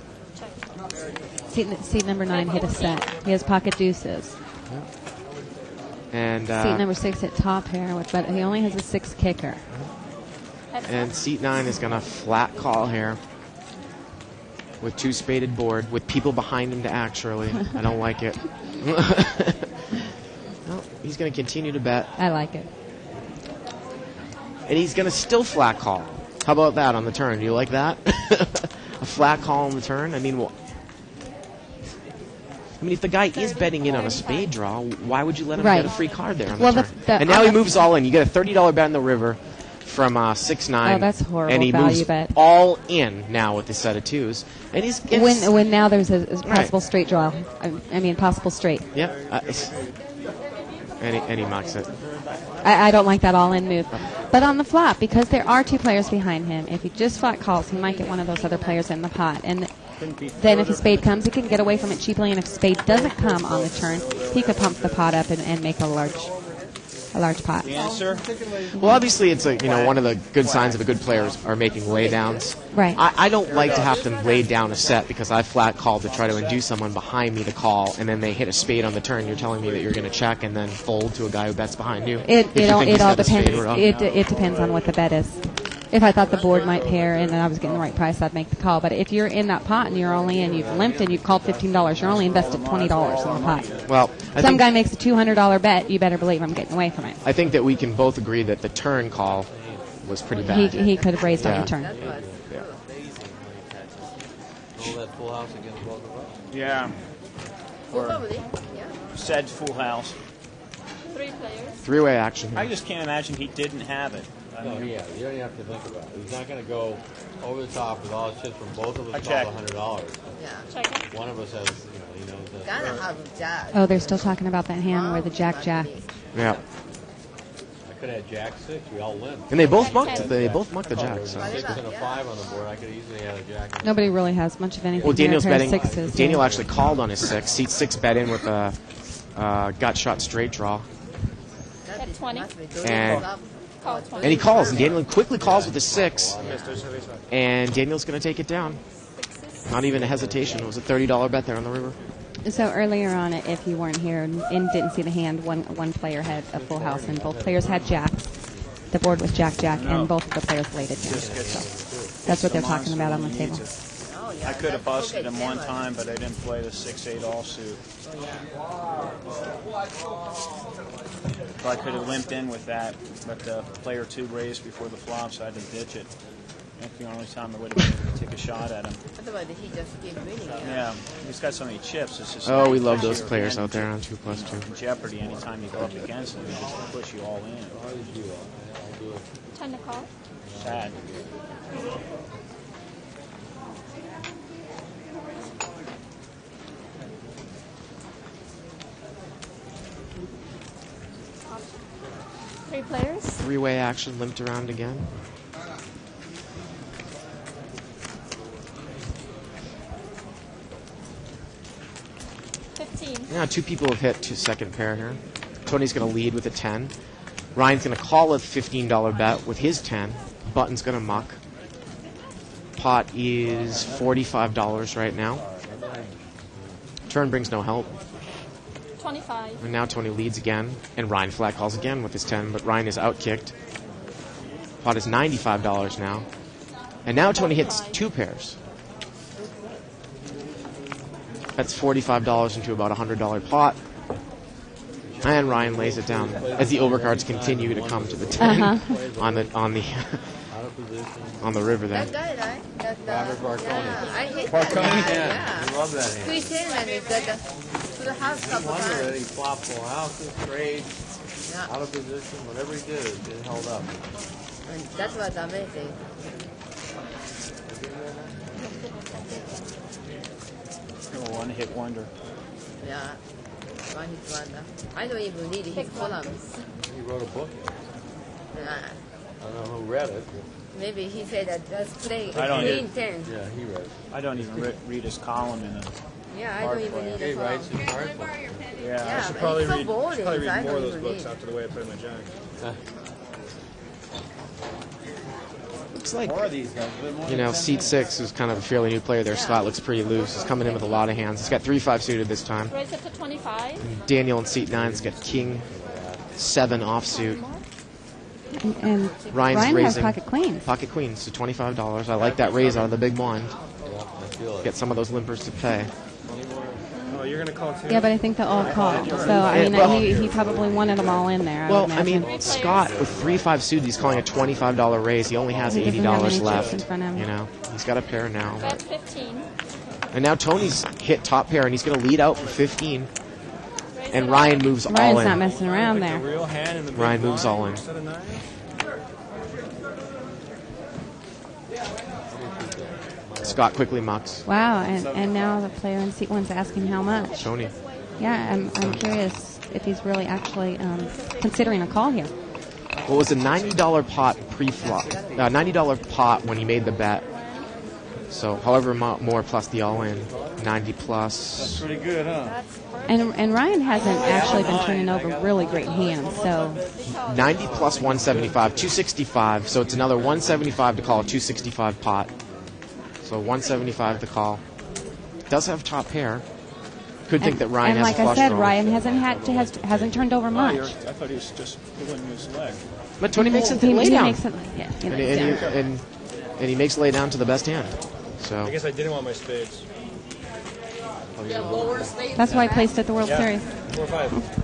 Seat number 9 hit a set. He has pocket deuces. And seat number 6 hit top pair, but he only has a 6 kicker. And seat 9 is going to flat call here with 2 spaded board with people behind him to act, Shirley. I don't like it. No, he's going to continue to bet. I like it. And he's going to still flat call. How about that on the turn? Do you like that? A flat call on the turn? I mean, if the guy is betting in on a spade draw, why would you let him get a free card there on the turn? And now he moves all in. You get a $30 bet in the river from 6-9. Oh, that's horrible. And he moves all in now with the set of 2s. And he's when now there's a possible straight draw. I mean, possible straight. Yeah. And he mucks it. I don't like that all-in move. But on the flop, because there are 2 players behind him, if he just flat calls, he might get one of those other players in the pot. And then if a spade comes, he can get away from it cheaply. And if spade doesn't come on the turn, he could pump the pot up and make a large pot. The answer? Well, obviously, it's one of the good signs of a good player are making laydowns. Right. I don't like to have to lay down a set because I flat called to try to induce someone behind me to call, and then they hit a spade on the turn. You're telling me that you're going to check and then fold to a guy who bets behind you. It all depends. It depends on what the bet is. If I thought the board might pair and then I was getting the right price, I'd make the call. But if you're in that pot and you're only in, you've limped and you've called $15, you're only invested $20 in the pot. Well, some guy makes a $200 bet, you better believe I'm getting away from it. I think that we can both agree that the turn call was pretty bad. He could have raised on the turn. Yeah. That full house against both of us. Yeah. Said full house. 3 players. 3-way action. I just can't imagine he didn't have it. No, you don't even have to think about it. He's not going to go over the top with all the shit from both of us. Check. $100. Yeah. Check. One of us has, he knows that. Gotta have a jack. Oh, they're still talking about that hand where the jack. Yeah. I could have had Jack 6. We all limped. And they both mucked the Jack. So. 6 and a 5 on the board. I could easily have a Jack. Nobody really has much of anything. Well, Daniel's here. A pair betting. of sixes, Daniel yeah. actually called on his 6. Seat 6 bet in with a gut shot straight draw. At 20. And Call 20. and he calls, and Daniel quickly calls with his 6, and Daniel's going to take it down. Not even a hesitation. It was a $30 bet there on the river. So earlier on, if you weren't here and didn't see the hand, one player had a full house, and both players had jacks. The board was Jack, and both of the players laid it down. So that's what they're talking about on the table. I could have busted him one time, but I didn't play the 6-8 offsuit. So I could have limped in with that, but player 2 raised before the flop, so I had to ditch it. That's the only time I would have been able to take a shot at him. Otherwise, he just keep winning. Yeah, he's got so many chips. It's just Oh, we love those players out there on 2+2. in jeopardy anytime you go up against him. He just push you all in. 10 to call. Sad. Three players. 3-way action, limped around again. Yeah, 2 people have hit to second pair here. Tony's going to lead with a 10. Ryan's going to call a $15 bet with his 10. Button's going to muck. Pot is $45 right now. Turn brings no help. 25. And now Tony leads again, and Ryan flat calls again with his 10, but Ryan is outkicked. Pot is $95 now. And now Tony hits 2 pairs. That's $45 into about a $100 pot. And Ryan lays it down as the overcards continue to come to the 10 on the river there. That guy, right? Robert Barconi. Yeah, I hate Barconi? that guy. Yeah. You love that hand. 310 and to the house No couple wonder that he times. flopped full houses, trades, Yeah. out of position, whatever he did, it held up. And that was amazing. A one-hit wonder. Yeah. One hit wonder. I don't even read his columns. He wrote a book. Yeah. I don't know who read it. Maybe he said that just play I don't green either. 10. Yeah, he read it. I don't even read his column in a Yeah, I don't even need He a writes column. in hard book. Yeah, Yeah, I should but probably it's so read, boring. probably read I more of don't those even books read. after the way I played my jack. Looks like, More of these guys. you know, seat 6 is kind of a fairly new player there. Scott looks pretty loose. He's coming in with a lot of hands. He's got 3-5 suited this time. Raise it to 25. Daniel in seat 9's got King 7 offsuit. And Ryan's Ryan has raising pocket queens. Pocket queens, so $25. I like that raise out of the big blind. Yeah, I feel it. Get some of those limpers to pay. Oh, you're going to call too? Yeah, but I think they'll all call. So, I mean, Well- he probably wanted them all in there. Well, would I mean, imagine. Scott with 3-5 suited, he's calling a $25 raise. He only has He doesn't have $80 any chips left. in front of him. You know, he's got a pair now. Bet 15. And now Tony's hit top pair, and he's going to lead out for 15. Raise And it Ryan up. moves all Ryan's not in. messing around there. Real hand in the big Ryan moves blind all in. instead of 9? Scott quickly mucks. Wow, and now the player in seat 1's asking how much. Tony. Yeah, I'm curious if he's really actually considering a call here. Well, it was a $90 pot pre-flop. $90 pot when he made the bet. So, however more plus the all-in, 90 plus. Pretty good, huh? And Ryan hasn't actually been turning over really great hands, so 90 plus 175, 265. So it's another 175 to call, a 265 pot. So 175 to call. Does have top pair. Could think that Ryan and has like a flush I said, draw. Ryan hasn't turned over much. I thought he was just pulling his leg. But Tony makes it He lay down. makes it, yeah, he And, lays and, down. he, and he makes lay down to the best hand. So I guess I didn't want my spades. That's why I placed at the World Yeah. Series. 4 or 5.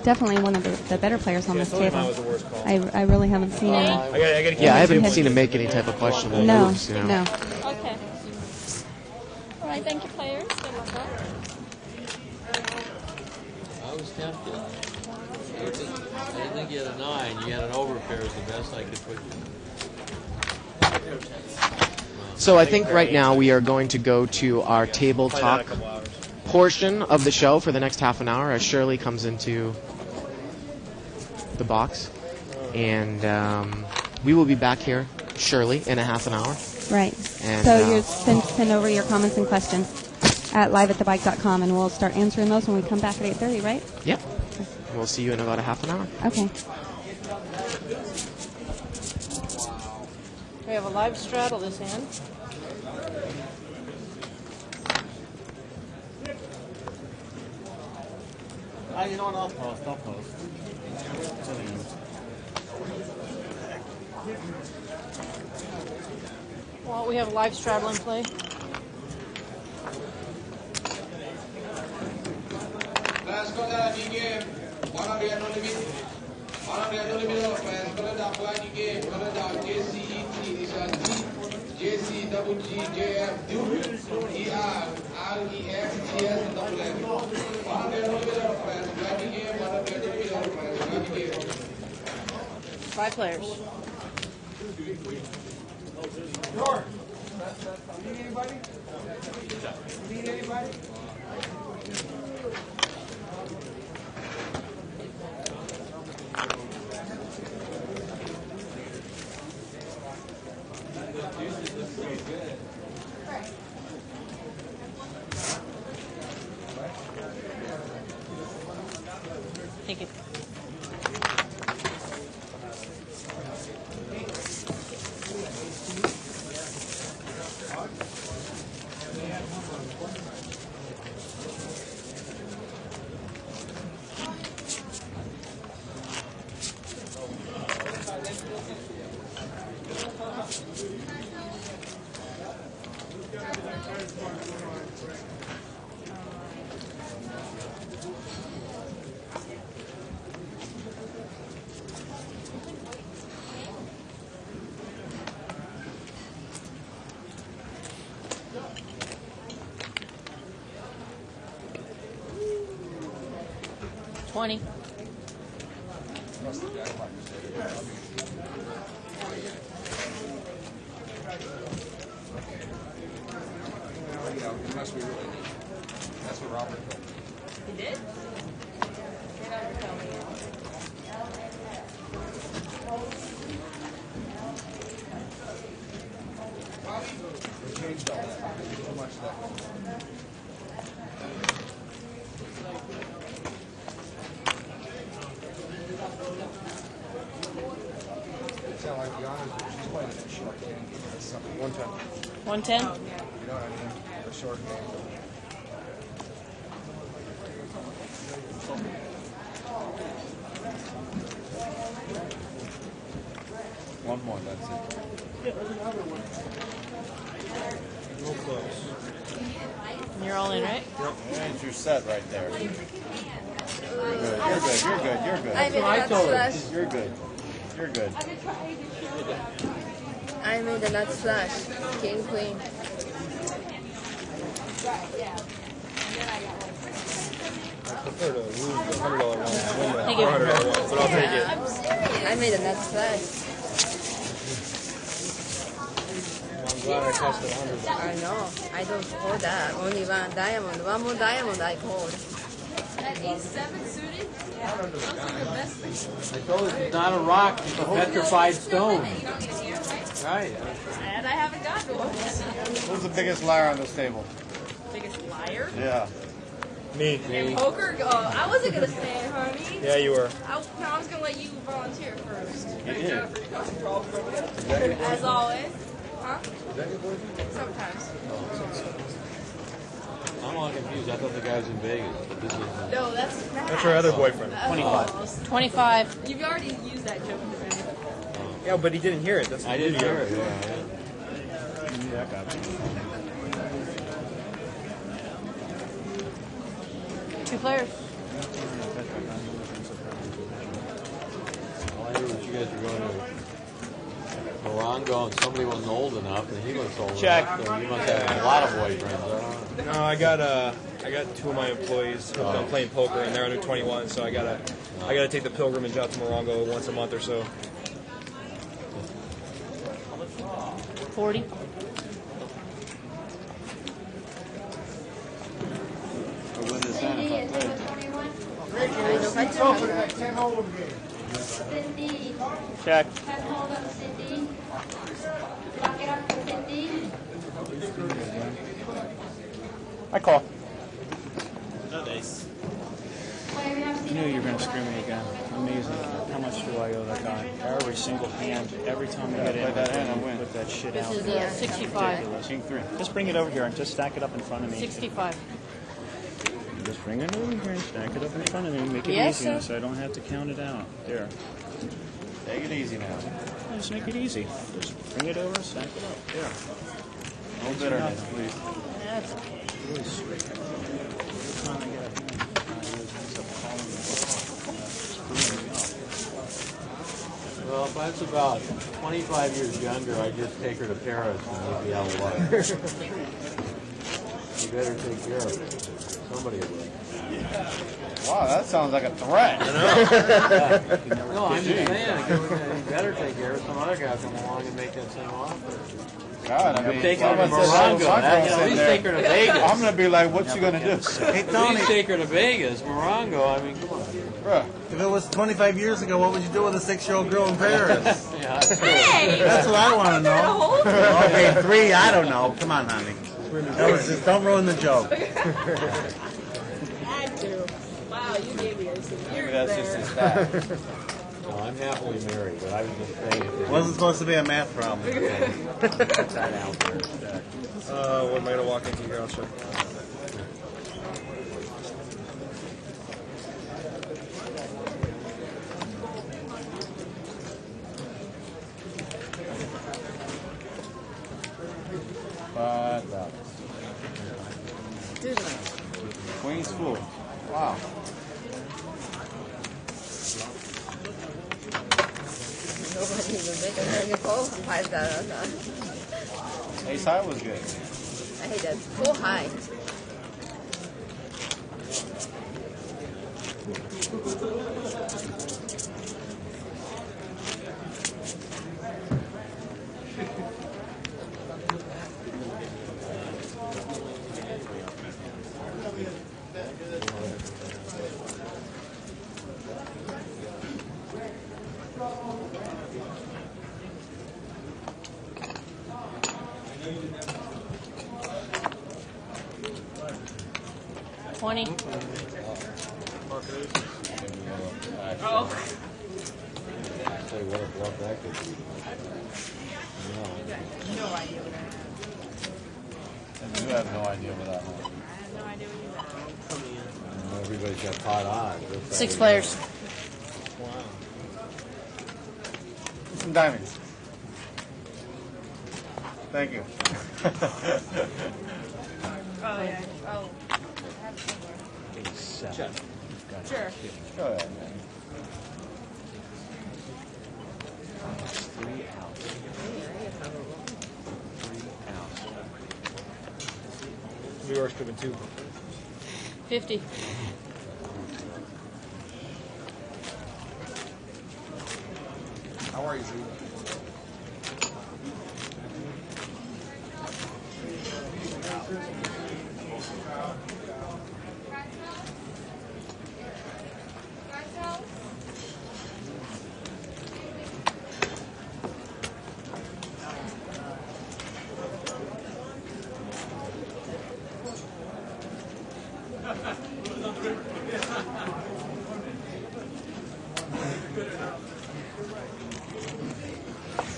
Definitely one of the better players on Yeah, this I told you table. mine was the worst call. I really haven't seen him. I gotta keep yeah, I it haven't simple. seen him make any type of questionable No, moves. You know. no. Okay. All right, thank you, players. Good luck. I was tempted. I didn't think you had a 9. You had an overpair is the best I could put you. So I think right now we are going to go to our table Play that a talk couple hours. portion of the show for the next half an hour as Shirley comes into the box. And we will be back here, surely, in a half an hour. Right. And, So you send over your comments and questions at liveatthebike.com, and we'll start answering those when we come back at 8:30, right? Yep. We'll see you in about a half an hour. Okay. We have a live straddle this hand. You know what? I'll post. Well, we have a live straddle in play. Five players. Take it. $20. Unless we really need. That's what Robert did. He did? We changed all that. Too much of that. Sound like the honors, she's playing a short game. That's something. 110. 110? You know what I mean? A short game. One more, that's it. Real close. You're all in, right? Yep. There's your set right there. You're good. You're good. You're good. I made a nut slash. You're good. You're good. I made a nut slash. King, queen. I prefer to lose the $100 one and win the Thank you. $400 one, but I'll take it. I'm serious. I made a nut slash. I'm glad I cost it $100. I know. I don't hold that. Only one diamond. One more diamond I hold. I told you it's not a rock, it's a petrified stone. Right. And I haven't gotten to one. Who's the biggest liar on this table? Biggest liar? Yeah. Me. In poker? I wasn't going to say it, honey. Yeah, you were. I was going to let you volunteer first. You did. As always. Huh? Sometimes. I'm all confused. I thought the guy was in Vegas, but this is. No, that's That's her other boyfriend. 25. 25. You've already used that joke already. Yeah, but he didn't hear it. That's I didn't hear it. Yeah, I got you. Two players. All I knew was you guys were going to Morongo, and somebody wasn't old enough, and he looks old Check. enough. So you must have a lot of boyfriends. I don't know. No, I got two of my employees hooked on playing poker, and they're under 21, so I gotta take the pilgrimage out to Morongo once a month or so. 40. I'll win this hand if I play. I know. Check. I call. No dice. I knew you were going to scream me again. Amazing. How much do I owe that guy? Every single hand, every time I get in, I put that shit out. This is 65. Ridiculous. Just bring it over here and just stack it up in front of me. 65. Just bring it over here and stack it up in front of me. Make it Yes, easy sir. so I don't have to count it out. There. Take it easy now. Just make it easy. Just bring it over and stack it up. There. No bitterness, please. That's okay. Really sweet. Every time I get a hand, he ends up calling me, screwing me up. Well, if I was about 25 years younger, I'd just take her to Paris and we'd be out of luck. You better take care of it. Somebody will. Wow, that sounds like a threat. No, I'm just saying, you better take care of it. Some other guy will come along and make that same offer. God, I mean, take her to Morongo. At least take her to Vegas. I'm going to be like, what's she going to do? Hey, At Tony. least take her to Vegas. Morongo, I mean, come on. Bruh. If it was 25 years ago, what would you do with a 6-year-old girl in Paris? Yeah, that's true. Hey! That's what I want to know. Okay, 3, I don't know. Come on, honey. That was just, don't ruin the joke. Had to. Wow, you gave me some Maybe years that's there. just his style. No, I'm happily married, but I was just saying. If Wasn't supposed to be a math problem. What am I gonna walk into here? I'll show. Queen's full. Wow. Nobody even make a million call from $5. Ace high was good. I hate that. So high. $20. Oh. Say what a bluff that could be. No idea what that And you have no idea what that was. no idea what Everybody's got pot odds. 6 players. Wow. Some diamonds. Thank you. Oh, yeah. Oh. Check. Sure. Go ahead, man. 3 out. 3 out. New York's driven 2. 50. How are you, Z?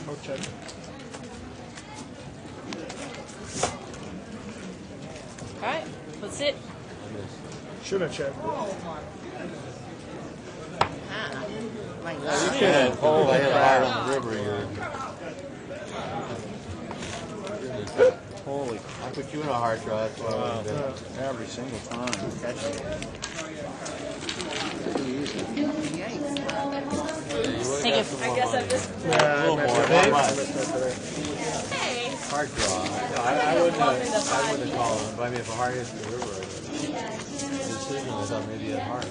Oh, check. Alright, let's sit. Should have checked. My You God. can't hold that hard on the river. Holy I put you in a hard draw. That's why I wouldn't do it. every single time. Catching it. Thank you. I guess I'm just a little more. Not much. Hard draw. No, I wouldn't have called him. But I mean, if a heart hits the river, the decision, I thought maybe it hard.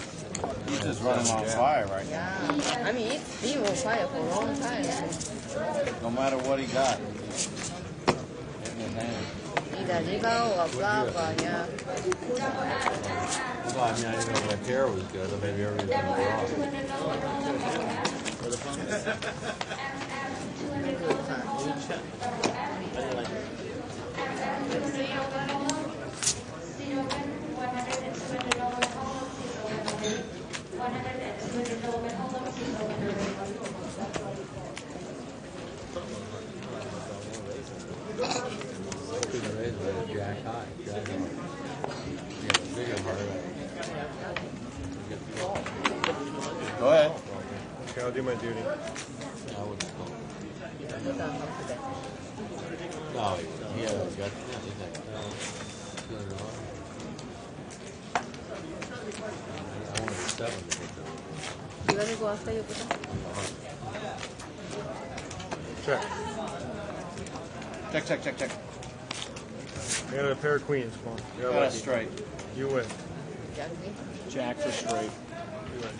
He's just running on fire right now. I mean, it's been on fire for a long time. No matter what he got. Hitting his hand. Either legal or blah, blah, yeah. Well, I mean, I didn't know my pair was good. Or maybe everything was wrong. Couldn't raise it, jack high. Jack high. Yeah, bigger heart. Go ahead. Okay, I'll do my duty. I would call. No, he had got he's like, $200. I wanted 7 to get You want to go after you put them? Check. Check. I got a pair of queens. Come on. You're Got a lucky. straight. You win. Jack for straight. You win.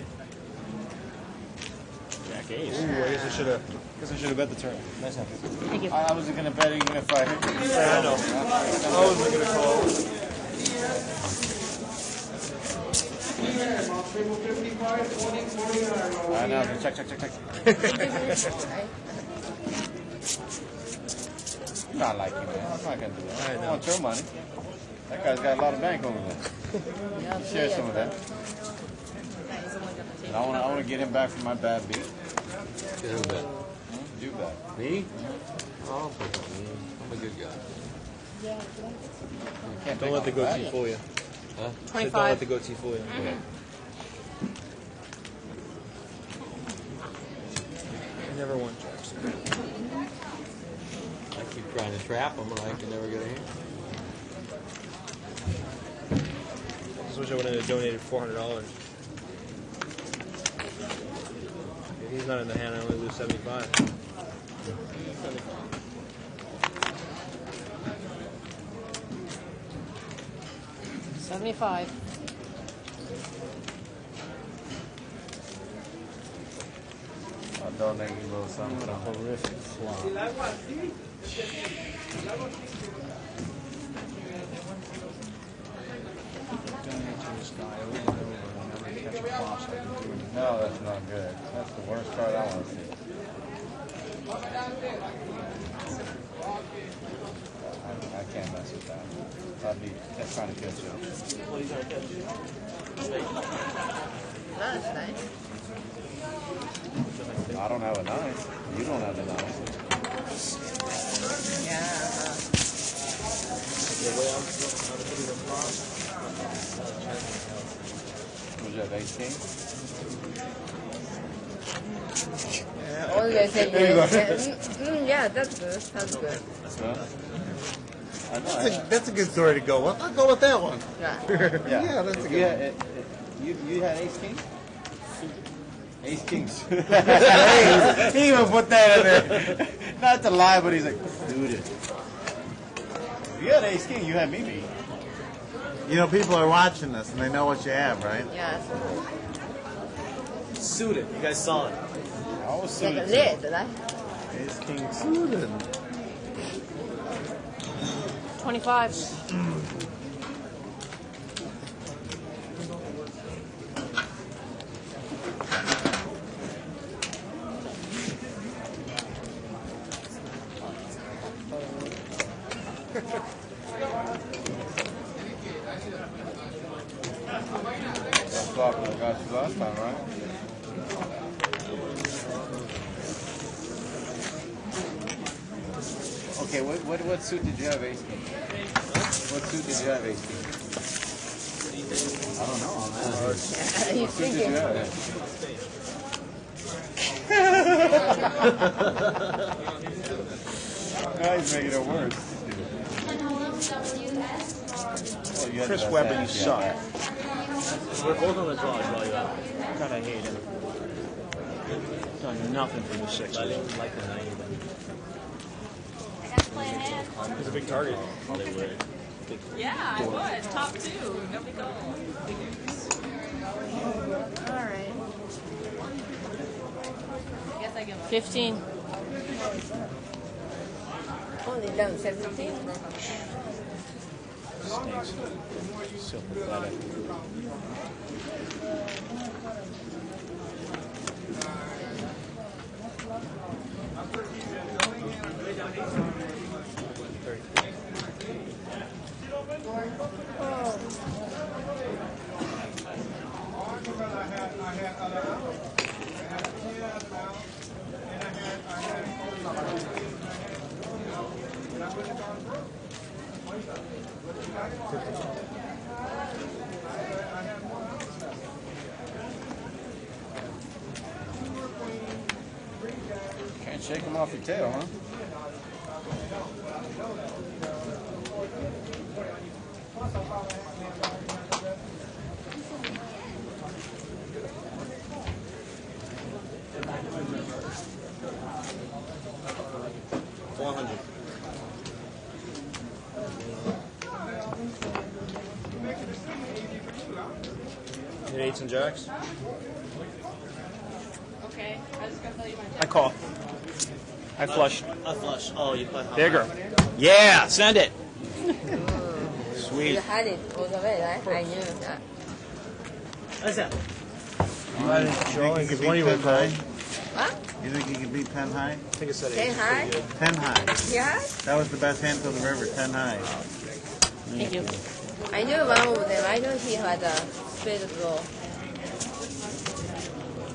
Jack ace. Ooh, I guess I should have bet the turn. Nice hand. Thank you. I wasn't going to bet even if I hit you. Yeah, I know. I wasn't going to call. I know. Check. Not like you, man. I'm not going to do that. I want your money. That guy's got a lot of bank over there. Share some of that. And I want to get him back from my bad beat. Get him back. Do bad. Me? Oh, I'll put on me. I'm a good guy. Don't let the goatee fool you. Huh? Don't let the goatee fool you. Yeah. I never won jacks. I keep trying to trap him and I can never get a hand. I just wish I would have donated $400. If he's not in the hand, I only lose 75. $75. I'll donate you a little something. What a horrific flop. Donate to this guy over and over and never catch a flop so I can do anything. No, that's not good. That's the worst card I want to see. I can't mess with that. That's trying to catch you. That's nice. I don't have a 9. You don't have a 9. Yeah. Was you have 18? Always say There you yeah. Yeah, that's good. That's good. That's a good story to go with. I'll go with that one. Yeah. Yeah, that's a good one. You had ace king? Ace kings. He even put that in there. Not to lie, but he's like, dude. If you had ace king, you had me beat. You know, people are watching this and they know what you have, right? Yeah. Suited. You guys saw it. I was Like a suited. lid, right? Ace king suited. 25. That's flop I got you last time, right? Okay, what suit did you have, ace king? What suit did you have, ace king? I don't know. He's What suit did thinking. you have? Now he's making it worse. Oh, you had Chris the best Webber, you hand, suck. yeah. We're both on the draw while you're out. God, I hate him. Done nothing for the Sixers. I didn't like the 90. He's a big target. Yeah, I would. Top 2. Nobody called. All right. Guess I give up. 15. Only down 17. Stinks. So pathetic. Can't shake them off your tail, huh? Need eights and jacks? Okay, I was gonna tell you my I call. I flush. I flush. Oh, you play Bigger. Yeah, send it. Sweet. You had it all the way, right? I knew that. What's that? You think you can beat Penn High? What? You think you can beat Penn High? I think it's that Penn eight. High? Penn High. Yeah? That was the best hand till the river, Penn High. Thank you. I knew one of them. I know he had a spade draw.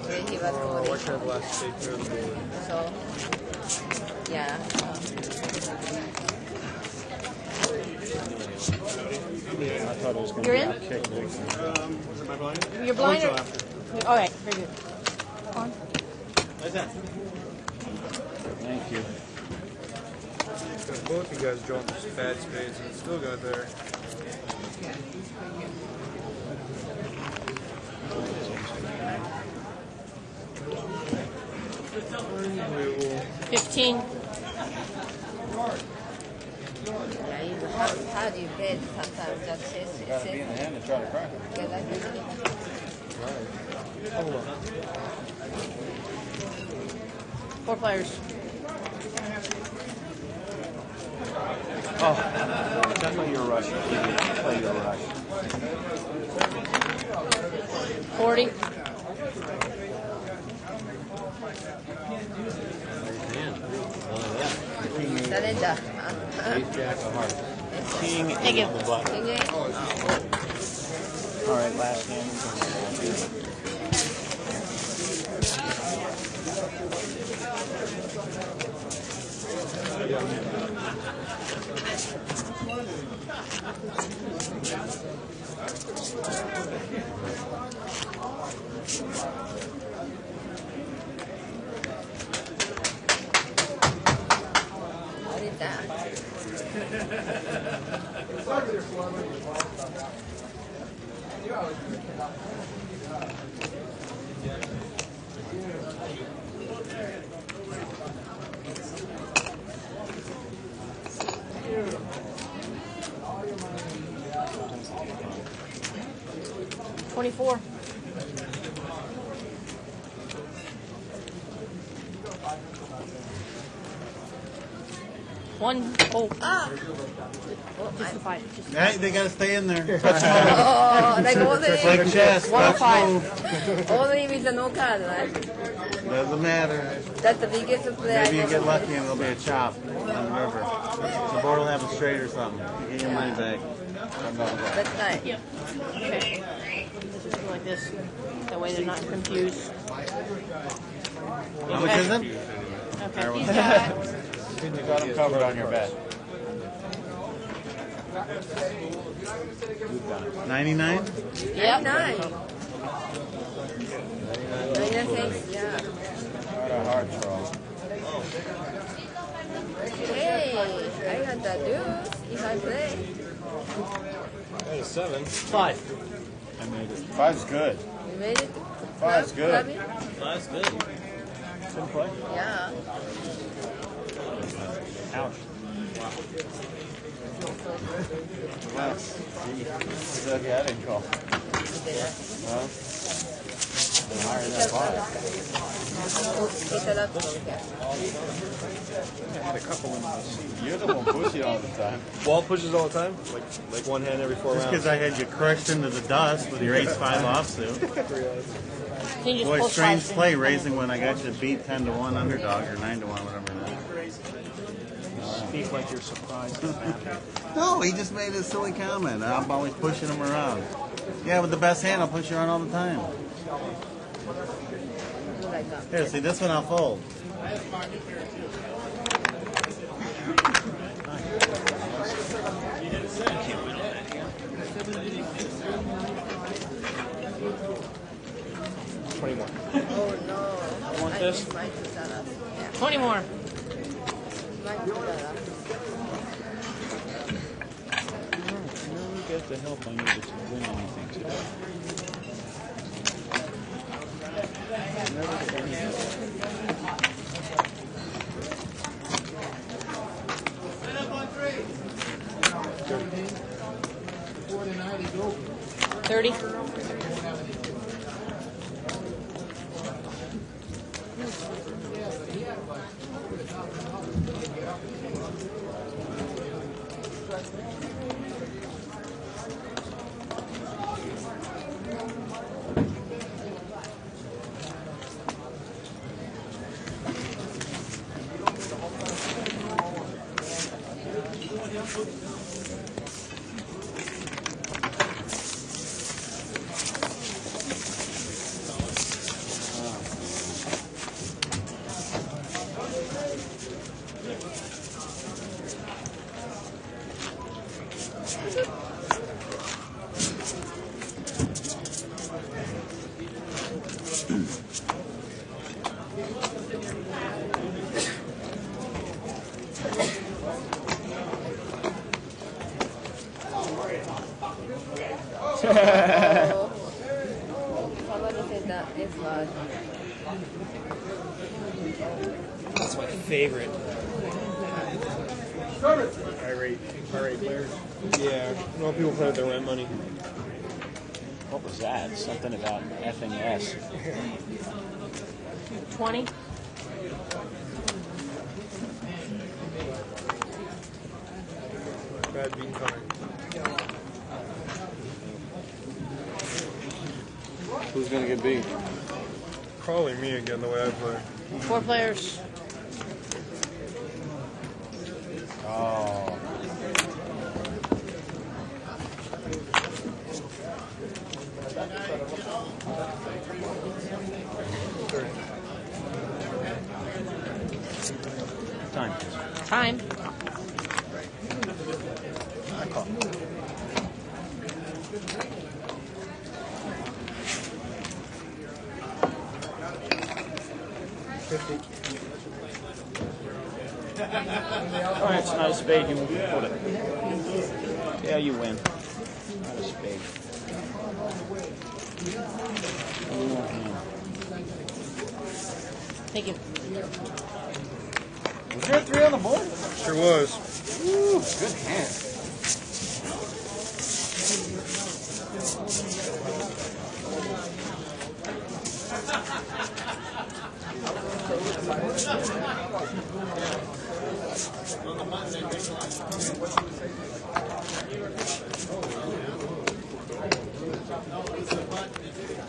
When he was White holding. kind of last state pair of the board. So, yeah. I thought it was going to You're be in? a kick. Is it my blind? You're blind I'll or? wait till after. All right, very good. On. What's that? Thank you. Because both you guys dropped bad spades and still got there. Unbelievable. 15. Yeah, you know, how do you bet sometimes just You gotta be in the hand to try to crack it. Yeah, that's it. Hold on. 4 players. Oh, definitely your rush. Play your rush. 40. Surrender. Ace jack of hearts. King Thank you. the button. King eight? All right, last hand. What is that? $24. One. Oh. Ah! Just the 5. Just Hey, they gotta stay in there. Oh, like only, It's like chess. Touch 105. move. only with the no card, right? Doesn't matter. That's the biggest play I Maybe you ever get made. lucky and there'll be a chop on the river. The board will have a straight or something. You get your money back. That's right. Yep. Okay. Let's just go like this. That way they're not confused. How much is it? Okay. He's got You got them covered on your bet. 99? Yep. 99. 99, yeah. What a hard throw. Hey, I got the deuce if I play. That is 7. 5. I made it. Five's good. You made it? Five's good. Club it? That's good. Good play. Yeah. Ouch. Well, see, look, I didn't call. Huh? Higher than that ball. Pick it up. Okay. I had a couple in my seat. You're the one pushing all the time. Wall pushes all the time? Like one hand every 4 Just rounds? because I had you crushed into the dust with your ace-5 offsuit. 3 odds. Boy, strange play raising when I got you beat 10-1 underdog or 9-1, whatever it is. Speak like you're surprised. No, he just made a silly comment. I'm always pushing him around. Yeah, with the best hand, I'll push you around all the time. Here, see, this one I'll fold. Oh no. You want this? 20 more. You get the help I needed to win anything today. $30. Somebody said that is large. That's my favorite. Irate players. Yeah, no people play with their rent money. What was that? Something about effing S. 20. Bad being kind. Who's gonna get beat? Probably me again, the way I play. 4 players. Oh. Time. Time. I call. All right, it's not a spade. You put it. Yeah, you win. Not a spade. Thank you. Was there a 3 on the board? Sure was. Woo, good hand.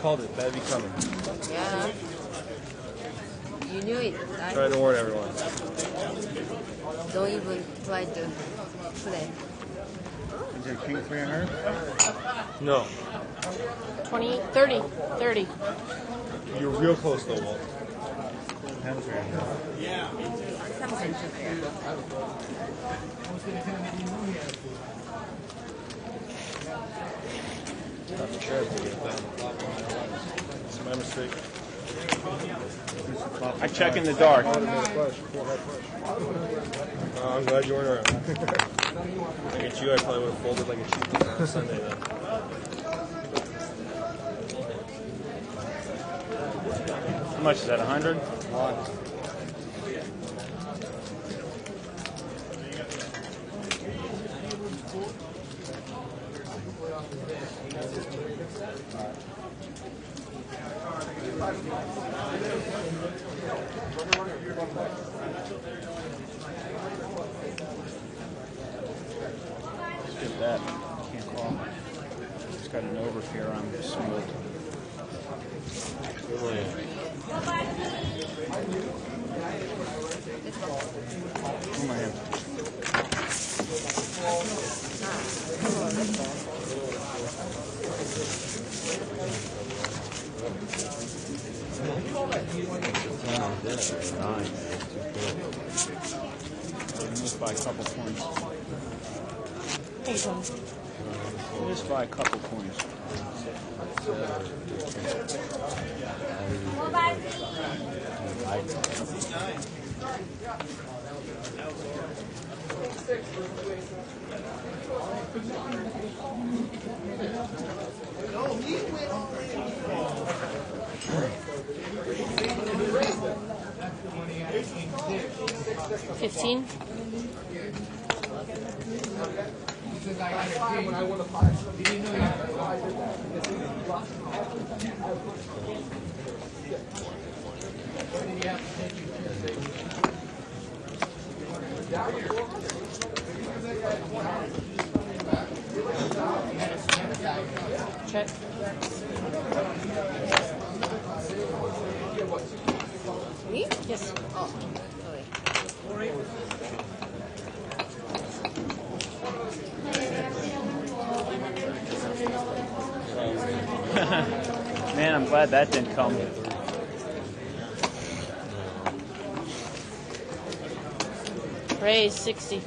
Called it. That'd be coming. Yeah. You knew it, right? Try to warn everyone. Don't even try to play. Is there king 3 on her? No. 28, 30, 30. You're real close though, Walt. 10 3 on her. Tough trip to get down. It's my mistake. I check in the dark. I'm glad you weren't around. Like at you, I probably would have folded like a cheap on Sunday then. How much is that? 100? Let's get that. Can't call. Just got an over here. I'm smooth. Oh, my hand. Missed by a couple points. Missed by a couple points. $15. Check. Me? Yes. Oh, sorry. Man, I'm glad that didn't come. Raise 60.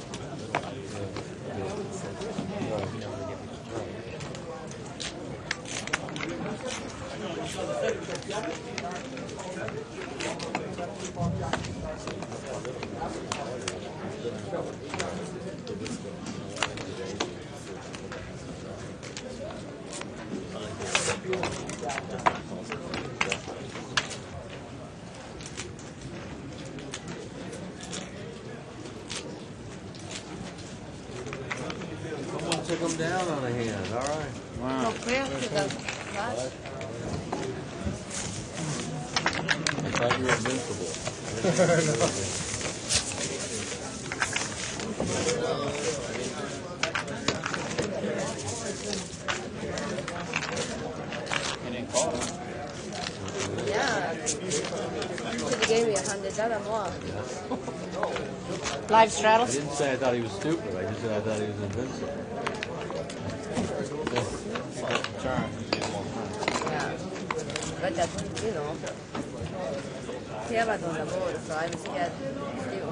Someone took him down on a hand. All right. Wow. No, where to the flash? I thought you were invincible. Yeah. Should have gave me $100 more. Live straddle? I didn't say I thought he was stupid. I just said I thought he was invincible. Yeah. But that, you know, care about on the board, so I'm scared still.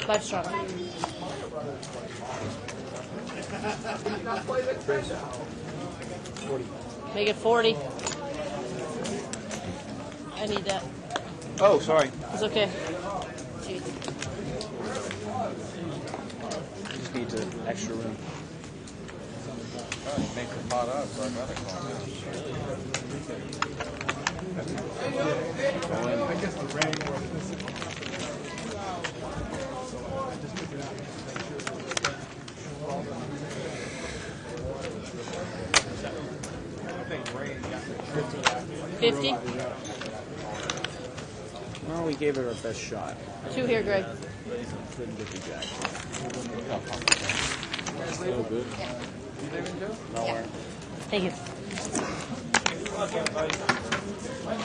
Live straddle. Make it 40. I need that. Oh, sorry. It's okay. Just need the extra room. Make the pot up, so I gotta call I guess the rain I think rain got 50. Well, we gave it our best shot. 2 here, Greg. Couldn't get the jack. Still good. Nowhere. Thank you.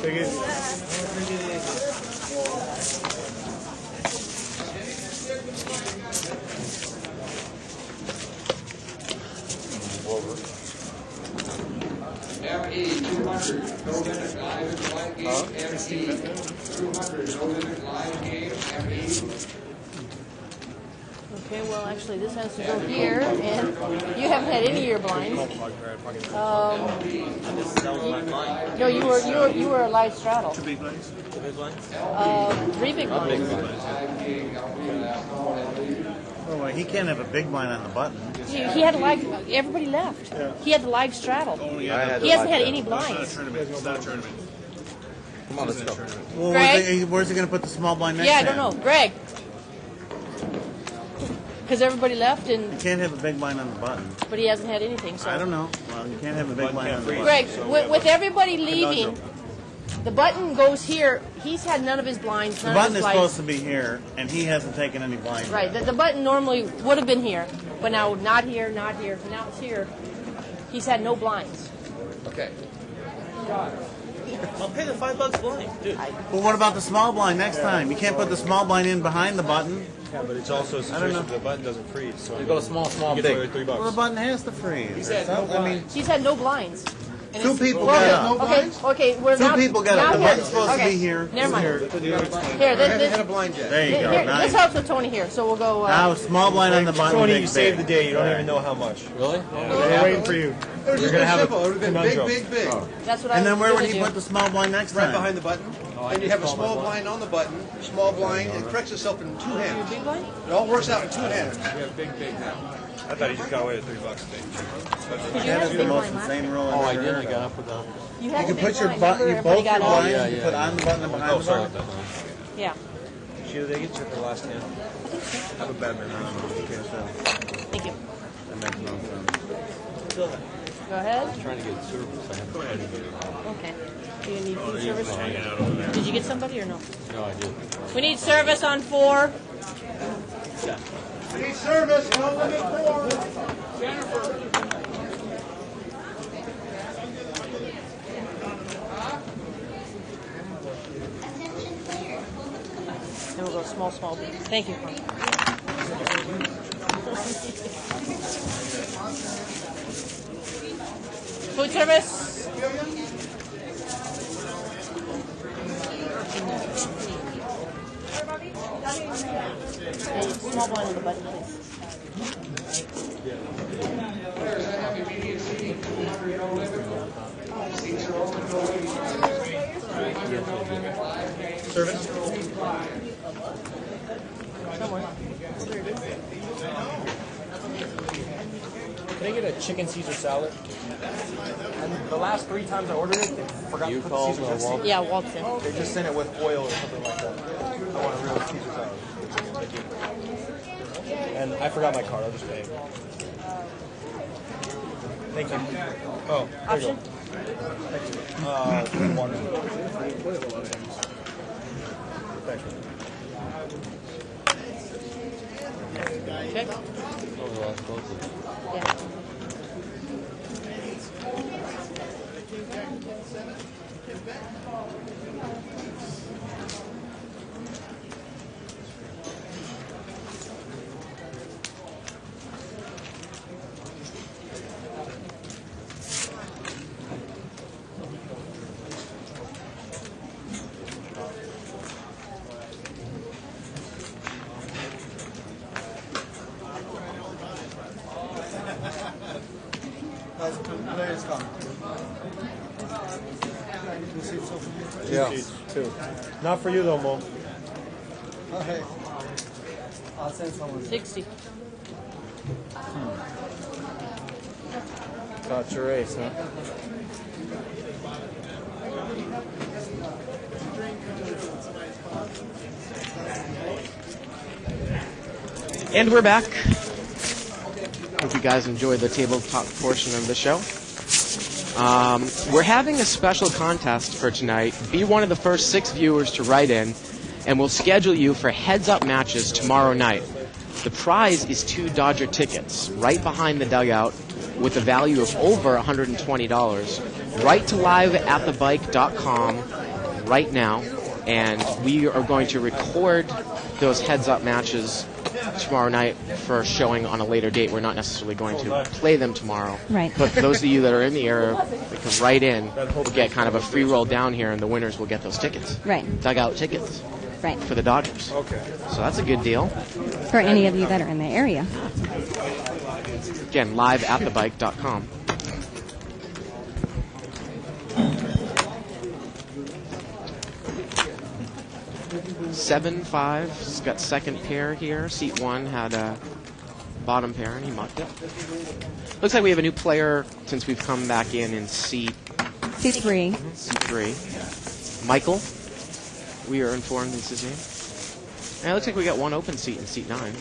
Take it. ME 200, no limit live blind game. ME 200, no limit live game. ME. Okay, well, actually, this has to go here, and you haven't had any of your blinds. No, you were a live straddle. 2 big blinds? 2 big blinds? 3 big blinds. Oh, well, he can't have a big blind on the button. He had a live. Everybody left. Yeah. He had the live straddle. He hasn't had any blinds. It's not a tournament. Come on, let's go. Well, Greg? where's he going to put the small blind next Yeah, I to don't him? know, Greg. Because everybody left, You and can't have a big blind on the button. but he hasn't had anything. So I don't know. Well, you can't have a big blind on the button. Greg, with everybody leaving, the button goes here. He's had none of his blinds. The None of button his is lights. supposed to be here, and he hasn't taken any blinds. Right. The button normally would have been here, but now not here, not here. Now it's here. He's had no blinds. Okay. I'll pay the $5 blind, dude. But what about the small blind next time? You can't put the small blind in behind the button. Yeah, but it's also a situation where the button doesn't freeze. So You go small, you get big. away with $3. Well, the button has to freeze. I mean, He's had no blinds. And two it's- people well, got okay, it. okay, we're Two now, people got now it. The here. button's supposed to Okay, be here. Never mind. Here. Here, There you go. This Nice. helps with Tony here, so we'll go. Now small blind on the button. Tony, big, you saved the big. day. You don't even know how much. Really? We're waiting for you. You're gonna have a conundrum. That's what I And then was where would gonna he do. put the small blind next Right time? behind the button. And you have a small blind on the button, small blind, and it corrects itself in two hands. Big blind? It all works out in two hands. We have big now. I thought he just got away with $3 big. You had a big blind last Same rule. Oh, I did. I got up with the. You You had a can big put your blind. button, Remember you both everybody your got on? blinds, Yeah, you yeah. put on the button and behind Oh, the sorry button. about that. Yeah. Sheila, they get you for the last hand. Have a badminton. Okay, so. Thank you. that makes no sense. Go ahead. Trying to get service. I have to try to get it. Okay. Do you need food service? Did you get somebody or no? No, I didn't. We need service on 4. We need service. No limit 4. Jennifer. And we'll go small, big. Thank you. Food service. Hey, small blind on the button, please. Service? Somewhere. Can I get a chicken Caesar salad? And the last 3 times I ordered it, they forgot You to put called Caesar dressing. Walton? Yeah, Walton. They just sent it with oil or something like that. I want a real Caesar salad. Thank you. And I forgot my card. I'll just pay. Thank you. Oh, there you go. Thank you. Water. Thank you. Okay. Oh, well, I suppose it- Yeah. Players come. Yeah. 2. Not for you though, Mo. Okay. I'll send someone. 60. Got your ace, huh? And we're back. Hope you guys enjoyed the tabletop portion of the show. We're having a special contest for tonight. Be one of the first 6 viewers to write in, and we'll schedule you for heads-up matches tomorrow night. The prize is 2 Dodger tickets right behind the dugout with a value of over $120. Write to liveatthebike.com right now, and we are going to record those heads-up matches tomorrow night for showing on a later date. We're not necessarily going to play them tomorrow. Right. But for those of you that are in the area, they can write in. We'll get kind of a free roll down here, and the winners will get those tickets. Right. Dugout tickets. Right. For the Dodgers. Okay. So that's a good deal. For any of you that are in the area. Again, liveatthebike.com. Seven five. He's got second pair here. Seat 1 had a bottom pair, and he mucked it. Looks like we have a new player since we've come back in seat 3. Seat 3. Michael. We are informed this is him. And it looks like we got one open seat in seat 9.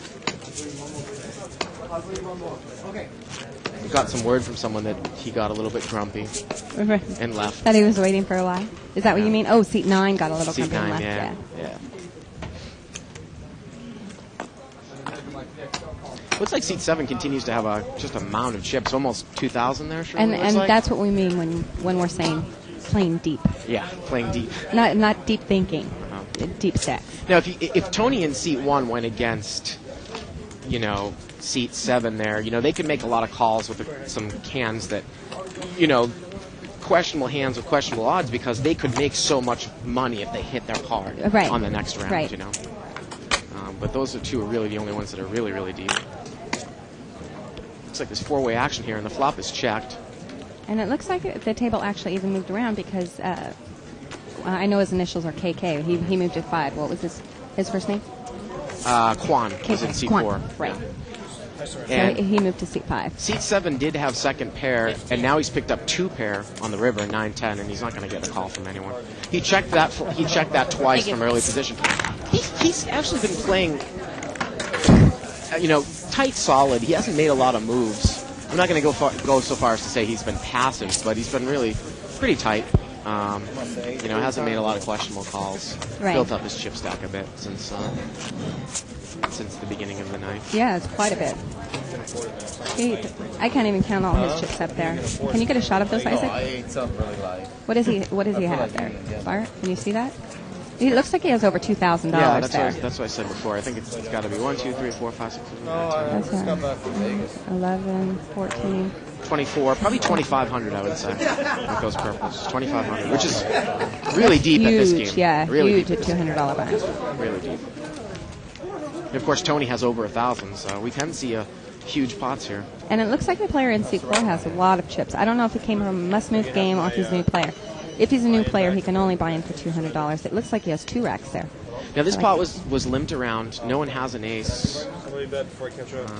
We got some word from someone that he got a little bit grumpy and left. That he was waiting for a while. Is that what you mean? Oh, seat 9 got a little Seat grumpy and 9, left. yeah. Looks like seat 7 continues to have just a mound of chips, almost 2,000 there. Sure, And like. that's what we mean when we're saying playing deep. Yeah, playing deep. Not deep thinking. Deep stacks. Now, if Tony in seat 1 went against, seat 7 there, they could make a lot of calls with some hands that, questionable hands with questionable odds because they could make so much money if they hit their card on the next round, Right. But those are two are really the only ones that are really, really deep. Looks like there's four-way action here, and the flop is checked. And it looks like the table actually even moved around because I know his initials are KK. He moved to 5. What was his first name? Quan was in seat 4. Right. And so he moved to seat 5. Seat 7 did have second pair, and now he's picked up 2 pair on the river, 9-10, and he's not going to get a call from anyone. He checked that twice from early position. He's actually been playing, tight, solid. He hasn't made a lot of moves. I'm not going to go so far as to say he's been passive, but he's been really pretty tight. Hasn't made a lot of questionable calls. Right. Built up his chip stack a bit since the beginning of the night. Yeah, it's quite a bit. I can't even count all his chips up there. Can you get a shot of those, Isaac? I ate something really light. What does he have there? Bart, can you see that? It looks like he has over $2,000 yeah, there. That's what I said before. I think it's got to be 1, 2, 3, 4, 5, 6, 7, 8, 9, 10. Just got back from Vegas. 11, 14. 24, probably 2,500, I would say, with those purples. 2,500, which is really deep Huge, at this game. yeah, really huge at $200 buy. Really deep. And of course, Tony has over 1,000, so we can see huge pots here. And it looks like the player in seat 4 has a lot of chips. I don't know if he came from a must-move game or if he's a new player. If he's a new player, he can only buy in for $200. It looks like he has 2 racks there. Now this pot was limped around. No one has an ace. Somebody bet before I catch up.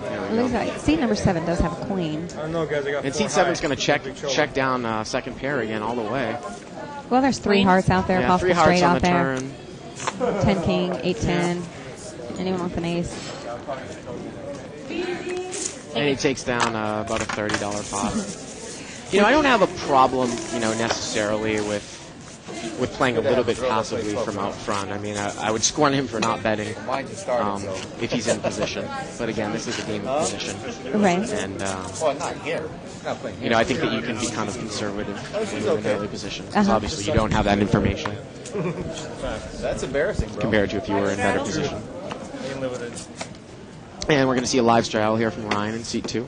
It looks like seat number 7 does have a queen. I don't know, guys. I got and seat 7's going to check down second pair again all the way. Well, there's 3 hearts out there, yeah, possible 3 hearts straight on out the there. turn. 10 king, 8-10. Anyone with an ace. And he takes down about a $30 pot. I don't have a problem, necessarily with playing a little bit passively from out front. I mean, I would scorn him for not betting if he's in position. But again, this is a game of position. Right. And well, not here. Not playing here. I think that you can be kind of conservative when you're in early position. Because obviously you don't have that information. That's embarrassing, bro. Compared to if you were in better position. I can live with it. And we're going to see a live straddle here from Ryan in seat 2.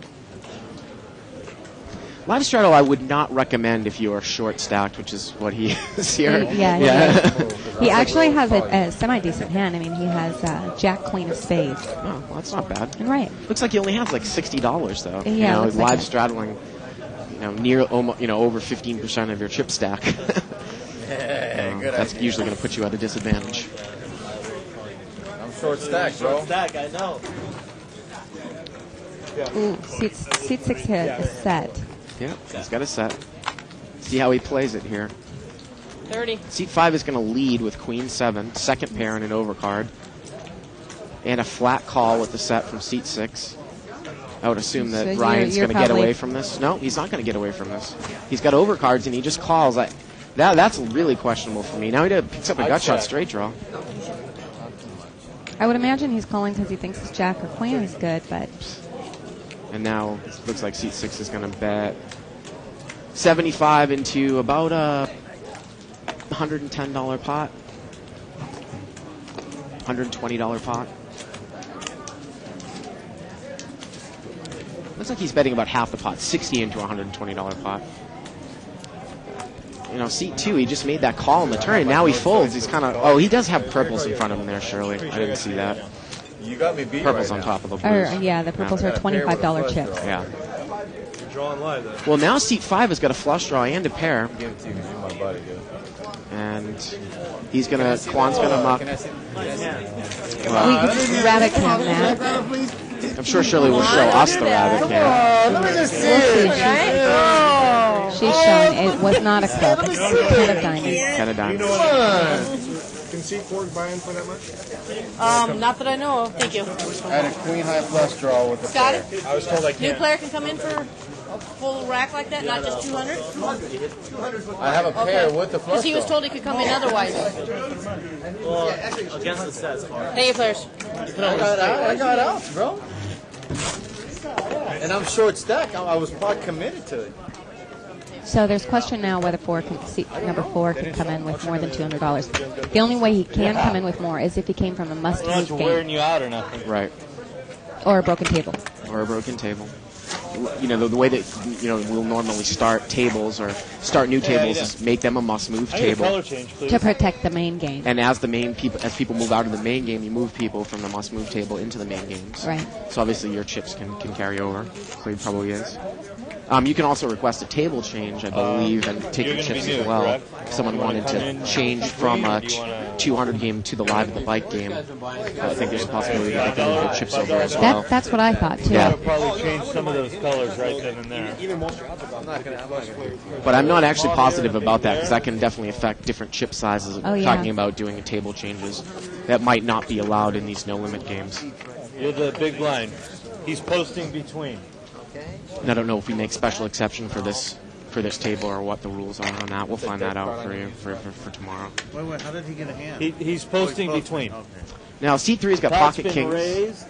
Live straddle I would not recommend if you are short stacked, which is what he is here. He actually has a semi-decent hand. I mean, he has Jack, Queen of Spades. Oh, well, that's not bad. Right. Looks like he only has like $60 though. Yeah, live like straddling, near over 15% of your chip stack. That's usually going to put you at a disadvantage. I'm short stack, bro. Short stack, I know. Ooh, seat 6 hit is set. Yeah, he's got a set. See how he plays it here. 30. Seat 5 is going to lead with Queen 7, second pair and an overcard, and a flat call with the set from seat 6. I would assume that So Ryan's you're going to get probably- away from this. No, he's not going to get away from this. He's got overcards and he just calls. That's really questionable for me. Now he picks up a gut shot straight draw. I would imagine he's calling because he thinks his Jack or Queen is good, but And now it looks like seat 6 is going to bet 75 into about a $110 pot. $120 pot. Looks like he's betting about half the pot, 60 into a $120 pot. Seat 2, he just made that call on the turn, and now he folds. He's kind of... Oh, he does have purples in front of him there, surely. I didn't see that. You got me beat Purples right on now. top of the blues. the purples are $25 chips. Yeah. You're drawing live, though. Well, now seat 5 has got a flush draw and a pair. Give it to you because you're my buddy, dude. And he's going to... Quan's going to muck. We rabbit can that. I'm sure Shirley will show us the rabbit can. We'll see. She's showing it was not a club. It's 10 of diamonds. 10 of diamonds. Can seat 4 buy in for that much? Not that I know of. Thank you. I had a queen high flush draw with the Got pair. it. I was told I New can't. player can come in for. a full rack like that, not just 200? I have a pair with the flush Because he was draw. told he could come in otherwise. Well, against the sets, hard. Hey, players. I got out, bro. And I'm short stack. I was quite committed to it. So there's question now whether seat number 4 can come in with more than $200. The only way he can come in with more is if he came from a must-move game you out or nothing. Right. or a broken table. Or a broken table. You know, the way that, you know, we'll normally start tables or start new tables is make them a must-move table. To protect the main game. And as people move out of the main game, you move people from the must-move table into the main games. Right. So obviously your chips can carry over. Clay probably is. You can also request a table change, I believe, and take your chips as well. If someone wanted to change from a 200 game to the Live at the Bike game, I think there's a possibility that they can move their chips over as well. That's what I thought, too. Yeah. Probably change some of those colors right then and there. But I'm not actually positive about that because that can definitely affect different chip sizes. Oh, yeah. Talking about doing table changes that might not be allowed in these no-limit games. You're the big blind. He's posting between. And I don't know if we make special exception for this table or what the rules are on that. We'll find that out for you for tomorrow. Wait, how did he get a hand? He's posting between. Okay. Now, C3's got Pot's pocket been kings. raised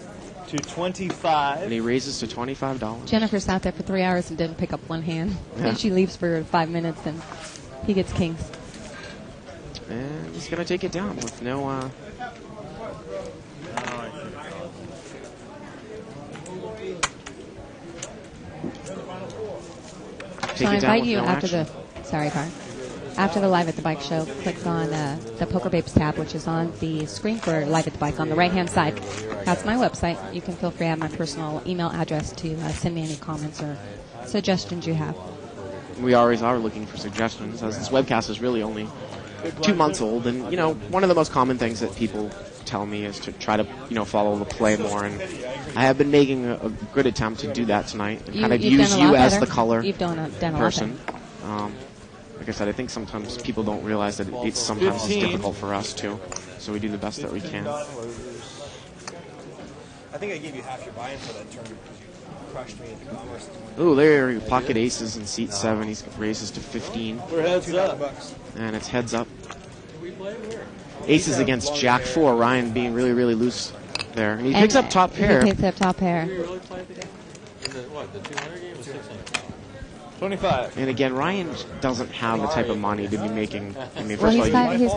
to 25. And he raises to $25. Jennifer sat there for 3 hours and didn't pick up one hand. Yeah. And she leaves for 5 minutes, and he gets kings. And he's going to take it down with no... So I invite you after after the Live at the Bike show, click on the Poker Babes tab, which is on the screen for Live at the Bike on the right-hand side. That's my website. You can feel free to have my personal email address to send me any comments or suggestions you have. We always are looking for suggestions, as this webcast is really only 2 months old. And, you know, one of the most common things that people tell me is to try to, you know, follow the play more. And I have been making a good attempt to do that tonight and kind of use you as the color person. Like I said, I think sometimes people don't realize that it's sometimes it's difficult for us too. So we do the best that we can. I think I gave you half your buy-in for that turn because you crushed me into commerce. Ooh, there are pocket aces in seat 7. He raises to 15. We're heads up. And it's heads up. Aces against Jack 4. Ryan being really, really loose there. And he picks up top pair. He picks up top pair. The 200 game was 600. 25. And again, Ryan doesn't have the type of money to be making. I mean, Well, first of all, he's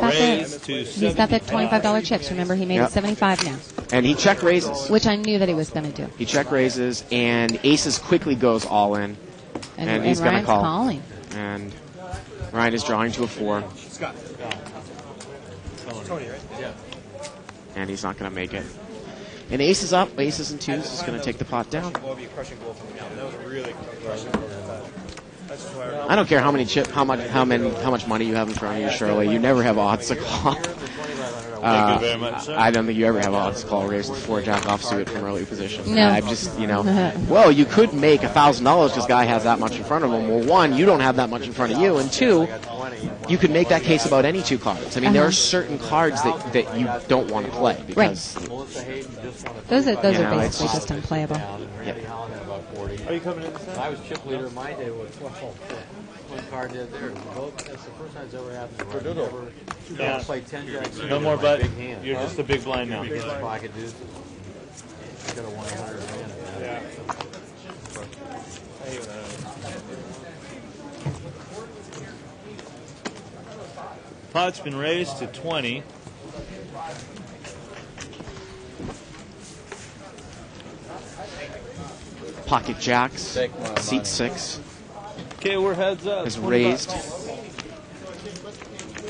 got the $25 chips. Remember, he made it 75 now. And he check raises. Which I knew that he was going to do. He check raises, and aces quickly goes all in. And he's going to Ryan's call. calling. And Ryan is drawing to a 4. Scott. Tony, right? Yeah. And he's not going to make it. And aces up, aces and 2s is going to take the pot down. I don't care how many how much money you have in front of you, Shirley. You never have odds to call. Thank you very much, sir. I don't think you ever have odds to call raise with 4 jack offsuit from early position. No. I'm just, you know, well, you could make $1,000 because guy has that much in front of him. Well, 1, you don't have that much in front of you, and 2, you could make that case about any 2 cards. I mean, there are certain cards that you don't want to play because Those are know, it's basically just unplayable. Are you coming in this time? I was chip leader in my day with 1 card there. That's the first time it's ever happened. I've never played 10 jacks. No more big button. hand. You're just a big blind now. Against pocket deuces. Could have won 100 grand. Yeah. Pot's been raised to 20. pocket jacks, seat 6. Okay, we're heads up. Is raised.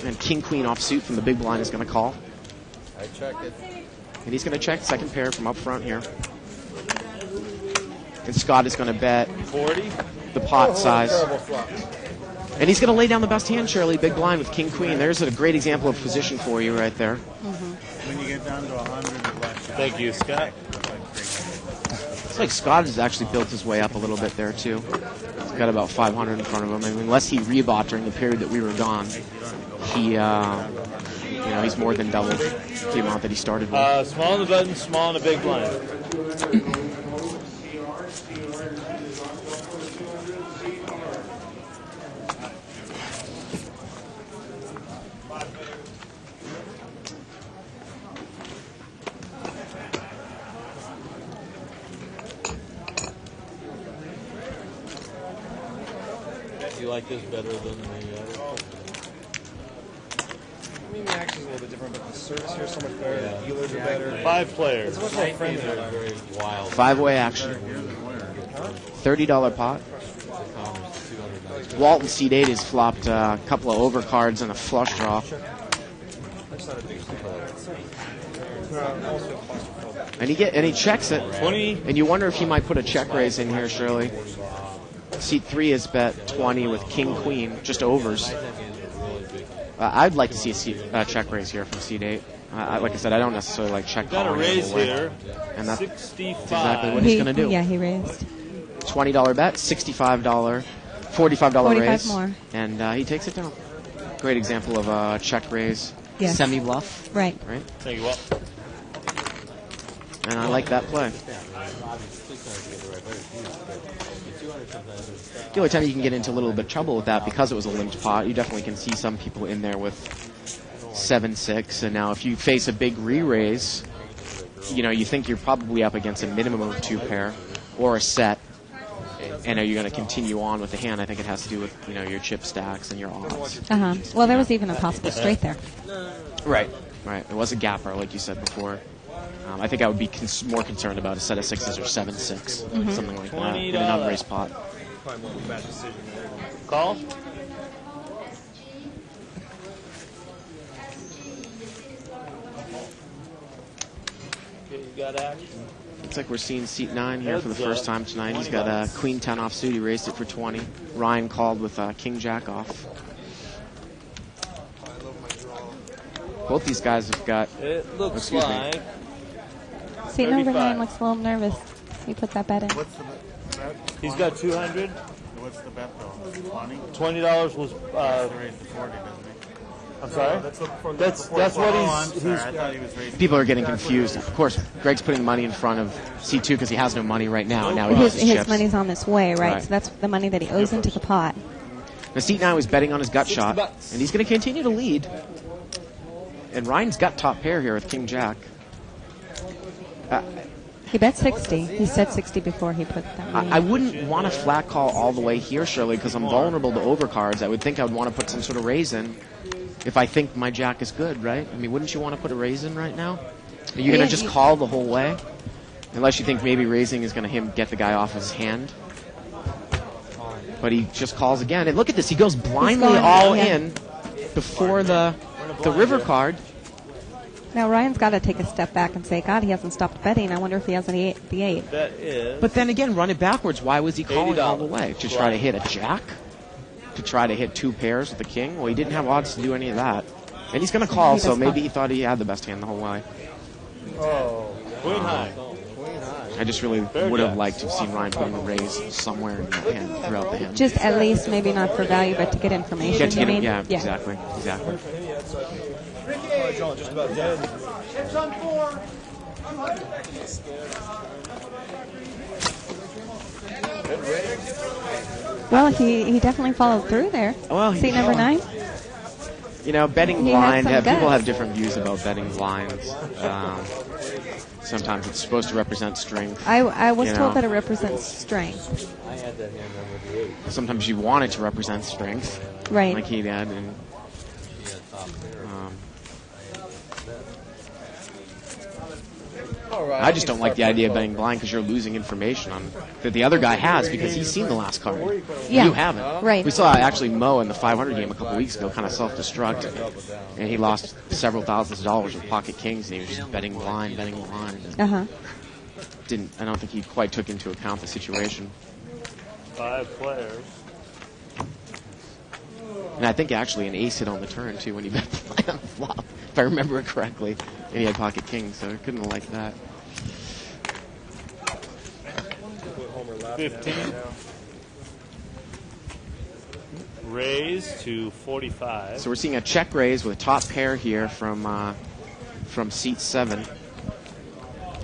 And king queen offsuit from the big blind is going to call. I check it. And he's going to check second pair from up front here. And Scott is going to bet 40 the pot size. And he's going to lay down the best hand, Shirley, big blind with king queen. There's a great example of position for you right there. When you get down to 100, thank you, Scott. It's like Scott has actually built his way up a little bit there too. He's got about 500 in front of him. I mean, unless he rebought during the period that we were gone, he, he's more than doubled the amount that he started with. Small on the button, small on the big blind. like this better than the other? I mean, the action's a little bit different, but the service here is so much better. The dealers are better. 5 players. It's much more friendly. Very wild. 5-way action. $30 pot. Walton seat 8 has flopped a couple of overcards and a flush draw. And he checks it. 20. And you wonder if he might put a check raise in here, Shirley. Seat 3 is bet 20 with king queen, just overs. I'd like to see a check raise here from seat 8. Like I said, I don't necessarily like check Got a calling raise here. and that's 65. exactly what he's going to do. Yeah, he raised. $20 bet, $65, $45 45 raise, more. and he takes it down. Great example of a check raise, Yes. semi-bluff. Right. Thank you, Walt. And I like that play. The only time you can get into a little bit of trouble with that, because it was a linked pot, you definitely can see some people in there with 7-6, and now if you face a big re-raise, you think you're probably up against a minimum of 2 pair or a set. And are you going to continue on with the hand? I think it has to do with your chip stacks and your odds. Well, there was even a possible straight there. Right. It was a gapper, like you said before. I think I would be more concerned about a set of 6s or 7-6, something like that, in an unraised pot. Probably more of a bad decision there. Call. Okay, you got action. Looks like we're seeing seat 9 here for the first time tonight. He's got a queen 10 offsuit. He raised it for 20. Ryan called with king jack off. Both these guys have got. It looks like. See, number 9 looks a little nervous. He put that bet in. What's the bet? He's got 200. What's the bet though? 20? $20 was. Raised to 40, doesn't he? I'm sorry. That's what he's. People are getting confused. Of course, Greg's putting money in front of C2 because he has no money right now. Now he has his chips. Money's on this way, right? So that's the money that he owes into the pot. Now, seat 9 was betting on his gut shot, and he's going to continue to lead. And Ryan's got top pair here with king jack. He bet 60. He said 60 before he put that money in. I wouldn't want to flat call all the way here, Shirley, because I'm vulnerable to overcards. I would think I would want to put some sort of raise in if I think my jack is good, right? I mean, wouldn't you want to put a raise in right now? Are you going to just call the whole way? Unless you think maybe raising is going to get the guy off his hand. But he just calls again. And look at this. He goes blindly all in before the river card. Now, Ryan's got to take a step back and say, God, he hasn't stopped betting. I wonder if he has the 8. That is. But then again, run it backwards. Why was he calling all the way? To try to hit a jack? To try to hit 2 pairs with the king? Well, he didn't have odds to do any of that. And he's going to call, so maybe he thought he had the best hand the whole way. Oh, queen high. I just really would have liked to have seen Ryan putting a raise somewhere in the hand, throughout the hand. Just at least, maybe not for value, but to get information. Yeah, exactly. Just about dead. Chips on 4. Well, he definitely followed through there. Well, See number 9? Betting blind, people have different views about betting blinds. Sometimes it's supposed to represent strength. I was told that it represents strength. I had that hand number 8. Sometimes you want it to represent strength. Right. Like he did. And, I just don't like the idea of betting blind because you're losing information that the other guy has because he's seen the last card. Yeah. You haven't. Right. We saw actually Mo in the 500 game a couple weeks ago kind of self-destruct, and he lost several $1000s with pocket kings, and he was just betting blind. Uh-huh. I don't think he quite took into account the situation. 5 players. And I think actually an ace hit on the turn too when he bet blind on the flop, if I remember it correctly. And he had pocket kings, so I couldn't have liked that. 15. Raise to 45. So we're seeing a check raise with a top pair here from seat 7.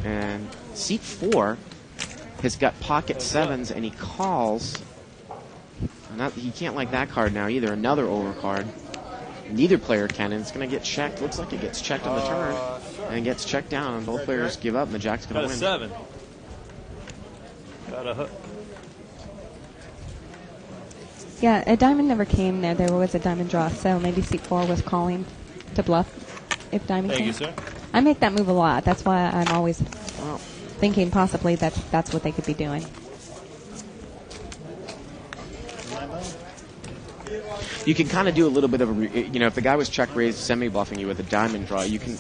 And seat 4 has got pocket 7s, and he calls. He can't like that card now either. Another overcard. Neither player can, and it's going to get checked. Looks like it gets checked on the turn, and it gets checked down, and both players give up, and the jack's going to win. Got a 7. Got a hook. Yeah, a diamond never came there. There was a diamond draw, so maybe seat 4 was calling to bluff if diamond Thank came. you, sir. I make that move a lot. That's why I'm always thinking possibly that's what they could be doing. You can kind of do a little bit of a, if the guy was check raised semi-bluffing you with a diamond draw, you can,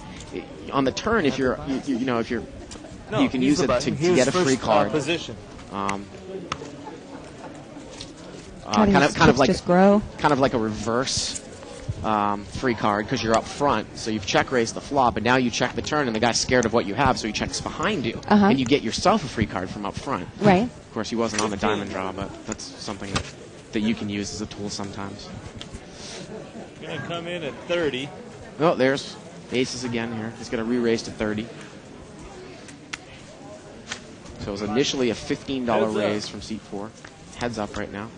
on the turn, if you're, you can use it to get a free card. Position. Kind of like a reverse free card because you're up front. So you've check raised the flop, and now you check the turn, and the guy's scared of what you have, so he checks behind you, and you get yourself a free card from up front. Right. Of course, he wasn't on the diamond draw, but that's something that you can use as a tool sometimes. Going to come in at 30. Oh, there's aces again here. He's going to re-raise to 30. So it was initially a $15 raise from seat 4. Heads up right now.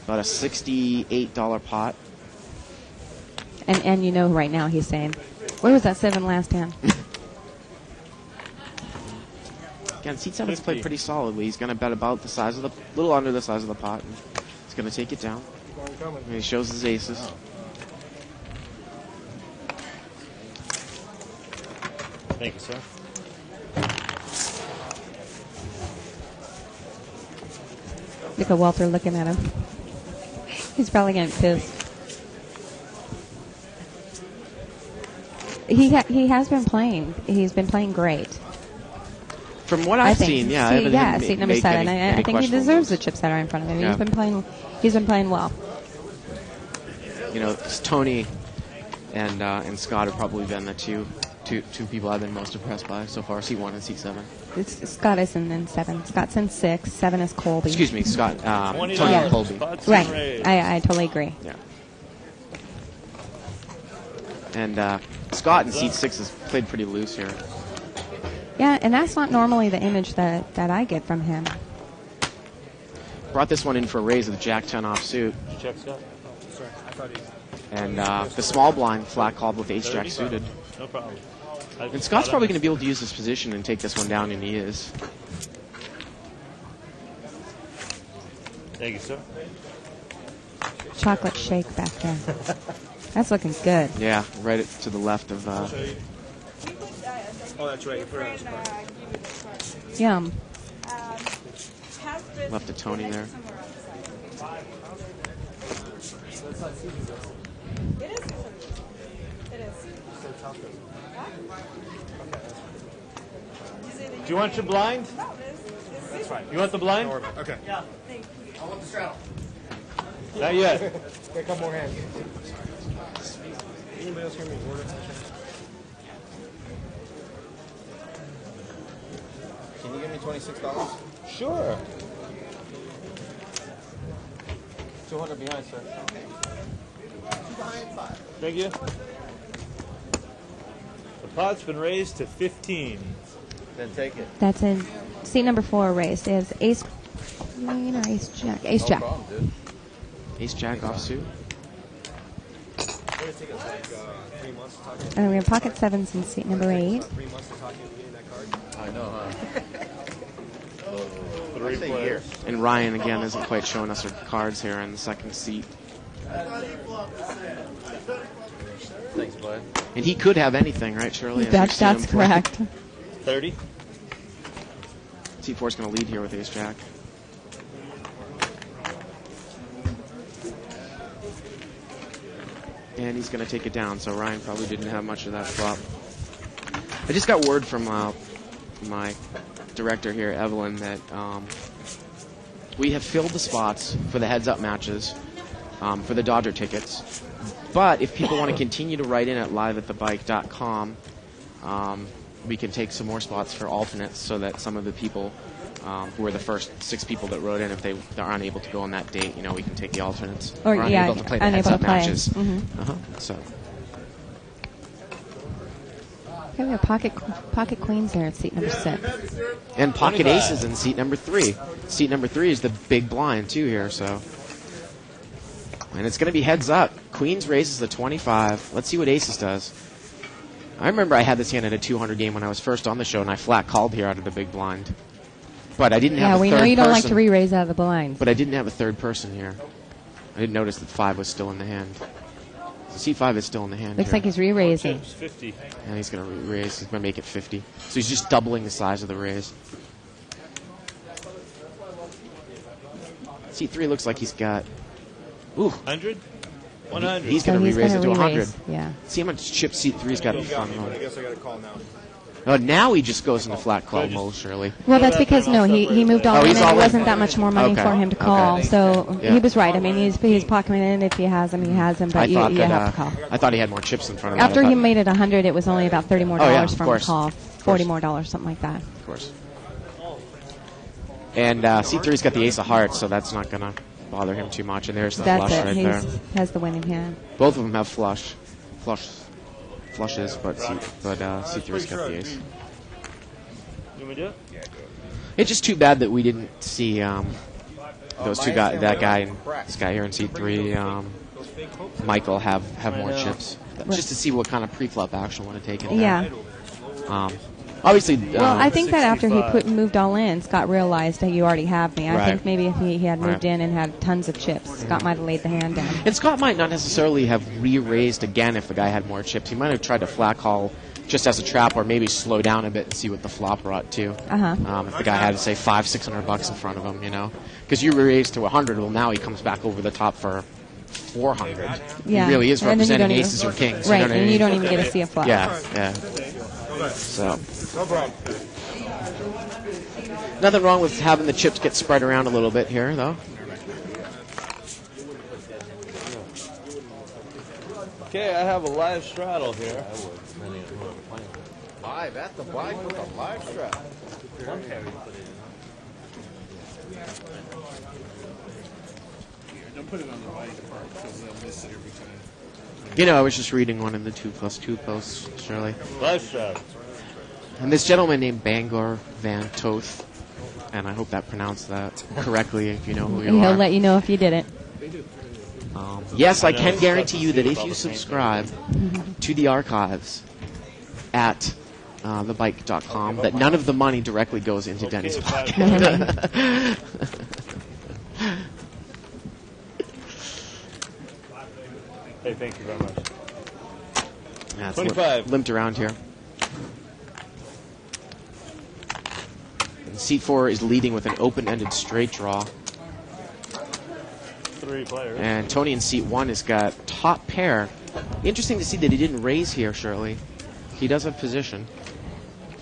About a $68 pot. And right now he's saying, where was that 7 last hand? Again, seat 7's played pretty solidly. He's going to bet about the size of the, little under the size of the pot. And he's going to take it down. And he shows his aces. Thank you, sir. Look at Walter looking at him. He's probably getting pissed. He has been playing. He's been playing great. From what I've seen, yeah. Seat number 7. I think he deserves the chips that are in front of him. Yeah. He's been playing well. Tony and Scott have probably been the two people I've been most impressed by so far, seat 1 and seat 7. Scott isn't in 7. Scott's in 6. 7 is Colby. Excuse me, Scott. Tony and Colby. Right. I totally agree. Yeah. And Scott in seat 6 has played pretty loose here. Yeah, and that's not normally the image that I get from him. Brought this one in for a raise with Jack-10 offsuit. Did you check, Scott? Oh, sorry. I thought he... And the small blind flat called with ace-jack suited. No problem. And Scott's probably going to be able to use this position and take this one down, and he is. Thank you, sir. Chocolate shake back there. That's looking good. Yeah, right to the left of... Oh, that's right. You put it on his card. Yum. Left of Tony there. Do you want your blind? That's fine. You want the blind? Okay. Yeah. I want the straddle. Not yet. Get a couple more hands. Anybody else hear me order? Can you give me $26? Sure. 200 behind, sir. Thank you. The pot's been raised to 15. Then take it. That's in seat number 4 raised. Is ace queen or ace jack? Ace jack. Ace jack offsuit. And we have pocket 7s in seat number 8. 3 months to talk you into getting that card. I know, huh? 3 players. And Ryan, again, isn't quite showing us her cards here in the second seat. Thanks, bud. And he could have anything, right, Shirley? That's correct. 30. T4 is going to lead here with ace jack. And he's going to take it down, so Ryan probably didn't have much of that flop. I just got word from my director here, Evelyn, that we have filled the spots for the heads-up matches for the Dodger tickets. But if people want to continue to write in at liveatthebike.com, we can take some more spots for alternates so that some of the people who were the first 6 people that wrote in, if they're unable to go on that date, we can take the alternates. Or unable to play the heads-up matches. Mm-hmm. So. Okay, we have pocket queens there at seat number 6. And pocket aces in seat number 3. Seat number 3 is the big blind, too, here, so. And it's going to be heads up. Queens raises the 25. Let's see what aces does. I remember I had this hand at a 200 game when I was first on the show, and I flat called here out of the big blind. But I didn't have a third person. Yeah, we know you don't like to re-raise out of the blind. But I didn't have a third person here. I didn't notice that 5 was still in the hand. So C5 is still in the hand. Looks here. like he's re-raising. 50. And he's going to raise. He's going to make it 50. So he's just doubling the size of the raise. C3 looks like he's got. Ooh. 100? 100. He's going to re-raise it to 100. Yeah. See how much chips C3's got in front of I him. guess I got to call now. Oh, now he just goes into flat call mode, Shirley. Well, that's because he moved all in, he's and all it in. wasn't that much more money Okay. for him to call. Okay. So Yeah. he was right. I mean, he's pocketing in. If he has them, he has them. But you have to call. I thought he had more chips in front of him. After he made it 100, it was only about $30 more of from course. a call, $40 more, something like that. Of course. And C3's got the ace of hearts, so that's not going to bother him too much. And there's the That's flush it. right He there. has the winning hand. Both of them have flushes, but C3's got the ace. You want me to do it? It's just too bad that we didn't see those two guys, that guy and this guy here in C3, Michael have more chips, just to see what kind of pre-flop action would have taken. Yeah. Obviously. Well, I think that after he moved all in, Scott realized that you already have me. I Right. think maybe if he had moved Right. in and had tons of chips, Scott might have laid the hand down. And Scott might not necessarily have re-raised again if the guy had more chips. He might have tried to flat call just as a trap, or maybe slow down a bit and see what the flop brought to. If the guy had, say, $500-600 in front of him, because you raised to 100, well, now he comes back over the top for 400. Yeah. He really is And then you representing don't even- aces or kings. Right, You know what I and mean? you don't even get to see a flop. Yeah. So. No problem. Nothing wrong with having the chips get spread around a little bit here, though. Okay, I have a live straddle here. Live at the bike with a live strap. Don't put it on the bike part because they'll miss it every time. I was just reading one of the 2+2 posts, Shirley. Live straddle. And this gentleman named Bangor Van Toth, and I hope that pronounced that correctly if you know who you And he'll are. let you know if you didn't. Yes, I can guarantee you that if you subscribe to the archives at thebike.com, that none of the money directly goes into Denny's pocket. Hey, thank you very much. Yeah, it's 25. limped around here. And seat 4 is leading with an open-ended straight draw. 3 players. And Tony in seat 1 has got top pair. Interesting to see that he didn't raise here, Shirley. He does have position.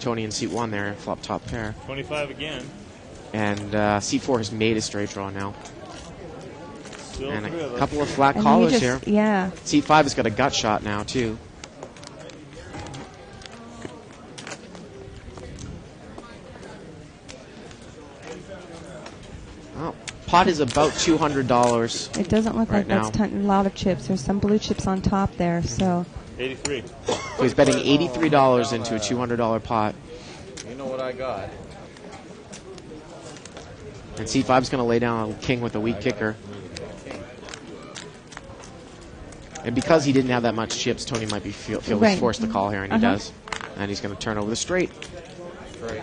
Tony in seat 1 there, flop top pair. 25 again. And seat 4 has made a straight draw now. Still And 3 of a us. couple of flat And callers you here. just- yeah. Seat 5 has got a gut shot now, too. Oh, pot is about $200. It doesn't look right like that's now. a lot of chips. There's some blue chips on top there, so 83. So he's betting $83 into a $200 pot. You know what I got? And C5's going to lay down a king with a weak kicker. And because he didn't have that much chips, Tony might be feel Right. he's forced to call here, and he Uh-huh. does. And he's going to turn over the straight. Right.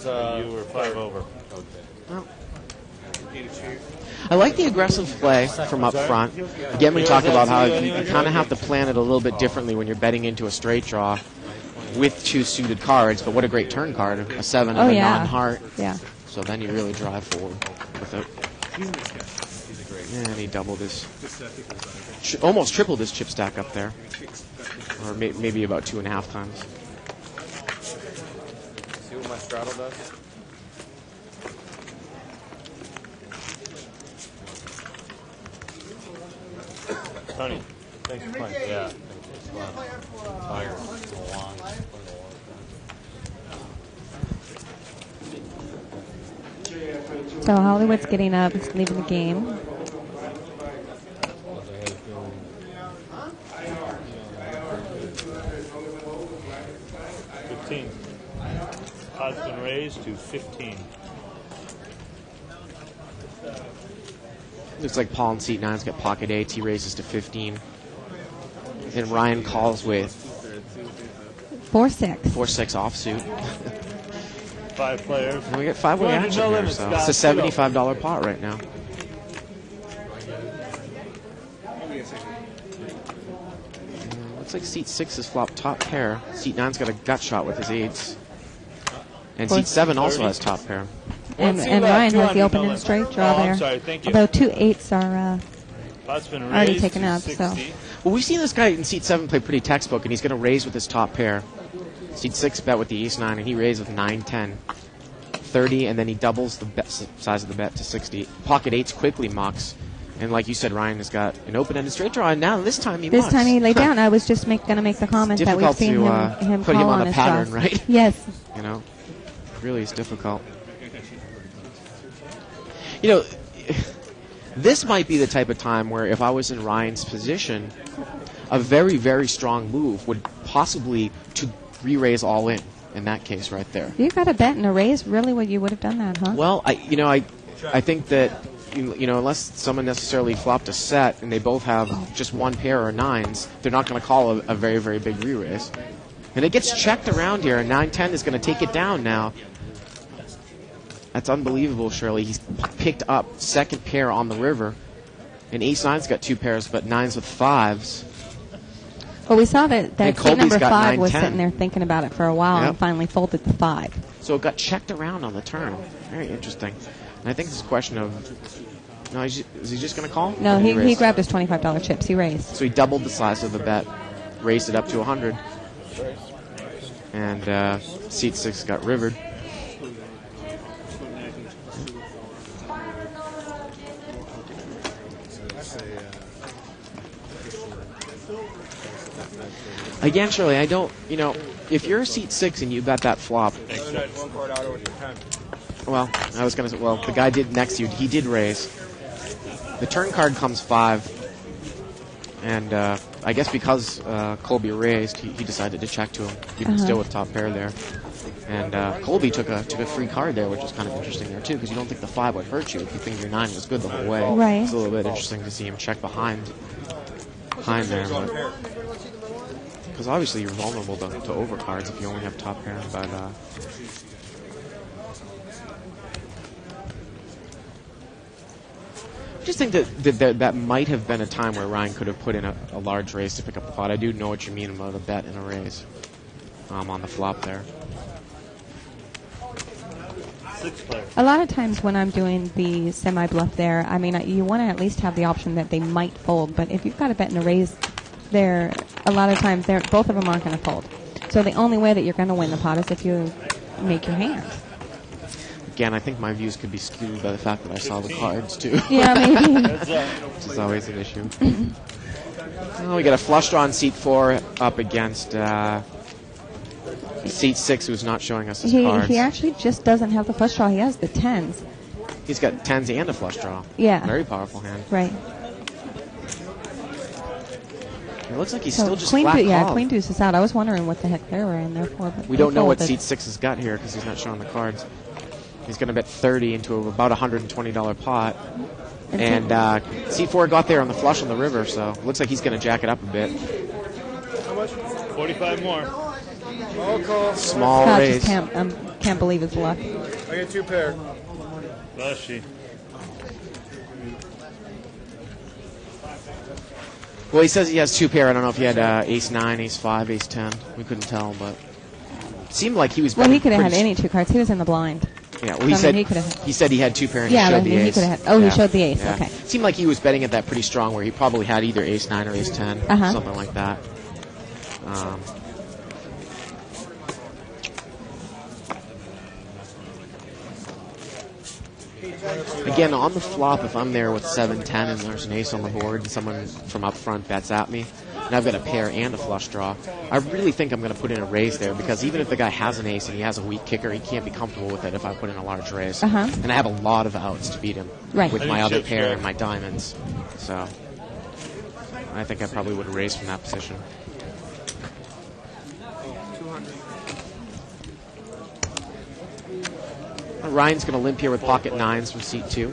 You were 5 over. I like the aggressive play from up front. Again, we talk about how you kind of have to plan it a little bit differently when you're betting into a straight draw with 2 suited cards. But what a great turn card, a 7 and a non-heart. Yeah. So then you really drive forward with it. And he doubled his, almost tripled his chip stack up there. Or maybe about 2.5 times. See what my straddle does? Tony, thanks for playing. Yeah. Tired. Long. So Hollywood's getting up, he's leaving the game. Odds been raised to 15. Looks like Paul in seat 9's got pocket 8. He raises to 15. And Ryan calls with 4-6. 4-6 offsuit. 5 players. And we get 5-way action no here, limit, so Scott. it's a $75 pot right now. Looks like seat 6 has flopped top pair. Seat 9's got a gut shot with his 8s. And seat 7 also has top pair. And Ryan has the open and straight draw there. I'm sorry, thank you. Although 2 8s are Pot's been already raised taken to up. So 60. Well, we've seen this guy in seat 7 play pretty textbook, and he's going to raise with his top pair. Seat 6 bet with the ace-9, and he raised with 9-10. 30, and then he doubles the bet size of the bet to 60. Pocket 8s quickly mucks. And like you said, Ryan has got an open-ended straight draw, and now this time he this mucks. time he laid down. I was just going to make the comment that we've Difficult seen to him put call him on a his pattern, draws. right? Yes. You know, really is difficult. You know, this might be the type of time where if I was in Ryan's position, a very, very strong move would possibly to re-raise all in that case right there. You got a bet and a raise. Really, what you would have done that, huh? Well, I think that unless someone necessarily flopped a set and they both have just one pair or 9s, they're not going to call a very, very big re-raise. And it gets checked around here, and 9-10 is going to take it down now. That's unbelievable, Shirley. He's picked up second pair on the river. And ace-9's got 2 pairs, but 9s with 5s. Well, we saw that seat Colby's number got 5 was 9-10. sitting there thinking about it for a while and finally folded the 5. So it got checked around on the turn. Very interesting. And I think this is a question of, is he just going to call? No, Or did he raise? grabbed his $25 chips. He raised. So he doubled the size of the bet, raised it up to 100. And seat 6 got rivered. Again, Shirley, I don't, if you're seat 6 and you bet that flop, well, I was going to say, the guy did next to you, he did raise. The turn card comes 5, and I guess because Colby raised, he decided to check to him, even still with top pair there. And Colby took a free card there, which was kind of interesting there too, because you don't think the 5 would hurt you if you think your 9 was good the whole way. Right. It's a little bit interesting to see him check behind there, because obviously you're vulnerable to overcards if you only have top pair. But I just think that might have been a time where Ryan could have put in a large raise to pick up the pot. I do know what you mean about a bet and a raise on the flop there. A lot of times when I'm doing the semi-bluff there, I mean, you want to at least have the option that they might fold. But if you've got a bet and a raise there, a lot of times both of them aren't going to fold. So the only way that you're going to win the pot is if you make your hand. Again, I think my views could be skewed by the fact that I saw the cards, too. Yeah, maybe. Which is always an issue. We got a flush draw on seat 4 up against seat 6, who's not showing us his cards. He actually just doesn't have the flush draw. He has the 10s. He's got 10s and a flush draw. Yeah. Very powerful hand. Right. It looks like he's So still just queen flat deuce, called. Queen deuce is out. I was wondering what the heck they were in there for. But We they don't know what folded. seat 6 has got here because he's not showing the cards. He's going to bet 30 into about $120 pot. And seat 4 got there on the flush on the river, so it looks like he's going to jack it up a bit. How much? 45 more. Small Scott raise. just can't believe his luck. I get 2 pair. Does she? Well, he says he has 2 pair. I don't know if he had ace-9, ace-5, ace-10. We couldn't tell, but it seemed like he was Well, he could have had pretty any 2 cards. He was in the blind. Yeah, well, So, he I said mean, he said he had 2 pair and Yeah, he showed I the mean, he ace. could have had- he showed the ace, okay. It seemed like he was betting at that pretty strong, where he probably had either ace-9 or ace-10, something like that. Again, on the flop, if I'm there with 7-10 and there's an ace on the board and someone from up front bets at me, and I've got a pair and a flush draw, I really think I'm going to put in a raise there, because even if the guy has an ace and he has a weak kicker, he can't be comfortable with it if I put in a large raise. And I have a lot of outs to beat him with my other pair and my diamonds. So I think I probably would raise from that position. Ryan's going to limp here with pocket 9s from seat 2.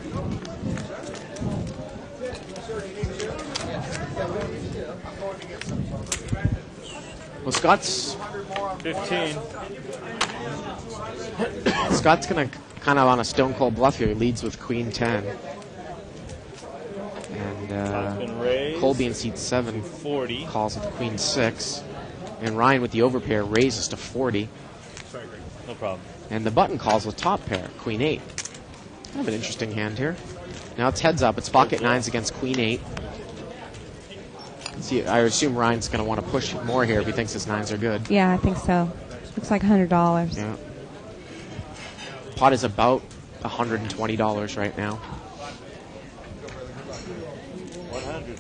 Well, Scott's 15. Scott's going to kind of on a stone cold bluff here. He leads with queen 10. And Colby in seat 7 calls with queen 6. And Ryan with the overpair raises to 40. No problem. And the button calls with top pair, queen 8. Kind of an interesting hand here. Now it's heads up. It's pocket 9s against queen 8. See, I assume Ryan's going to want to push more here if he thinks his 9s are good. Yeah, I think so. Looks like $100. Yeah. Pot is about $120 right now. 100.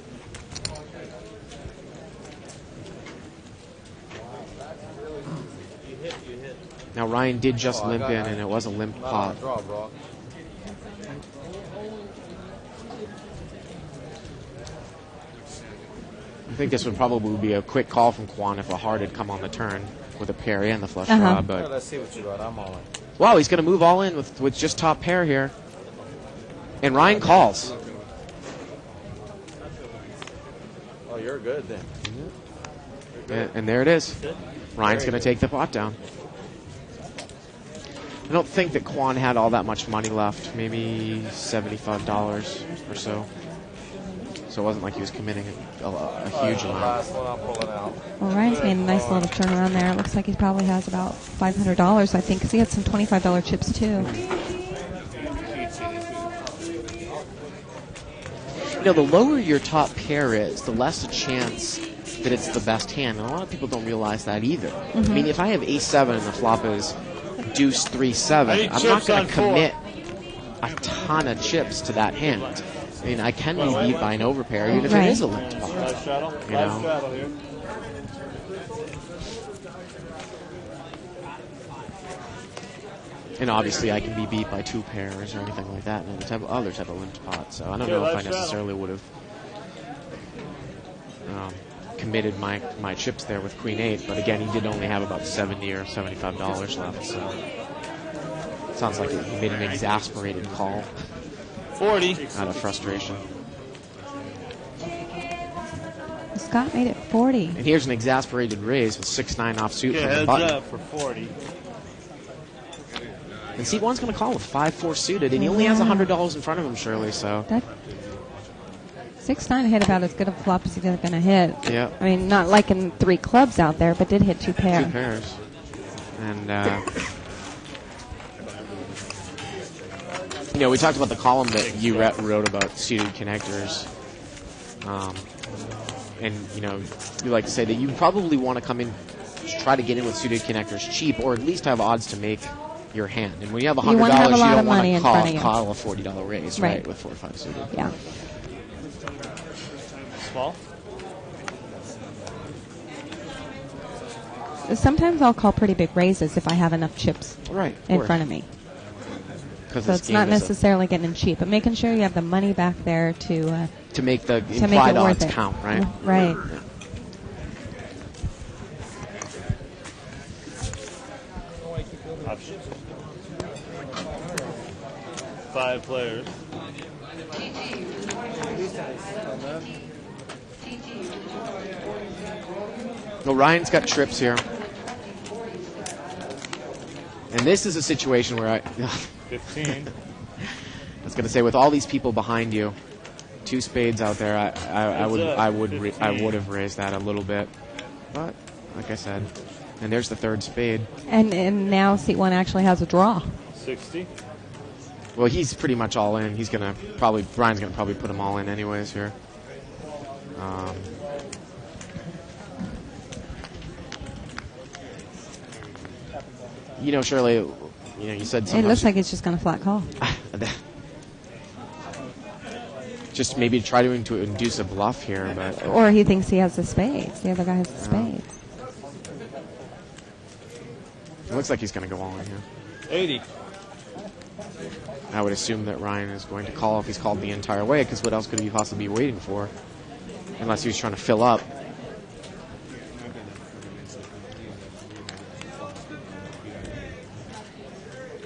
Now Ryan did just limp in, and it was a limp pot. I think this would probably be a quick call from Kwon if a heart had come on the turn with a pair and the flush draw. But let's see what you got. I'm all in. wow, he's going to move all in with just top pair here. And Ryan calls. Oh, you're good then. And there it is. Ryan's going to take the pot down. I don't think that Kwon had all that much money left. Maybe $75 or so. So it wasn't like he was committing a huge amount. Well, Ryan's made a nice little turnaround there. It looks like he probably has about $500, I think, because he had some $25 chips, too. You know, the lower your top pair is, the less a chance that it's the best hand. And a lot of people don't realize that either. Mm-hmm. I mean, if I have ace-7 and the flop is deuce 3-7, I'm not going to commit a ton of chips to that hand. I mean, I can be beat by an overpair, even if it is a limped pot. You know? And obviously, I can be beat by 2 pairs or anything like that, and other type of limped pot. So I don't know if I necessarily would have committed my chips there with queen 8. But again, he did only have about $70 or $75 left. So it sounds like he made an exasperated call. 40. Out of frustration. Scott made it 40. And here's an exasperated raise with 6-9 offsuit from the Heads button. up for 40. And seat 1's going to call with 5-4 suited, and he only has $100 in front of him, Shirley. So that 6-9 hit about as good a flop as he's going to hit. Yeah. I mean, not like in 3 clubs out there, but did hit 2 pairs. 2 pairs. And you know, we talked about the column that you wrote about suited connectors. And, you know, you like to say that you probably want to come in, try to get in with suited connectors cheap, or at least have odds to make your hand. And when you have $100, you don't want to call a $40 raise, right, with 4 or 5 suited. Yeah. Small? Sometimes I'll call pretty big raises if I have enough chips in front of me. So it's not necessarily getting in cheap, but making sure you have the money back there to make the implied odds count, right? Right. Yeah. Options. 5 players. Well, Ryan's got trips here. And this is a situation where 15. I was going to say, with all these people behind you, 2 spades out there, I would have raised that a little bit, but like I said, and there's the 3rd spade. And now seat 1 actually has a draw. 60. Well, he's pretty much all in. He's gonna Brian's gonna probably put him all in anyways here. You know, Shirley, you know, you said something. It looks like it's just going to flat call. Just maybe try to induce a bluff here, but or he thinks he has the spades. The other guy has the spades. It looks like he's going to go all in here. 80. I would assume that Ryan is going to call if he's called the entire way, because what else could he possibly be waiting for? Unless he was trying to fill up.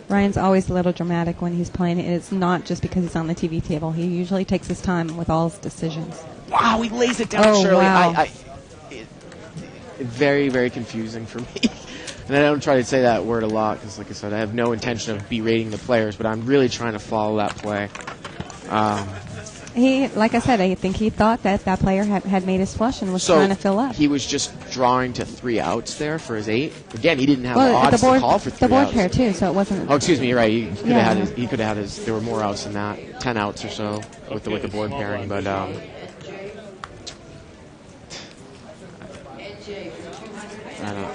Ryan's always a little dramatic when he's playing. It's not just because he's on the TV table. He usually takes his time with all his decisions. Wow, he lays it down, Shirley. Wow. Very, very confusing for me. And I don't try to say that word a lot because, like I said, I have no intention of berating the players, but I'm really trying to follow that play. He, like I said, I think he thought that player had made his flush and was trying to fill up. He was just drawing to 3 outs there for his 8. Again, he didn't have the odds to call for 3 outs. The board pair too, so it wasn't. Oh, excuse me, you're right. He could have had his. There were more outs than that, 10 outs or so with the board pairing, but. I don't know.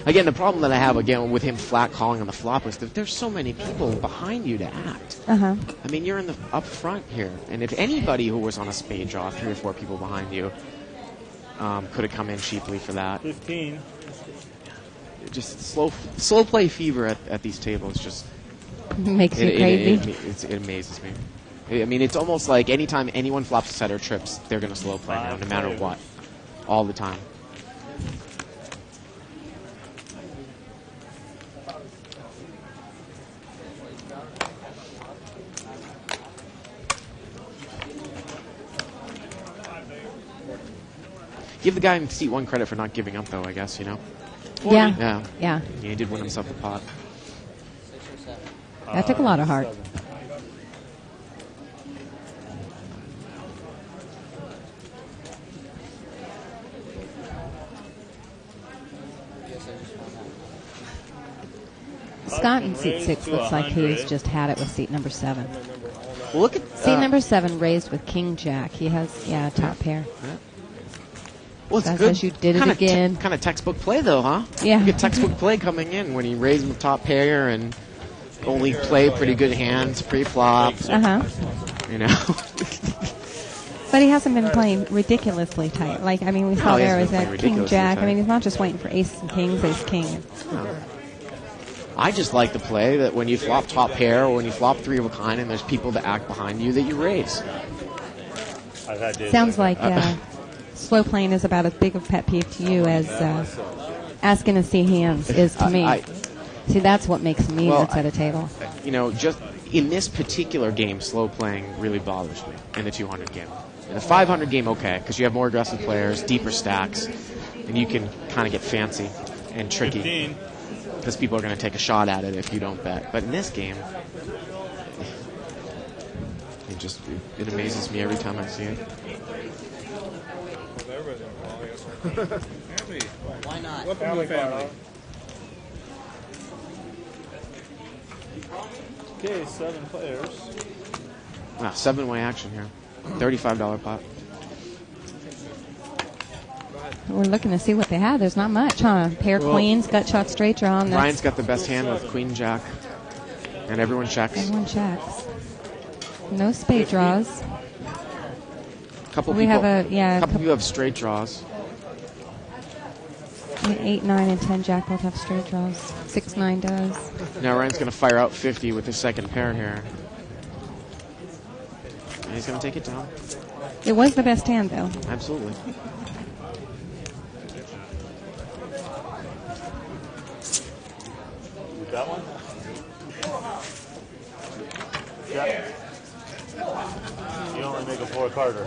Again, the problem that I have with him flat calling on the flop is that there's so many people behind you to act. Uh-huh. I mean, you're in the up front here, and if anybody who was on a spade draw, 3 or 4 people behind you, could have come in cheaply for that. 15. Just slow play fever at these tables just makes you crazy. It amazes me. I mean, it's almost like anytime anyone flops a set or trips, they're going to slow play now, no matter what, all the time. Give the guy in seat 1 credit for not giving up, though, I guess, you know? Yeah. Yeah, he did win himself the pot. That took a lot of heart. Scott in seat 6 looks like he's just had it with seat number 7. Well, look at seat number 7 raised with King Jack. He has top pair. Yeah. Well, it's that good. You did it again. Kind of textbook play, though, huh? Yeah. You get textbook play coming in when he raised with top pair and only play pretty good hands pre-flop. Uh-huh. You know. But he hasn't been playing ridiculously tight. Like, I mean, we saw there was that King Jack. I mean, he's not just waiting for aces and kings, ace king. No. I just like the play that when you flop top pair or when you flop 3 of a kind and there's people to act behind you that you raise. Sounds like slow playing is about as big of a pet peeve to you as asking to see hands is to me. See, that's what makes me nuts at a table. You know, just in this particular game, slow playing really bothers me in the 200 game. In the 500 game, okay, because you have more aggressive players, deeper stacks, and you can kind of get fancy and tricky. Because people are going to take a shot at it if you don't bet. But in this game, it amazes me every time I see it. Why not? Family. Okay, 7 players. 7-way action here. $35 pot. We're looking to see what they have. There's not much, huh? Pair queens, gut shot, straight draw. Ryan's got the best hand with queen jack. And everyone checks. Everyone checks. No spade draws. Couple we people, have couple people have straight draws. 8, 9, and 10 jack both have straight draws. 6, 9 does. Now Ryan's going to fire out 50 with his second pair here. And he's going to take it down. It was the best hand, though. Absolutely. You got one? Yeah. You only make a 4-carder.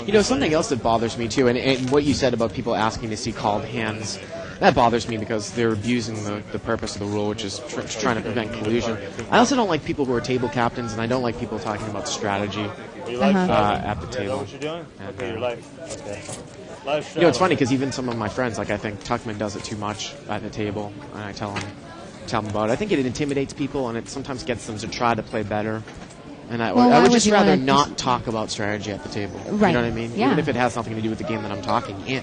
You know, something else that bothers me, too, and what you said about people asking to see called hands, that bothers me because they're abusing the purpose of the rule, which is trying to prevent collusion. I also don't like people who are table captains, and I don't like people talking about strategy at the table. Is that what you're doing? Okay, you're live. Okay. Live you know, it's funny because even some of my friends, like I think Tuckman does it too much at the table, and I tell them about it. I think it intimidates people, and it sometimes gets them to try to play better. And I would just rather not talk about strategy at the table. Right. You know what I mean? Yeah. Even if it has something to do with the game that I'm talking in.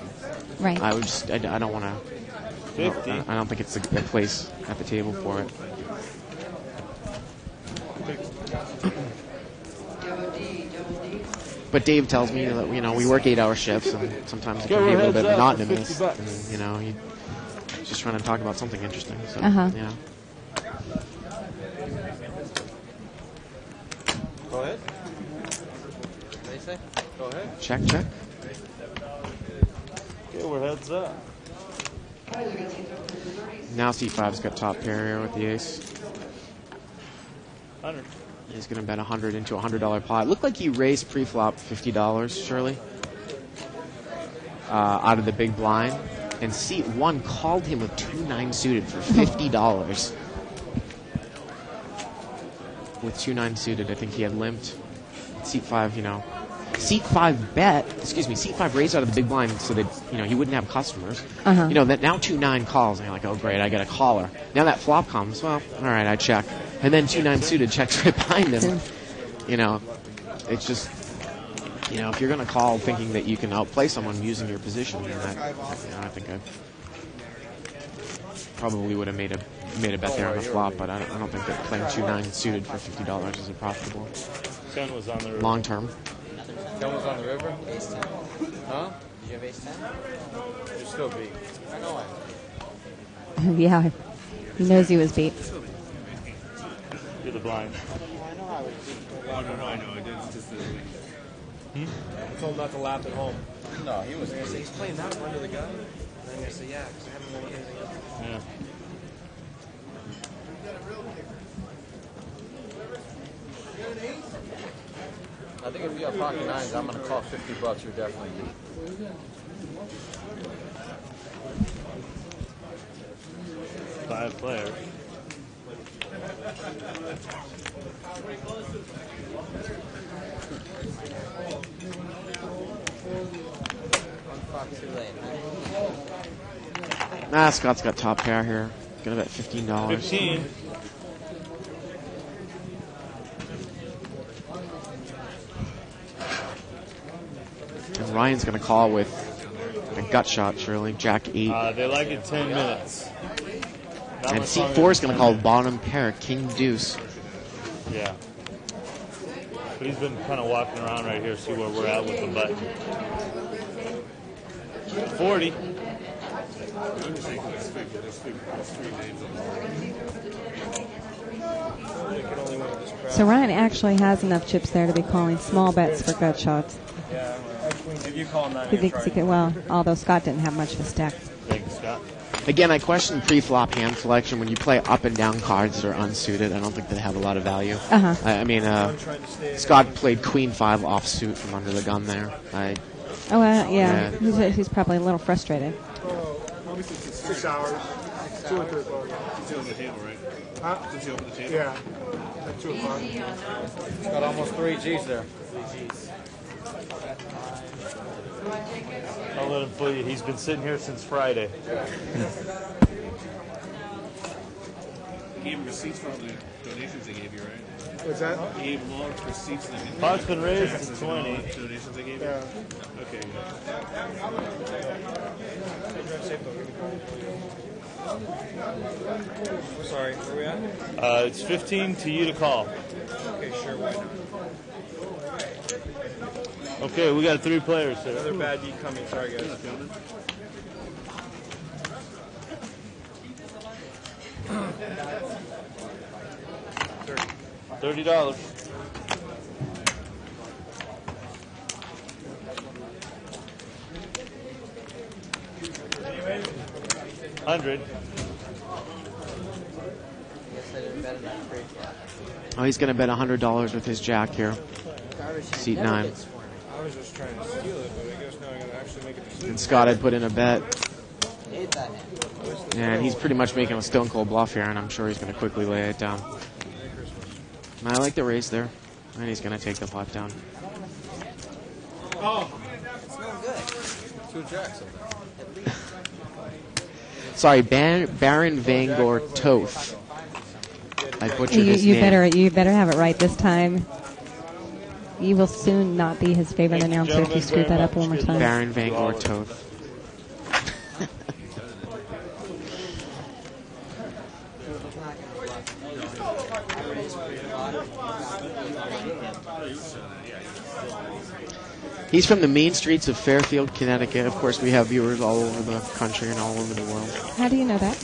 Right. I would just, I don't want to. I don't think it's a place at the table for it. But Dave tells me that we work 8-hour shifts, and sometimes it can be a little bit monotonous. And he's just trying to talk about something interesting. So, yeah. Go ahead. What do you say? Go ahead. Check. Okay, we're heads up. Now C5's got top pair here with the ace. 100. He's going to bet 100 into a $100 pot. Looked like he raised pre-flop $50, Shirley. out of the big blind, and seat 1 called him with 2-9 suited for $50. With 2-9 suited, I think he had limped. Seat 5, seat 5 seat 5 raised out of the big blind so that, he wouldn't have customers. That now 2-9 calls, and you're like, oh, great, I got a caller. Now that flop comes, well, all right, I check. And then 2-9 suited checks right behind him. It's just, if you're going to call thinking that you can outplay someone using your position, I think I probably would have made a bet there on the flop, but I don't think that playing 2-9 suited for $50 is a profitable Gun was on the river. long term. Gun was on the river? Ace 10. Huh? Did you have ace 10? You're still beat. I know I Yeah, he knows he was beat. You're the blind. I know I was beat. Oh, no, I know. It's just Hmm? I told him not to laugh at home. No, he was. He's playing that one under the gun. And I'm going to say, yeah, because I haven't won anything else. Yeah. I think if you have pocket nines, I'm going to call $50. You're definitely beat. 5 players. Scott's got top pair here. Gonna bet $15. 15. And Ryan's gonna call with a gut shot, surely. Jack 8. They like it 10 minutes. Not And much seat longer 4 is than gonna 10 call minutes. bottom pair, King Deuce. Yeah. But he's been kind of walking around right here, see where we're at with the button. 40. So Ryan actually has enough chips there to be calling small bets for gut shots. Yeah. If you call 9, He thinks he could, well, although Scott didn't have much of a stack. Thank you, Scott. Again, I question pre-flop hand selection. When you play up and down cards that are unsuited, I don't think they have a lot of value. Uh-huh. I mean, Scott played Queen 5 offsuit from under the gun there. Yeah. He's probably a little frustrated. 6 hours. 2 or 3 o'clock. It's over the table, right? Huh? It's over the table? Yeah. At 2 o'clock. It's got almost 3 G's there. I'll let him fool you. He's been sitting here since Friday. You gave him receipts for all the donations they gave you, right? What's that? You gave them all receipts. Pot's been raised to 20. Donations they gave you? Yeah. Okay. Sorry, where we at? It's 15 to you to call. Okay, sure, why not? Okay, we got 3 players here. Another bad beat coming. Sorry, guys. $30. $100. Oh, he's going to bet $100 with his jack here. Seat 9. I was just trying to steal it, but I guess now I gotta actually make a decision. And Scott had put in a bet. And he's pretty much making a stone cold bluff here, and I'm sure he's going to quickly lay it down. And I like the raise there. And he's going to take the pot down. Oh, it's no good. 2 jacks. Sorry, Baron Vangor Toth. I butchered his You name. better have it right this time. You will soon not be his favorite announcer if you screw that up one more time. Baron Vangor Toth. He's from the mean streets of Fairfield, Connecticut. Of course, we have viewers all over the country and all over the world. How do you know that?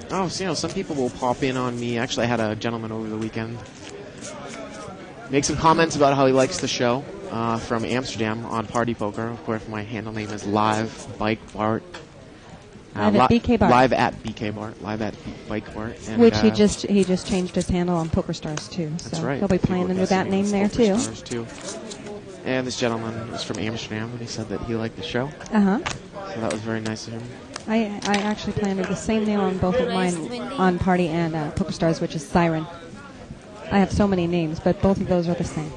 Oh, so, some people will pop in on me. Actually, I had a gentleman over the weekend make some comments about how he likes the show from Amsterdam on Party Poker. Of course, my handle name is Live Bike Bart. Live at BK Bart. Live at BK Bart. Live at Bike Bart. And, Which he just changed his handle on PokerStars too. So that's right. he'll be playing under that name there too. PokerStars, too. And this gentleman was from Amsterdam, and he said that he liked the show. Uh-huh. So that was very nice of him. I actually planted the same name on both of mine on Party and PokerStars, which is Siren. I have so many names, but both of those are the same.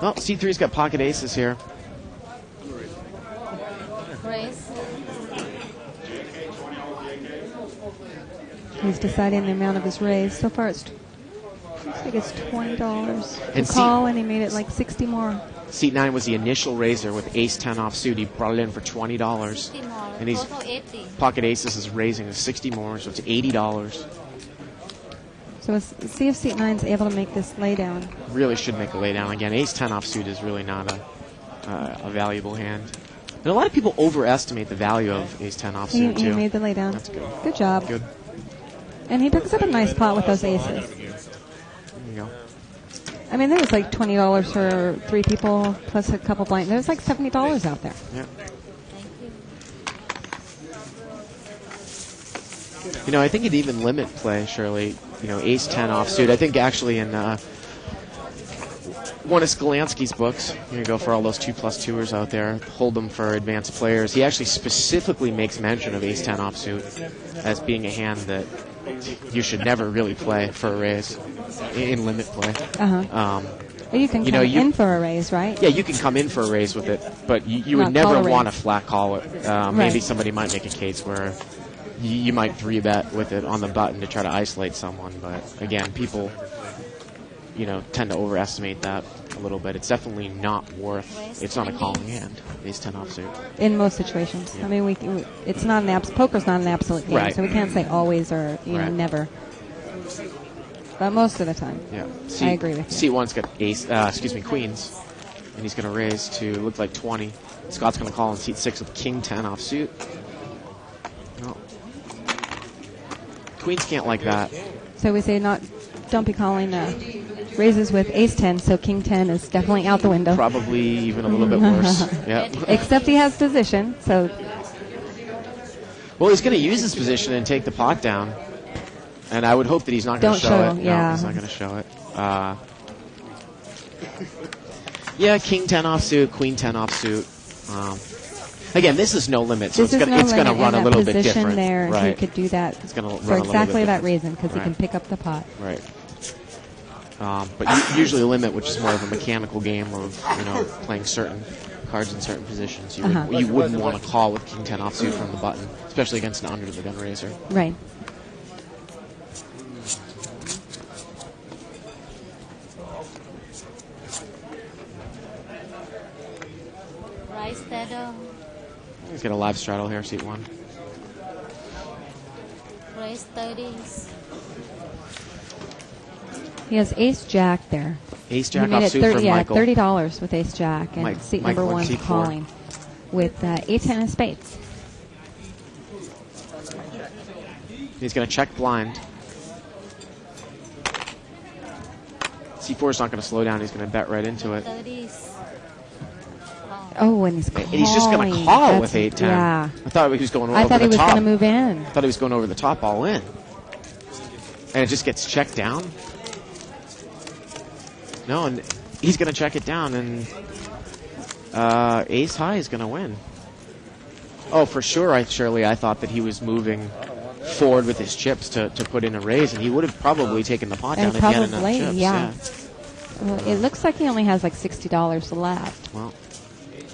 Well, C3's got pocket aces here. Raise. He's deciding the amount of his raise. So far, it's looks like it's $20 And to call, and he made it like 60 more. Seat 9 was the initial raiser with ace 10 offsuit. He brought it in for $20. And he's pocket aces is raising to 60 more, so it's $80. So see if Seat 9's able to make this lay down. Really should make a lay down again. Ace 10 offsuit is really not a valuable hand. And a lot of people overestimate the value of ace 10 offsuit, too. He made the lay down. That's good. Good job. Good. And he picks up a nice pot with those aces. There you go. I mean, there was like $20 for 3 people plus a couple blinds. There's like $70 out there. Yeah. You know, I think it'd even limit play, Shirley. You know, ace 10 offsuit. I think actually in one of Skolansky's books, you go for all those 2+2ers out there, hold them for advanced players. He actually specifically makes mention of ace 10 offsuit as being a hand that you should never really play for a raise in limit play. You can come in for a raise, right? Yeah, you can come in for a raise with it, but you would Not never call a want to raise. flat call it. Maybe somebody might make a case where you might 3-bet with it on the button to try to isolate someone, but again, people tend to overestimate that a little bit. It's definitely not worth. It's not a calling hand. Ace 10 offsuit. In most situations, Yeah. I mean, it's not an poker's not an absolute game, Right. so we can't say always or Right. never. But most of the time, Yeah, I agree with you. C1's got queens, and he's going to raise to look like 20. Scott's going to call in seat 6 with king 10 offsuit. No. Queens can't like that. So we say don't be calling raises with ace 10, so king 10 is definitely out the window. Probably even a little bit worse. Yeah. Except he has position, so Well, he's going to use his position and take the pot down. And I would hope that he's not going to Don't show show, it. yeah. No, he's not going to show it. Yeah, king 10 offsuit, queen 10 offsuit. Again, this is no limit, so this it's is going no to limit, run and a little that bit position different. there, Right. he could do that It's gonna run for a little exactly bit that different. reason, because he Right. can pick up the pot. Right. But usually a limit, which is more of a mechanical game of playing certain cards in certain positions, you wouldn't want to call with king 10 offsuit from the button, especially against an under the gun raiser. Right. Rice Shadow. He's got a live straddle here, seat 1. Raise 30s. He has ace jack there. Ace jack he made it offsuit for Michael. $30 with ace jack, and seat Michael number in 1 seat 4. calling with A10 of spades. He's going to check blind. C4 is not going to slow down. He's going to bet right into it. 30s. Oh, and he's calling. And he's just going to call with That's- 8-10. Yeah. I thought he was going over I the top. thought he was going to move in. I thought he was going over the top all in. And it just gets checked down. No, and he's going to check it down, and ace high is going to win. Oh, for sure, Shirley, I thought that he was moving forward with his chips to put in a raise, and he would have probably taken the pot down And if he had enough probably, chips. yeah. Well, it looks like he only has like $60 left. Well,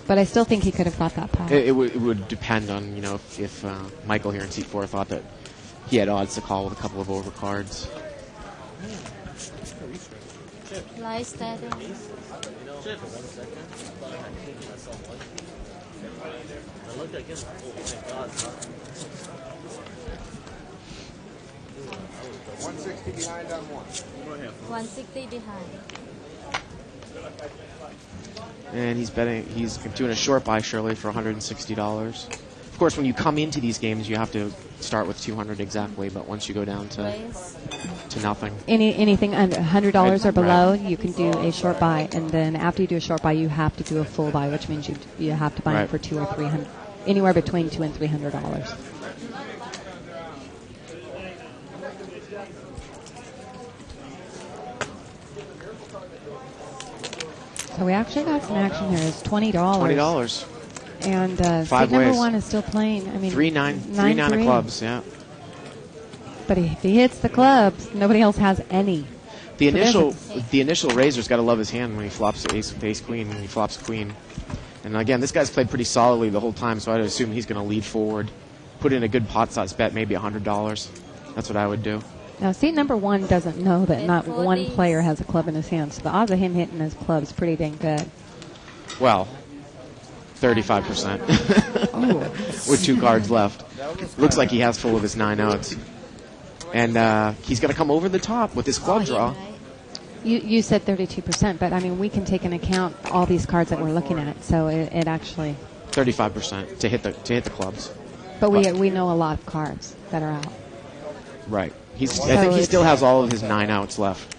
but I still think he could have got that pot. it would depend on, if Michael here in seat 4 thought that he had odds to call with a couple of overcards. Rice Shadow. $160 behind on 1. 160 behind. And he's doing a short buy, Shirley, for $160. Of course, when you come into these games, you have to start with $200 exactly, but once you go down to nothing. Anything under $100 or Right. below, you can do a short buy, and then after you do a short buy, you have to do a full buy, which means you have to buy Right. it for $200 or $300, anywhere between $200 and $300. So we actually got some action here. It's $20. $20. And Five seat number ways. 1 is still playing. I mean, 3-9 of clubs, yeah. But if he hits the clubs, nobody else has any. The So initial raiser's got to love his hand when he flops ace queen, when he flops queen. And again, this guy's played pretty solidly the whole time, so I'd assume he's going to lead forward. Put in a good pot size bet, maybe $100. That's what I would do. Now, seat number 1 doesn't know that not one player has a club in his hand, so the odds of him hitting his club is pretty dang good. Well, 35%. With 2 cards left. Looks like he has full of his 9 outs. And he's going to come over the top with his club draw. You said 32%, but I mean, we can take into account all these cards that we're looking at, so it actually... 35% to hit the clubs. But we know a lot of cards that are out. Right. I think he still has all of his 9 outs left.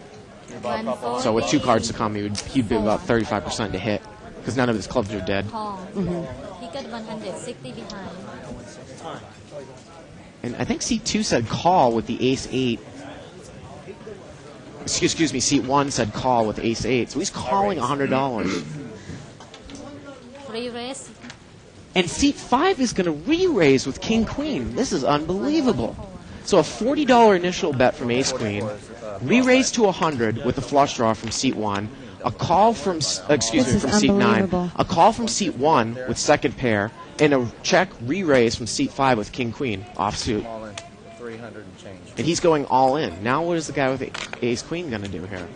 So with 2 cards to come, he'd be about 35% to hit, because none of his clubs are dead. He got 160 behind. And I think seat 2 said call with the ace-8. Excuse me, seat 1 said call with ace-8. So he's calling $100. Re-raise. And seat 5 is going to re-raise with king-queen. This is unbelievable. So a $40 initial bet from ace-queen, re-raise to 100 with a flush draw from seat 1, a call from, from seat 9, a call from seat 1 with second pair, and a check re-raise from seat 5 with king-queen offsuit. 300 and change. And he's going all in. Now what is the guy with ace-queen going to do here?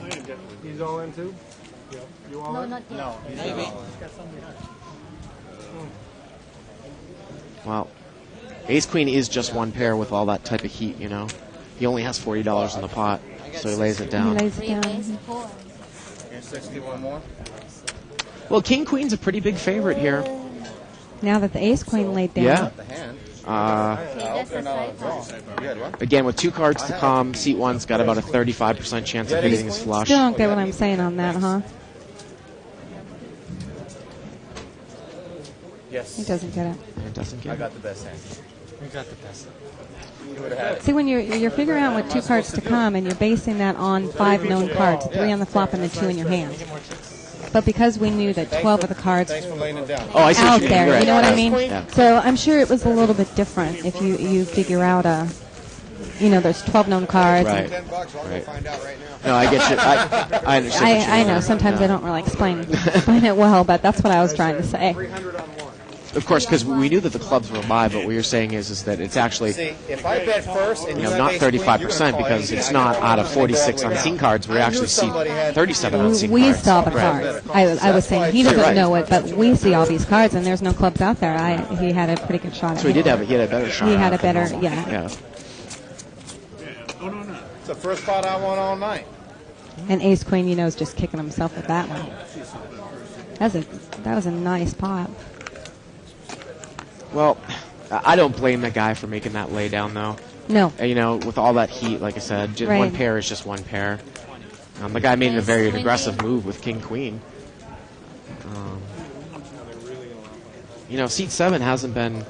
He's all in too? You all in? Not yet. No, Maybe. Well, ace-queen is just 1 pair with all that type of heat, you know. He only has $40 in the pot, so he lays it down. He lays it down. Here's 61 more. Well, king-queen's a pretty big favorite here. Now that the ace-queen laid down. Yeah. The hand. That's Again, with 2 cards to come, seat 1's got about a 35% chance of hitting his flush. Still don't get what I'm saying on that, huh? Yes. He doesn't get it. It doesn't get I it. got the best hand. We got the best. You would have had it. See, when you're figuring out with 2 cards to come, and you're basing that on 5 known cards, 3 on the flop and the 2 in your hand. But because we knew that 12 of the cards Thanks for laying it down. Oh, I see out what you mean. there, Right. you know what I mean? Yeah. So I'm sure it was a little bit different if you figure out there's 12 known cards. Right. and- $10, I'll go Right. find out right now. No, I get you. I understand. what you I mean. know sometimes I don't really explain it well, but that's what I was trying to say. Of course, because we knew that the clubs were live, but what you're saying is that it's actually, See, if I bet first and you you know, have not ace queen, 35% because it's not out of 46 unseen cards. We actually see 37 unseen We cards. saw the cards. I was saying he doesn't Right. know it, but we see all these cards, and there's no clubs out there. He had a pretty good shot at So he it. did he had a better shot. He had at a it than better, normal. yeah. Yeah. It's the first pot I won all night. And ace queen, is just kicking himself with that one. That was a nice pot. Well, I don't blame the guy for making that lay down, though. No. You know, with all that heat, like I said, just Right. one pair is just 1 pair. The guy made a very aggressive move with king-queen. Seat 7 hasn't been,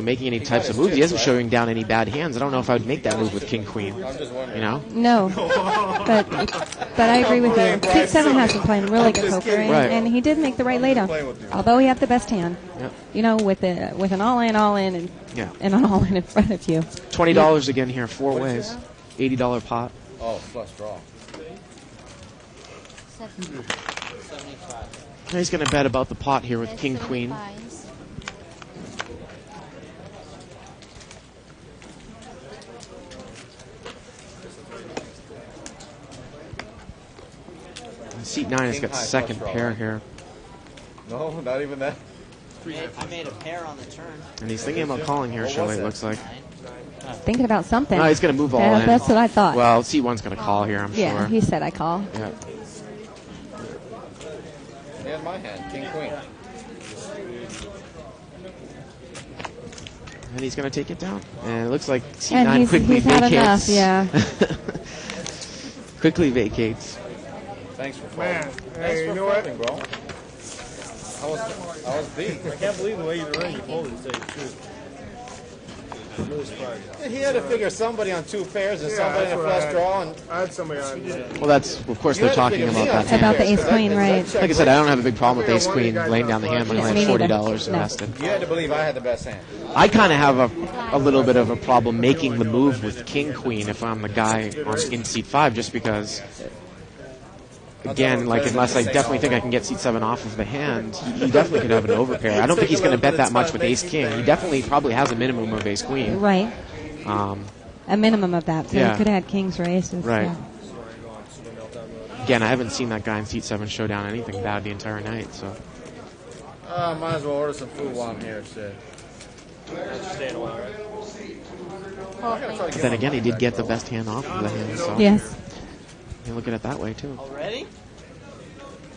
making any types of moves. He isn't showing down any bad hands. I don't know if I would make that move with king-queen. No. But I agree with you. Seat 7 has been playing really good poker, Right. and he did make the right laydown. Although he had the best hand. Yep. With an all-in, and Yeah. and an all-in in front of you. $20 again here, 4 ways. $80 pot. Oh, flush draw. Now he's going to bet about the pot here with king-queen. Seat 9 has got second pair here. No, not even that. I made a pair on the turn. And he's thinking about calling here, Shirley, it looks like. Thinking about something. No, he's going to move all in. That's what I thought. Well, seat 1's going to call here, I'm Yeah, sure. he said I call. Yeah. He had my hand, king queen. And he's going to take it down. And it looks like seat And 9 quickly he's had enough, vacates. yeah. Quickly vacates. Thanks for Man, folding. hey, Thanks you for know what? folding, bro. I was beat. I can't believe the way you ran. You folded, to tell you the truth. He had to figure somebody on 2 pairs and somebody in a flush draw. And I had somebody on. Well, that's, of course, they're talking about that hand. About the ace-queen, right. Like I said, I don't have a big problem with ace-queen laying down the hand when I only have $40 invested. You had to believe I had the best hand. I kind of have a little bit of a problem making the move with king-queen if I'm the guy in seat 5, just because, again, like unless I definitely think I can get seat 7 off of the hand, he definitely could have an overpair. I don't think he's going to bet that much with ace-king. He definitely probably has a minimum of ace-queen. Right. A minimum of that, so yeah. he could have had kings or aces. Right. Yeah. Again, I haven't seen that guy in seat 7 show down anything bad the entire night, so. Might as well order some food while I'm here, shit. Staying a while, right? But then again, he did get the best hand off of the hand, so. Yes. You look at it that way, too. Already?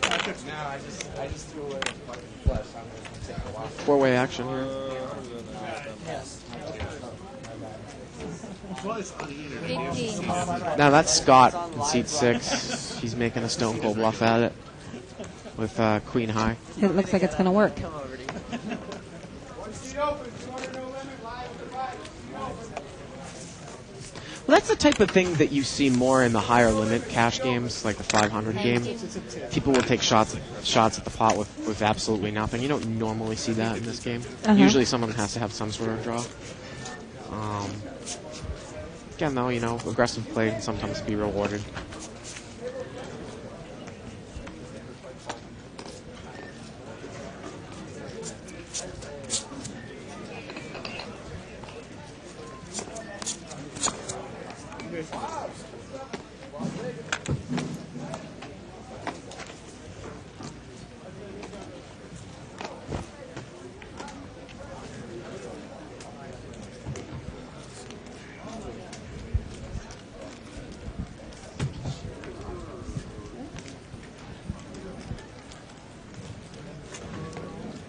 No, I just threw away my flesh. I'm going to take a while. 4-way action here. Yes. Now that's Scott in seat 6. He's making a stone cold bluff at it with queen high. It looks like it's going to work. Well, that's the type of thing that you see more in the higher limit cash games, like the 500 game. People will take shots at the pot with absolutely nothing. You don't normally see that in this game. Usually someone has to have some sort of draw. Again, though, aggressive play can sometimes be rewarded.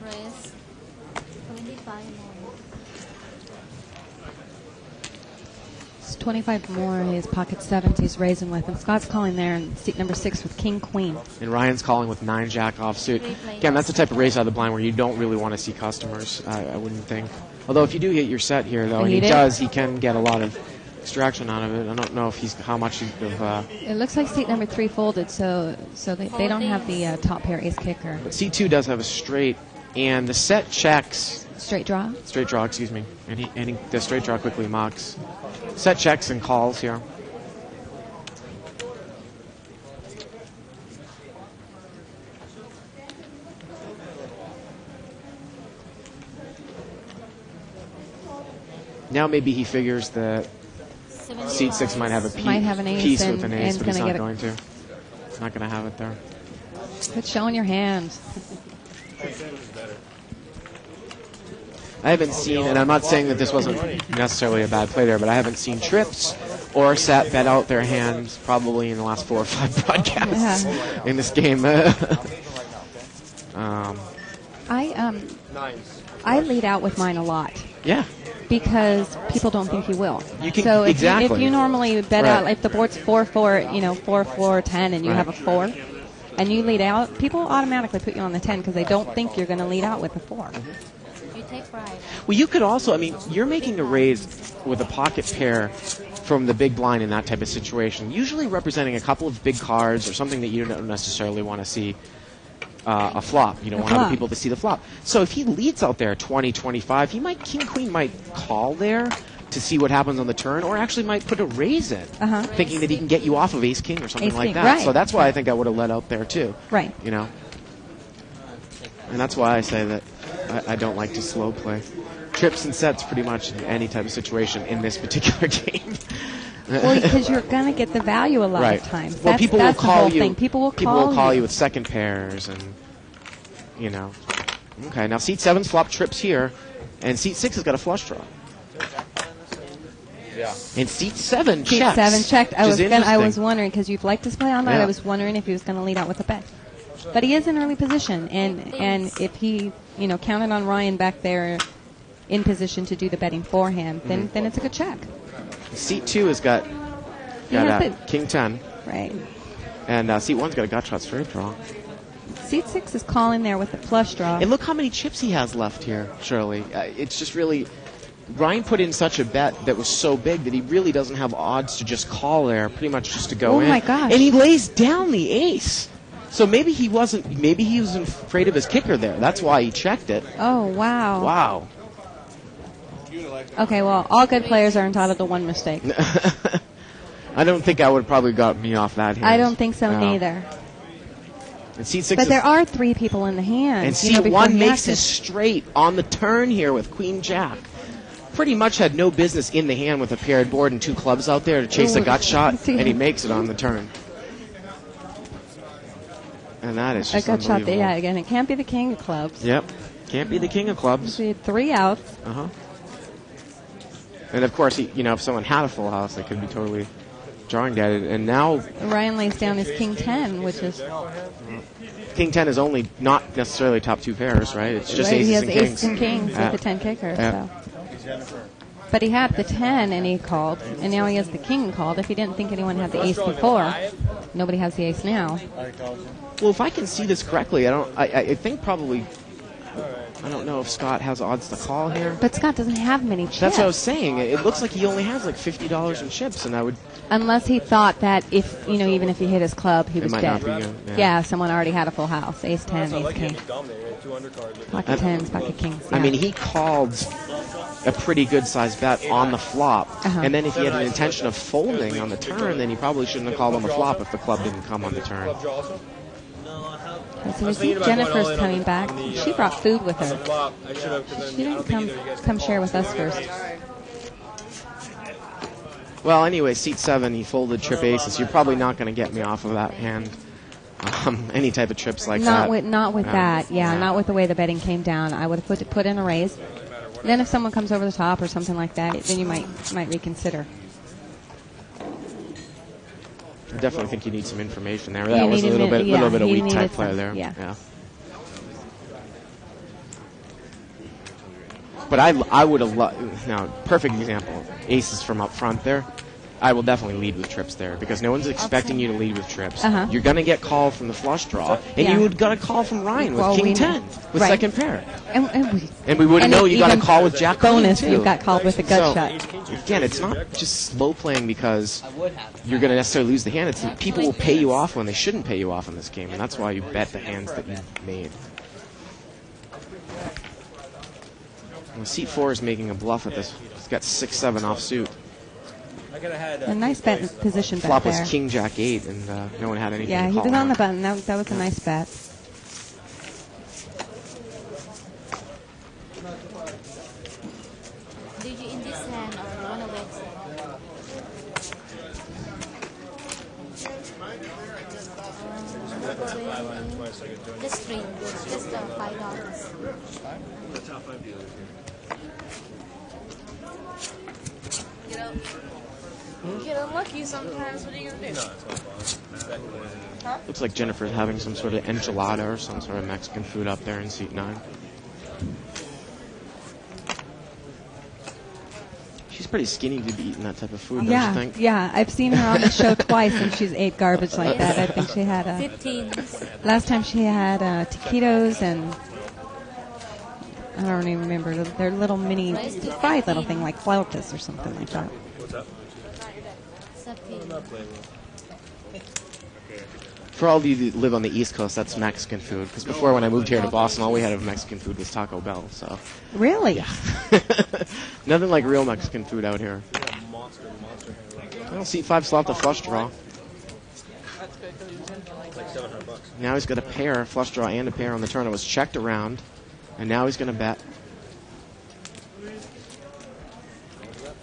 Raise 25 more. It's 25 more. His pocket 7s he's raising with. And Scott's calling there in seat number 6 with king-queen. And Ryan's calling with 9-jack offsuit. Again, that's the type of raise out of the blind where you don't really want to see customers, I wouldn't think. Although if you do hit your set here, though, and he does, he can get a lot of extraction out of it. I don't know if how much of... It looks like seat number 3 folded, so they don't have the top pair ace kicker. But C2 does have a straight, and the set checks. Straight draw? Straight draw, excuse me. And the straight draw quickly mucks. Set checks and calls here. Now maybe he figures that seat 6 might have a piece with an ace, but he's not going to. He's not going to have it there. Quit showing your hand. I haven't seen, and I'm not saying that this wasn't necessarily a bad play there, but I haven't seen trips or sat bet out their hands probably in the last 4 or 5 broadcasts in this game. I lead out with mine a lot. Yeah. Because people don't think you will. You can, so if exactly. you normally bet out, if the board's 4-4, 4-4-10, and you have a 4, and you lead out, people automatically put you on the 10 because they don't think you're going to lead out with a 4. You take pride. Well, you could also, you're making a raise with a pocket pair from the big blind in that type of situation, usually representing a couple of big cards or something that you don't necessarily want to see a flop. You don't want other people to see the flop. So if he leads out there 20-25, king-queen might call there to see what happens on the turn, or actually might put a raise in, thinking that he can get you off of ace-king or something like that. Right. So that's why I think I would have led out there too. Right. And that's why I say that I don't like to slow play. Trips and sets pretty much in any type of situation in this particular game. Well, because you're going to get the value a lot of times. Well, people will call you. People will call you with second pairs, and Okay, now seat 7's flop trips here, and seat 6 has got a flush draw. Yeah. And seat 7 checks. Seat 7 checked. I was wondering, because you'd like to play on that. Yeah. I was wondering if he was going to lead out with a bet. But he is in early position, and if he counted on Ryan back there in position to do the betting for him, then it's a good check. Seat 2 has got king 10. Right. And seat 1's got a gut shot straight draw. Seat 6 is calling there with the flush draw. And look how many chips he has left here, Shirley. It's just really, Ryan put in such a bet that was so big that he really doesn't have odds to just call there, pretty much just to go in. Oh my gosh. And he lays down the ace. So maybe he was afraid of his kicker there. That's why he checked it. Oh, wow. Wow. Okay, well, all good players are entitled to one mistake. I don't think I would have probably got me off that hand. I don't think so No. neither. And seat 6 But is, there are 3 people in the hand. and you know, seat before 1 he makes acted. his straight on the turn here with Queen Jack. Pretty much had no business in the hand with a paired board and 2 clubs out there to chase a Ooh. gut shot, See. and he makes it on the turn. And that is A just gut shot, unbelievable. yeah, again, it can't be the king of clubs. Yep. Can't be the king of clubs. We had 3 outs. Uh-huh. And of course, if someone had a full house, they could be totally drawing dead. And now Ryan lays down his king 10, which is... King 10 is only not necessarily top 2 pairs, right? It's just right, aces he has and aces kings. and kings Yeah. with the 10 kicker. Yeah. So. But he had the 10 and he called, and now he has the king called. If he didn't think anyone had the ace before, nobody has the ace now. Well, if I can see this correctly, I think probably, I don't know if Scott has odds to call here. But Scott doesn't have many chips. That's what I was saying. It looks like he only has like $50 in chips, and I would... Unless he thought that if, even if he hit his club, he It was might dead. not be good, yeah. Yeah, someone already had a full house. Ace 10, ace king. Pocket 10s, pocket kings. I yeah. mean, he called a pretty good-sized bet on the flop, Uh-huh. and then if he had an intention of folding on the turn, then he probably shouldn't have called on the flop if the club didn't come on the turn. So we see Jennifer's coming back. She brought food with her. She didn't come share with us first. Well, anyway, seat 7, he folded trip aces. You're probably not going to get me off of that hand. Any type of trips like Not that. with that. Yeah, Yeah. not with the way the betting came down. I would have put in a raise. Then if someone comes over the top or something like that, then you might reconsider. I definitely think you need some information there. You That was a need little bit, yeah, a you weak needed type player some, there. Yeah. But I would have loved. Now, perfect example. Aces from up front there. I will definitely lead with trips there because no one's expecting you to lead with trips. Uh-huh. You're going to get called from the flush draw, and Yeah. you would got a call from Ryan with Well, King we 10 know. with Right. second pair. And we wouldn't know you got a even call with Jack bonus, Queen, too. you got called with a gut So, shot. Again, it's not just slow playing because you're going to necessarily lose the hand. It's that people will pay you off when they shouldn't pay you off in this game, and that's why you bet the hands that you've made. Well, seat 4 is making a bluff at this. He's got 6-7 offsuit. A nice bet position bet Flop there. was King Jack 8, and no one had anything Yeah, to he call was on the out. button. That was a nice bet. Did you in this hand or you want to wait? Just $3. Just $5. The top 5 dealers here. You get unlucky sometimes. What are you gonna do? Huh? Looks like Jennifer's having some sort of enchilada or some sort of Mexican food up there in seat 9. She's pretty skinny to be eating that type of food, don't you Yeah, think? yeah. I've seen her on the show twice, and she's ate garbage like that. I think she had 15s. last time she had taquitos and I don't even remember. They're little mini fried little thing like flautas or something like that. What's up? Something. For all of you that live on the East Coast, that's Mexican food. Because before, when I moved here to Boston, all we had of Mexican food was Taco Bell. So Really? nothing like real Mexican food out here. Well, seat 5 slot the flush draw. It's like $700. Now he's got a pair, flush draw and a pair on the turn. It was checked around, and now he's going to bet.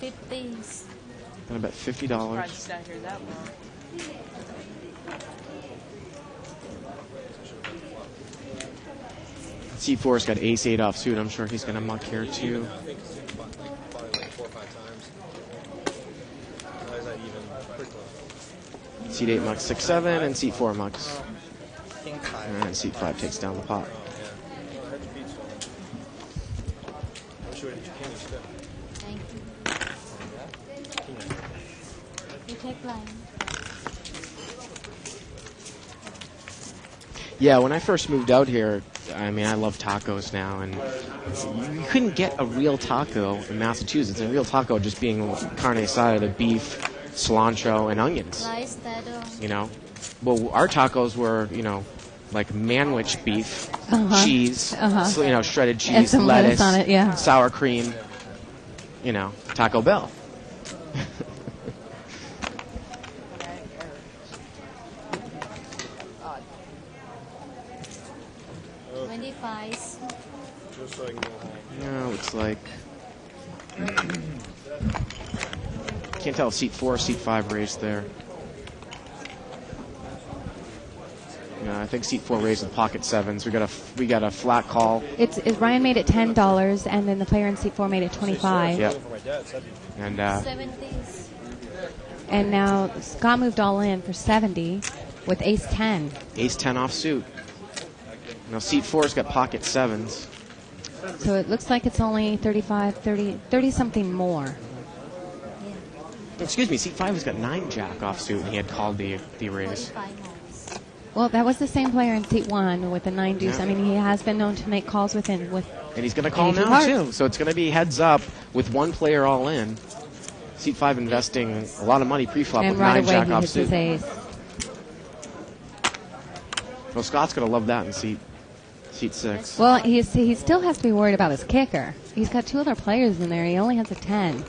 50s. Going to bet $50. Sat here that long. C4's got ace-8 offsuit. I'm sure he's going to muck here, too. I think it's probably like 4 or 5 times. Why is that even? Pretty close. Seat 8 mucks 6-7, and seat 4 mucks. And seat 5 takes down the pot. Thank you. You take line. Yeah, when I first moved out here, I mean, I love tacos now, and you couldn't get a real taco in Massachusetts. And a real taco just being carne asada, beef, cilantro, and onions. You know, well, our tacos were, you know, like manwich beef, cheese, so, you know, shredded cheese, and some lettuce on it, yeah. sour cream. You know, Taco Bell. 25. Just so I can go home. Yeah, looks like. Can't tell if seat 4 or seat 5 raised there. No, I think seat 4 raised with pocket 7s. We got a flat call. It's Ryan made it $10, and then the player in seat 4 made it $25. Yep. And 70s. and now Scott moved all in for 70 with ace 10. Ace 10 off suit. Now seat 4's got pocket 7s. So it looks like it's only 35, 30 something more. Excuse me, seat 5 has got 9 jack offsuit, and he had called the raise. Well, that was the same player in seat 1 with the 9 deuce. Yeah. I mean, he has been known to make calls with And he's going to call Andrew now, Hart. too. So it's going to be heads up with one player all in. Seat 5 investing a lot of money pre-flop and with right 9 away jack he hits his offsuit. ace. Well, Scott's going to love that in seat 6. Well, he still has to be worried about his kicker. He's got 2 other players in there. He only has a 10.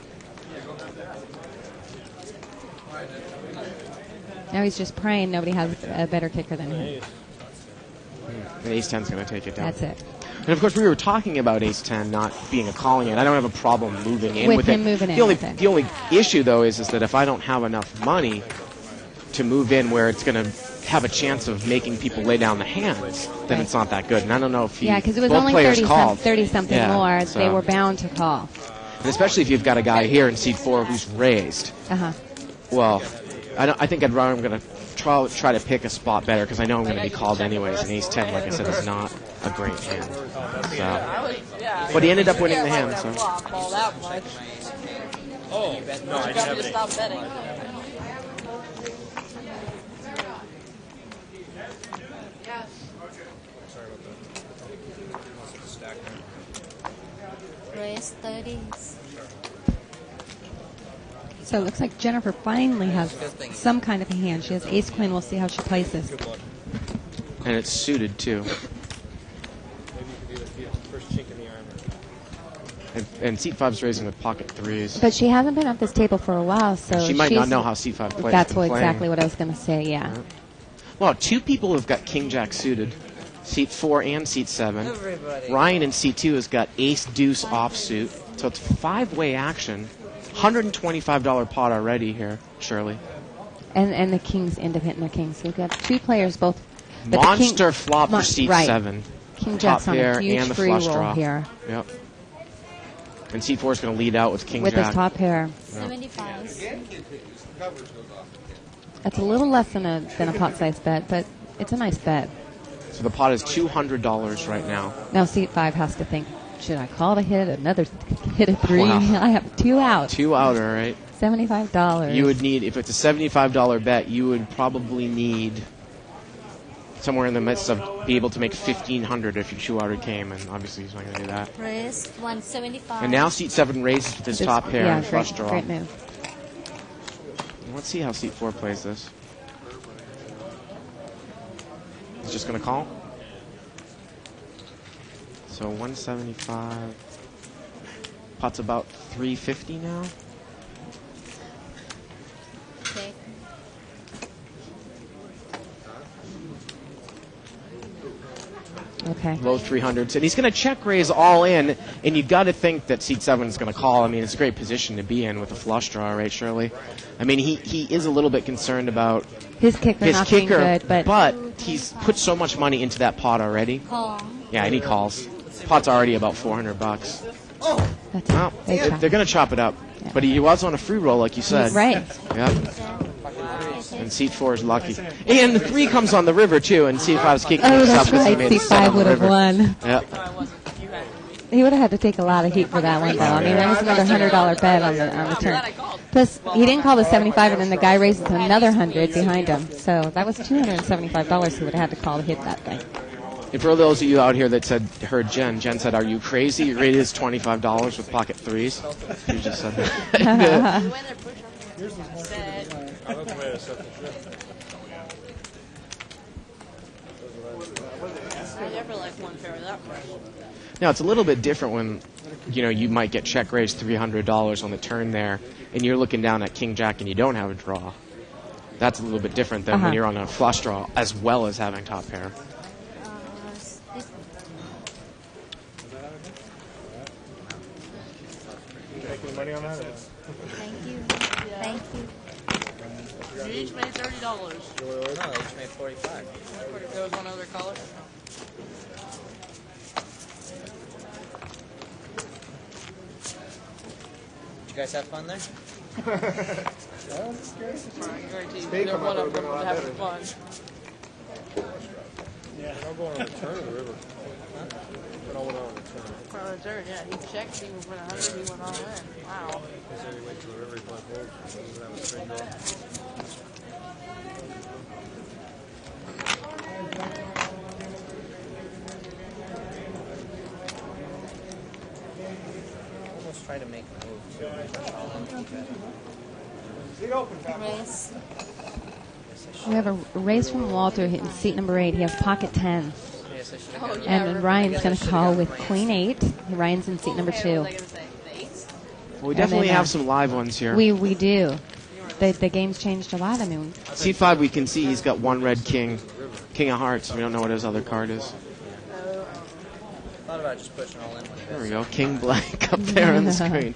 Now he's just praying nobody has a better kicker than him. And ace 10's going to take it down. That's it. And of course, we were talking about ace 10 not being a calling in. I don't have a problem moving in with him it. moving in The only with it. the only issue though is that if I don't have enough money to move in where it's going to have a chance of making people lay down the hands, then it's not that good. And I don't know if Yeah, because it was both only players 30 something Yeah, more. so- They were bound to call. And especially if you've got a guy here in seat 4 who's raised. Uh-huh. Well, I think I'm going to try to pick a spot better because I know I'm going to be called anyways. And ace 10, like I said, is not a great hand. So, but he ended up winning the hand. So. All that much. Oh, no, I didn't have any. Stop betting. Sorry about that. Stack Raise 30s. So it looks like Jennifer finally has some kind of a hand. She has ace queen. We'll see how she plays this. And it's suited too. Maybe you could be the first chink in the armor. And seat 5's raising with pocket 3s. But she hasn't been at this table for a while, so She might not she's- know how C5 plays. That's been playing. exactly what I was going to say. Yeah. Well, 2 people have got king jack suited. Seat 4 and seat 7. Everybody. Ryan in seat 2 has got ace deuce offsuit. So it's 5-way action. $125 pot already here, Shirley. And the kings end up hitting their kings. So we've got 2 players both. but the Monster king- flop for seat right. 7. King Top jack's on pair a huge and the free flush roll draw. here Yep. And seat 4 is going to lead out with king with jack. his top pair. 75s. That's a little less than a pot size bet, but it's a nice bet. So the pot is $200 right now. Now seat 5 has to think, should I call to hit another hit a 3? Wow. I have 2 out. 2 out, all right. $75. You would need, if it's a $75 bet, you would probably need somewhere in the midst of be able to make $1,500 if your 2-outer came, and obviously he's not going to do that. Raise 175. And now seat 7 raises with his top pair yeah, and flush great, draw. great move. Let's see how seat 4 plays this. He's just going to call. So 175. Pot's about 350 now. Okay. Okay. Low 300s. And he's going to check raise all in, and you've got to think that seat 7 is going to call. I mean, it's a great position to be in with a flush draw, right, Shirley? I mean, he is a little bit concerned about his kicker not being good, but he's put so much money into that pot already. Call. Yeah, and he calls. Pot's already about $400. That's Well, they chop. they're going to chop it up. But he was on a free roll, like you said. Right. Yep. And seat 4 is lucky. And the 3 comes on the river, too, and seat 5's kicking Oh, us up that's because he right. made Seat a set 5 on the would have river. won. Yep. He would have had to take a lot of heat for that one, though. I mean, that was another $100 bet on the turn. Plus, he didn't call the 75, and then the guy raises another 100 behind him. So that was $275 he would have had to call to hit that thing. And for those of you out here that heard Jen said, "Are you crazy? Your rate is $25 with pocket threes." You just said that. I never like one pair that much. Now it's a little bit different when, you might get check raised $300 on the turn there, and you're looking down at King Jack and you don't have a draw. That's a little bit different than when you're on a flush draw as well as having top pair. Making money on that? Thank you. Thank you. You each made $30. No, I each made 45. There was one other color. Did you guys have fun there? I guarantee you, they're one of them would have fun. Yeah. I'm going on the turn of the river. Huh? I went on the turn. On the turn, yeah. He checked, he went 100, he went all in. Wow. He said he went to the river, he played gold. He didn't have a straight draw. Almost try to make a move. Raise. We have a raise from Walter in seat number 8. He has pocket 10. Yes, I should Oh, have yeah, And then Ryan's going to call with queen 8. Ryan's in seat number 2. Well, we definitely have some live ones here. We do. The game's changed a lot. I mean, Seat 5, we can see he's got one red king, king of hearts. We don't know what his other card is. thought about just pushing all in. There we go, king blank up there on the screen.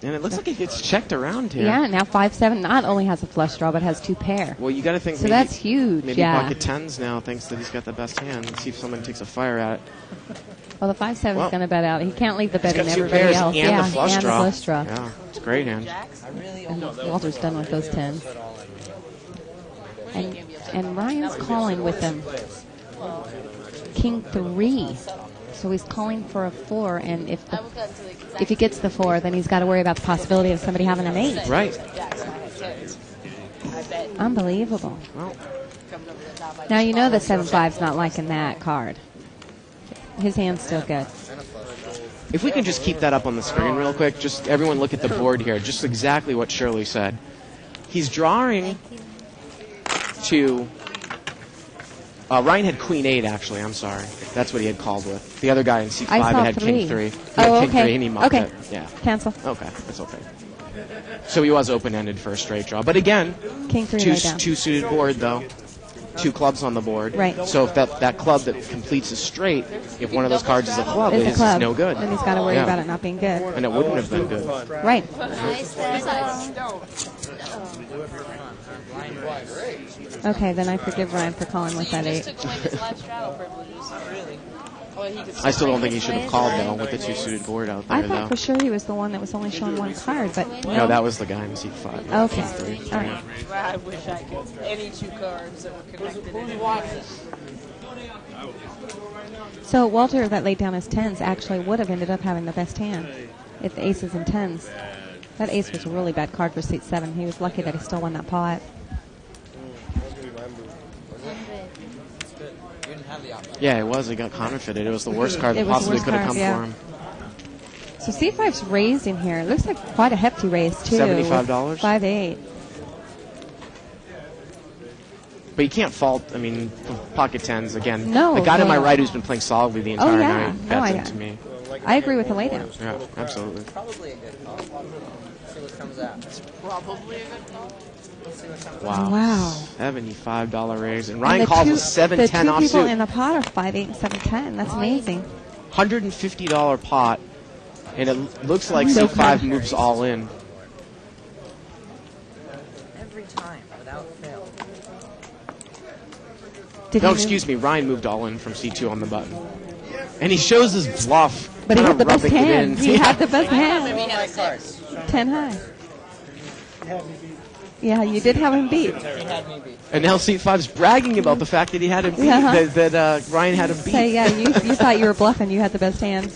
And it looks like it gets checked around here. yeah, now 5-7 not only has a flush draw, but has 2 pair. Well, you got to think So maybe, that's huge, Maybe yeah. pocket 10s now thinks that he's got the best hand. Let's see if someone takes a fire at it. Well, the 5-7 Well, is going to bet out. He can't leave the bet He's in got 2 everybody pairs else. and yeah, the flush and draw. the flush draw. Yeah, it's a great hand. And Walter's done with those 10s. And Ryan's calling with them. King 3. So he's calling for a 4, and if he gets the 4, then he's got to worry about the possibility of somebody having an 8. Right. Unbelievable. Well. Now you know the 7-5's not liking that card. His hand's still good. If we can just keep that up on the screen real quick, just everyone look at the board here, just exactly what Shirley said. He's drawing to... Ryan had queen 8, actually, I'm sorry. That's what he had called with. The other guy in C5 had king 3. He had king 3 and he mucked it. Yeah. Cancel. Okay, that's okay. So he was open-ended for a straight draw. But again, king 3 two suited board, though. 2 clubs on the board. Right. So if that club that completes a straight, if one of those cards is a club, It's a it's club. no good. Then he's got to worry Yeah. about it not being good. And it wouldn't have been good. Right. Okay, then I forgive Ryan for calling with that 8. I still don't think he should have called, though, with the 2 suited board out there, I thought though. for sure he was the one that was only showing 1 card, but No, that was the guy in seat 5. Okay. Three. All right. I wish I could. Any 2 cards that were connected. Who's watching? So Walter, that laid down his 10s, actually would have ended up having the best hand if the aces and 10s. That ace was a really bad card for seat 7. He was lucky that he still won that pot. Yeah, it was. He got counterfeited. It was the worst card It that was the possibly worst could have card, come yeah. for him. So C5's raised in here. It looks like quite a hefty raise, too. $75? 5-8. But you can't fault, I mean, pocket 10s, again. No, the guy to no. my right who's been playing solidly the entire yeah. night, No, bets I- into me. I agree with the laydown. Yeah, absolutely. Probably a good call. See what comes out. Probably a good call. Let's see what comes Wow. Wow. $75 raise. And And Ryan the calls two- a 7-10 The 2 people offsuit. in the pot are 5-8 and 7-10. That's amazing. $150 pot. And it looks like No C5 card. moves all in. Every time, without fail. No, excuse me. Ryan moved all in from C2 on the button. And he shows his bluff. But he kinda had the best rubbing it hand. in. He had the best hand. Maybe he had 6. 10 high. Yeah, you did have him beat. He had me beat. And now C5's bragging about the fact that he had him beat, Yeah. that Ryan had him beat. Say, yeah, you thought you were bluffing. You had the best hand.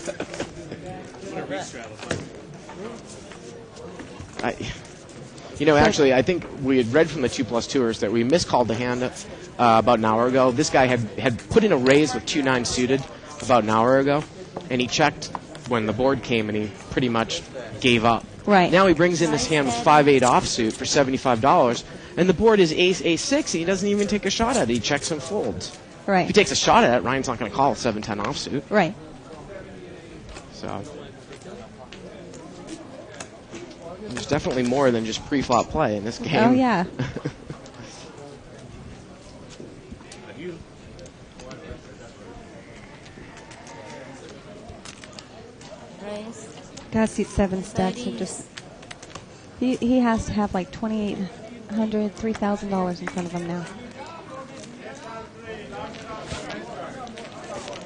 You know, actually, I think we had read from the 2+2ers that we miscalled the hand about an hour ago. This guy had put in a raise with 2-9 suited about an hour ago, and he checked when the board came, and he pretty much gave up. Right. Now he brings in this hand with 5-8 offsuit for $75, and the board is ace, ace-6, and he doesn't even take a shot at it. He checks and folds. Right. If he takes a shot at it, Ryan's not going to call 7-10 offsuit. Right. So there's definitely more than just pre-flop play in this game. Oh, yeah. Got seat 7 stud, so just he has to have like $2,800, $3,000 in front of him now.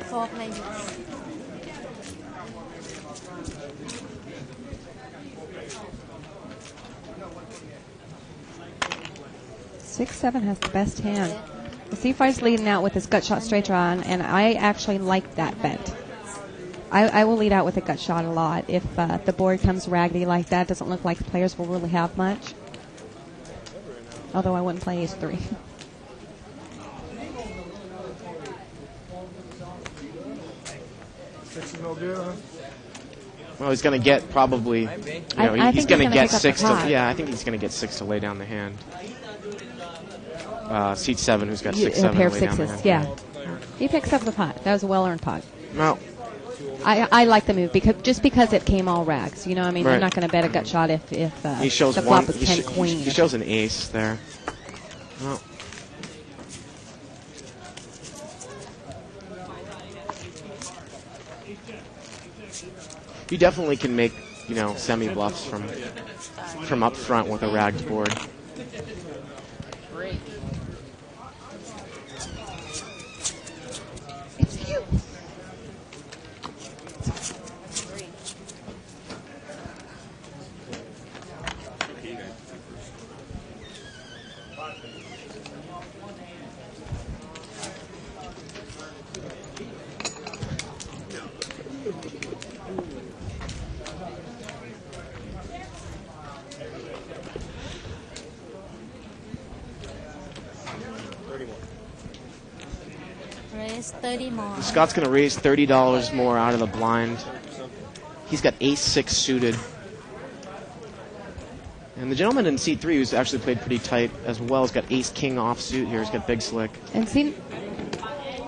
4 plays. Six, 7 has the best hand. The C5's leading out with his gut shot straight draw, and I actually like that bet. I will lead out with a gut shot a lot. If the board comes raggedy like that, doesn't look like the players will really have much. Although I wouldn't play ace-3. Well, he's going to get probably, you know, I he's think going to get pick up 6 the to, pot. yeah, I think he's going to get 6 to lay down the hand. Seat 7, who's got 6, 7 a pair to of lay down the sixes, hand. yeah. He picks up the pot. That was a well-earned pot. No. I like the move just because it came all rags. You know, I mean, Right. I'm not going to bet a gut shot if He shows the flop one. was 10 queen. He shows an ace there. Well. You definitely can make, you know, semi bluffs from up front with a ragged board. Raise 30 more. Scott's going to raise $30 more out of the blind. He's got ace-6 suited. And the gentleman in seat 3, who's actually played pretty tight as well, has got ace-king offsuit here. He's got big slick. And see,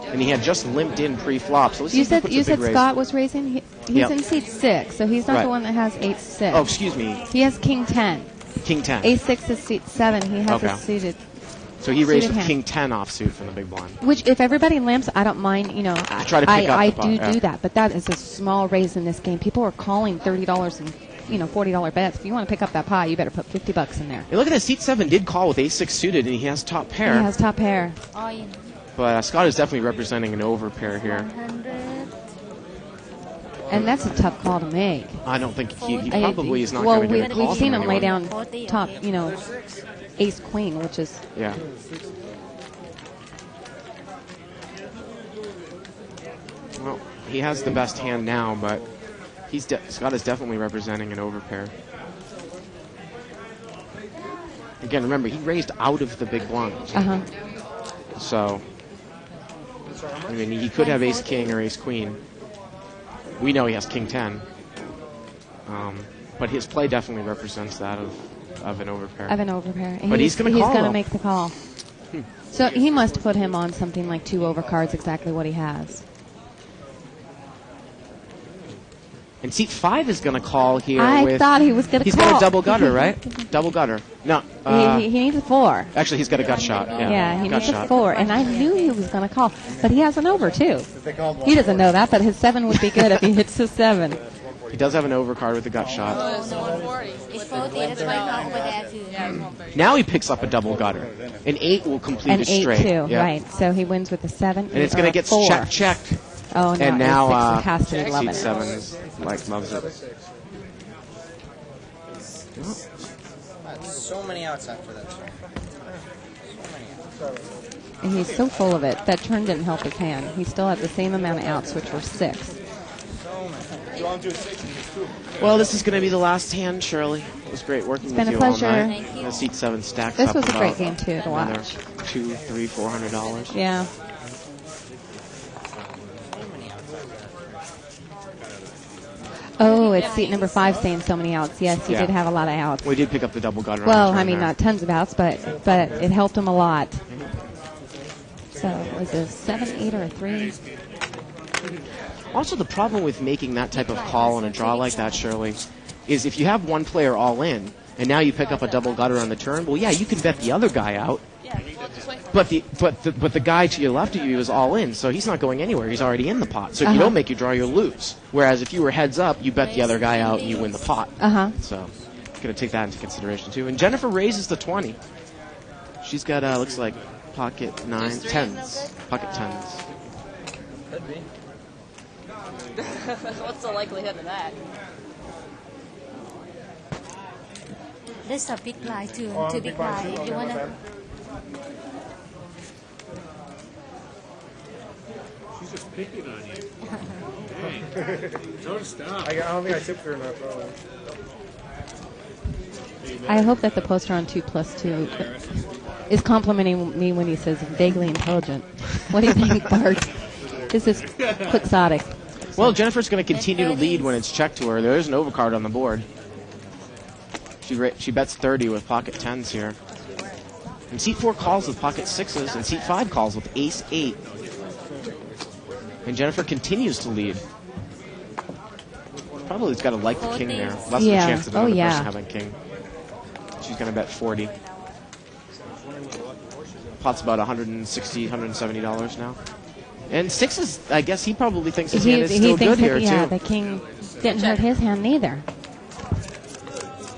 And he had just limped in pre-flop. So let's see you if he puts a said big raise. Scott was raising. He's Yep. in seat 6, so he's not Right. the one that has ace-6. Oh, excuse me. He has king 10. King 10. Ace-6 is seat 7. He has Okay. a suited. So he raised suited with hand. king 10 offsuit from the big blind. Which, if everybody limps, I don't mind. You know, try to pick up I the pot, do yeah. do that, but that is a small raise in this game. People are calling $30 and $40 bets. If you want to pick up that pie, you better put $50 in there. Hey, look at this. Seat 7 did call with ace-6 suited, and he has top pair. He has top pair. All in. But Scott is definitely representing an over pair here. 100. And that's a tough call to make. I don't think he probably is not well, going to get a call we've seen from him lay anyone. down top, ace queen, which is Yeah. Well, he has the best hand now, but Scott is definitely representing an overpair. Again, remember, he raised out of the big blind. Uh-huh. So, I mean, he could have ace king or ace queen. We know he has king 10. But his play definitely represents that of an overpair. of an overpair. And But he's going to call, He's going to though. make the call. So he must put him on something like 2 overcards, exactly what he has. And seat 5 is going to call here. I thought he was going to He's call. got a double gutter, right? Double gutter. No. He needs a 4. Actually, he's got a gut shot. Yeah, he gut needs a shot. 4, and I knew he was going to call, but he has an over too. He doesn't know that, but his 7 would be good if he hits his 7. He does have an overcard with a gut shot. It's 40. That's why not over there too. Now he picks up a double gutter. An 8 will complete An his 8 straight. too, Yeah. right? So he wins with a 7. And it's going to get 4. checked. Oh no! And now ace-6 has to be loving seat it. 7 is loves it. So many outs after that. So many outs. And he's so full of it. That turn didn't help his hand. He still had the same amount of outs, which were 6. Well, this is going to be the last hand, Shirley. It was great working It's with been a you pleasure. all night. Thank you. The Seat 7 stacks This up was a about great game, too, to another watch. $200, $300, $400. Yeah. Oh, it's seat number 5 saying so many outs. Yes, he Yeah. did have a lot of outs. We did pick up the double gutter. Well, on the I turn mean, there. not tons of outs, but it helped him a lot. So it was a 7, 8, or a 3. Also, the problem with making that type of call on a draw like that, Shirley, is if you have one player all in, and now you pick up a double gutter on the turn, well, yeah, you can bet the other guy out. But the guy to your left of you is all in, so he's not going anywhere. He's already in the pot. So if you don't make your draw, you'll lose. Whereas if you were heads up, you bet the other guy out and you win the pot. So got to take that into consideration too. And Jennifer raises the 20. She's got looks like pocket 9s, 10s, pocket 10s. Could be. What's the likelihood of that? There's a big blind too. Two big blind. If you wanna. She's just picking on you. Hey, don't stop. I don't think I tipped her enough, probably. I hope that the poster on 2+2 is complimenting me when he says vaguely intelligent. What do you think, Bart? This is quixotic. Well, Jennifer's going to continue to lead when it's checked to her. There is an overcard on the board. She bets 30 with pocket 10s here. And seat 4 calls with pocket 6s, and seat 5 calls with ace 8. And Jennifer continues to lead. Probably has got to like the king there. Less of a chance of another person having king. She's going to bet 40. Pot's about $160, $170 now. And 6s, I guess he probably thinks his hand is still good here, yeah, too. the king didn't hurt his hand neither.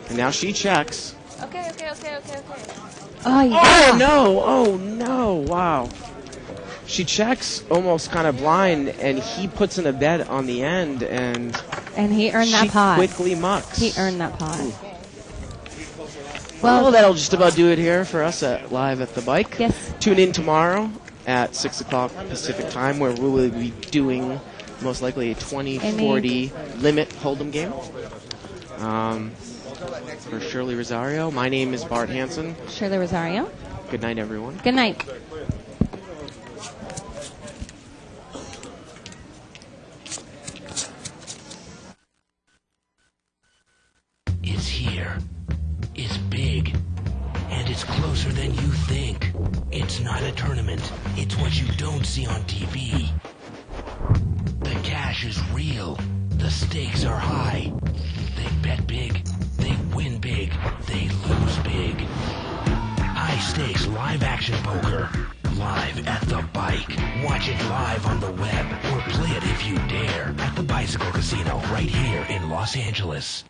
And now she checks. Okay. Oh, yeah. Oh, no. Oh, no. Wow. She checks almost kind of blind, and he puts in a bet on the end, and he earned that pot. She quickly mucks. He earned that pot. Ooh. Well, that'll just about do it here for us at Live at the Bike. Yes. Tune in tomorrow at 6 o'clock Pacific time, where we will be doing most likely a 20-40 limit hold'em game. For Shirley Rosario, my name is Bart Hansen. Shirley Rosario. Good night, everyone. Good night. It's here. It's big. And it's closer than you think. It's not a tournament. It's what you don't see on TV. The cash is real. The stakes are high. They bet big. They win big. They lose big. High stakes live action poker. Live at the Bike. Watch it live on the web or play it if you dare at the Bicycle Casino right here in Los Angeles.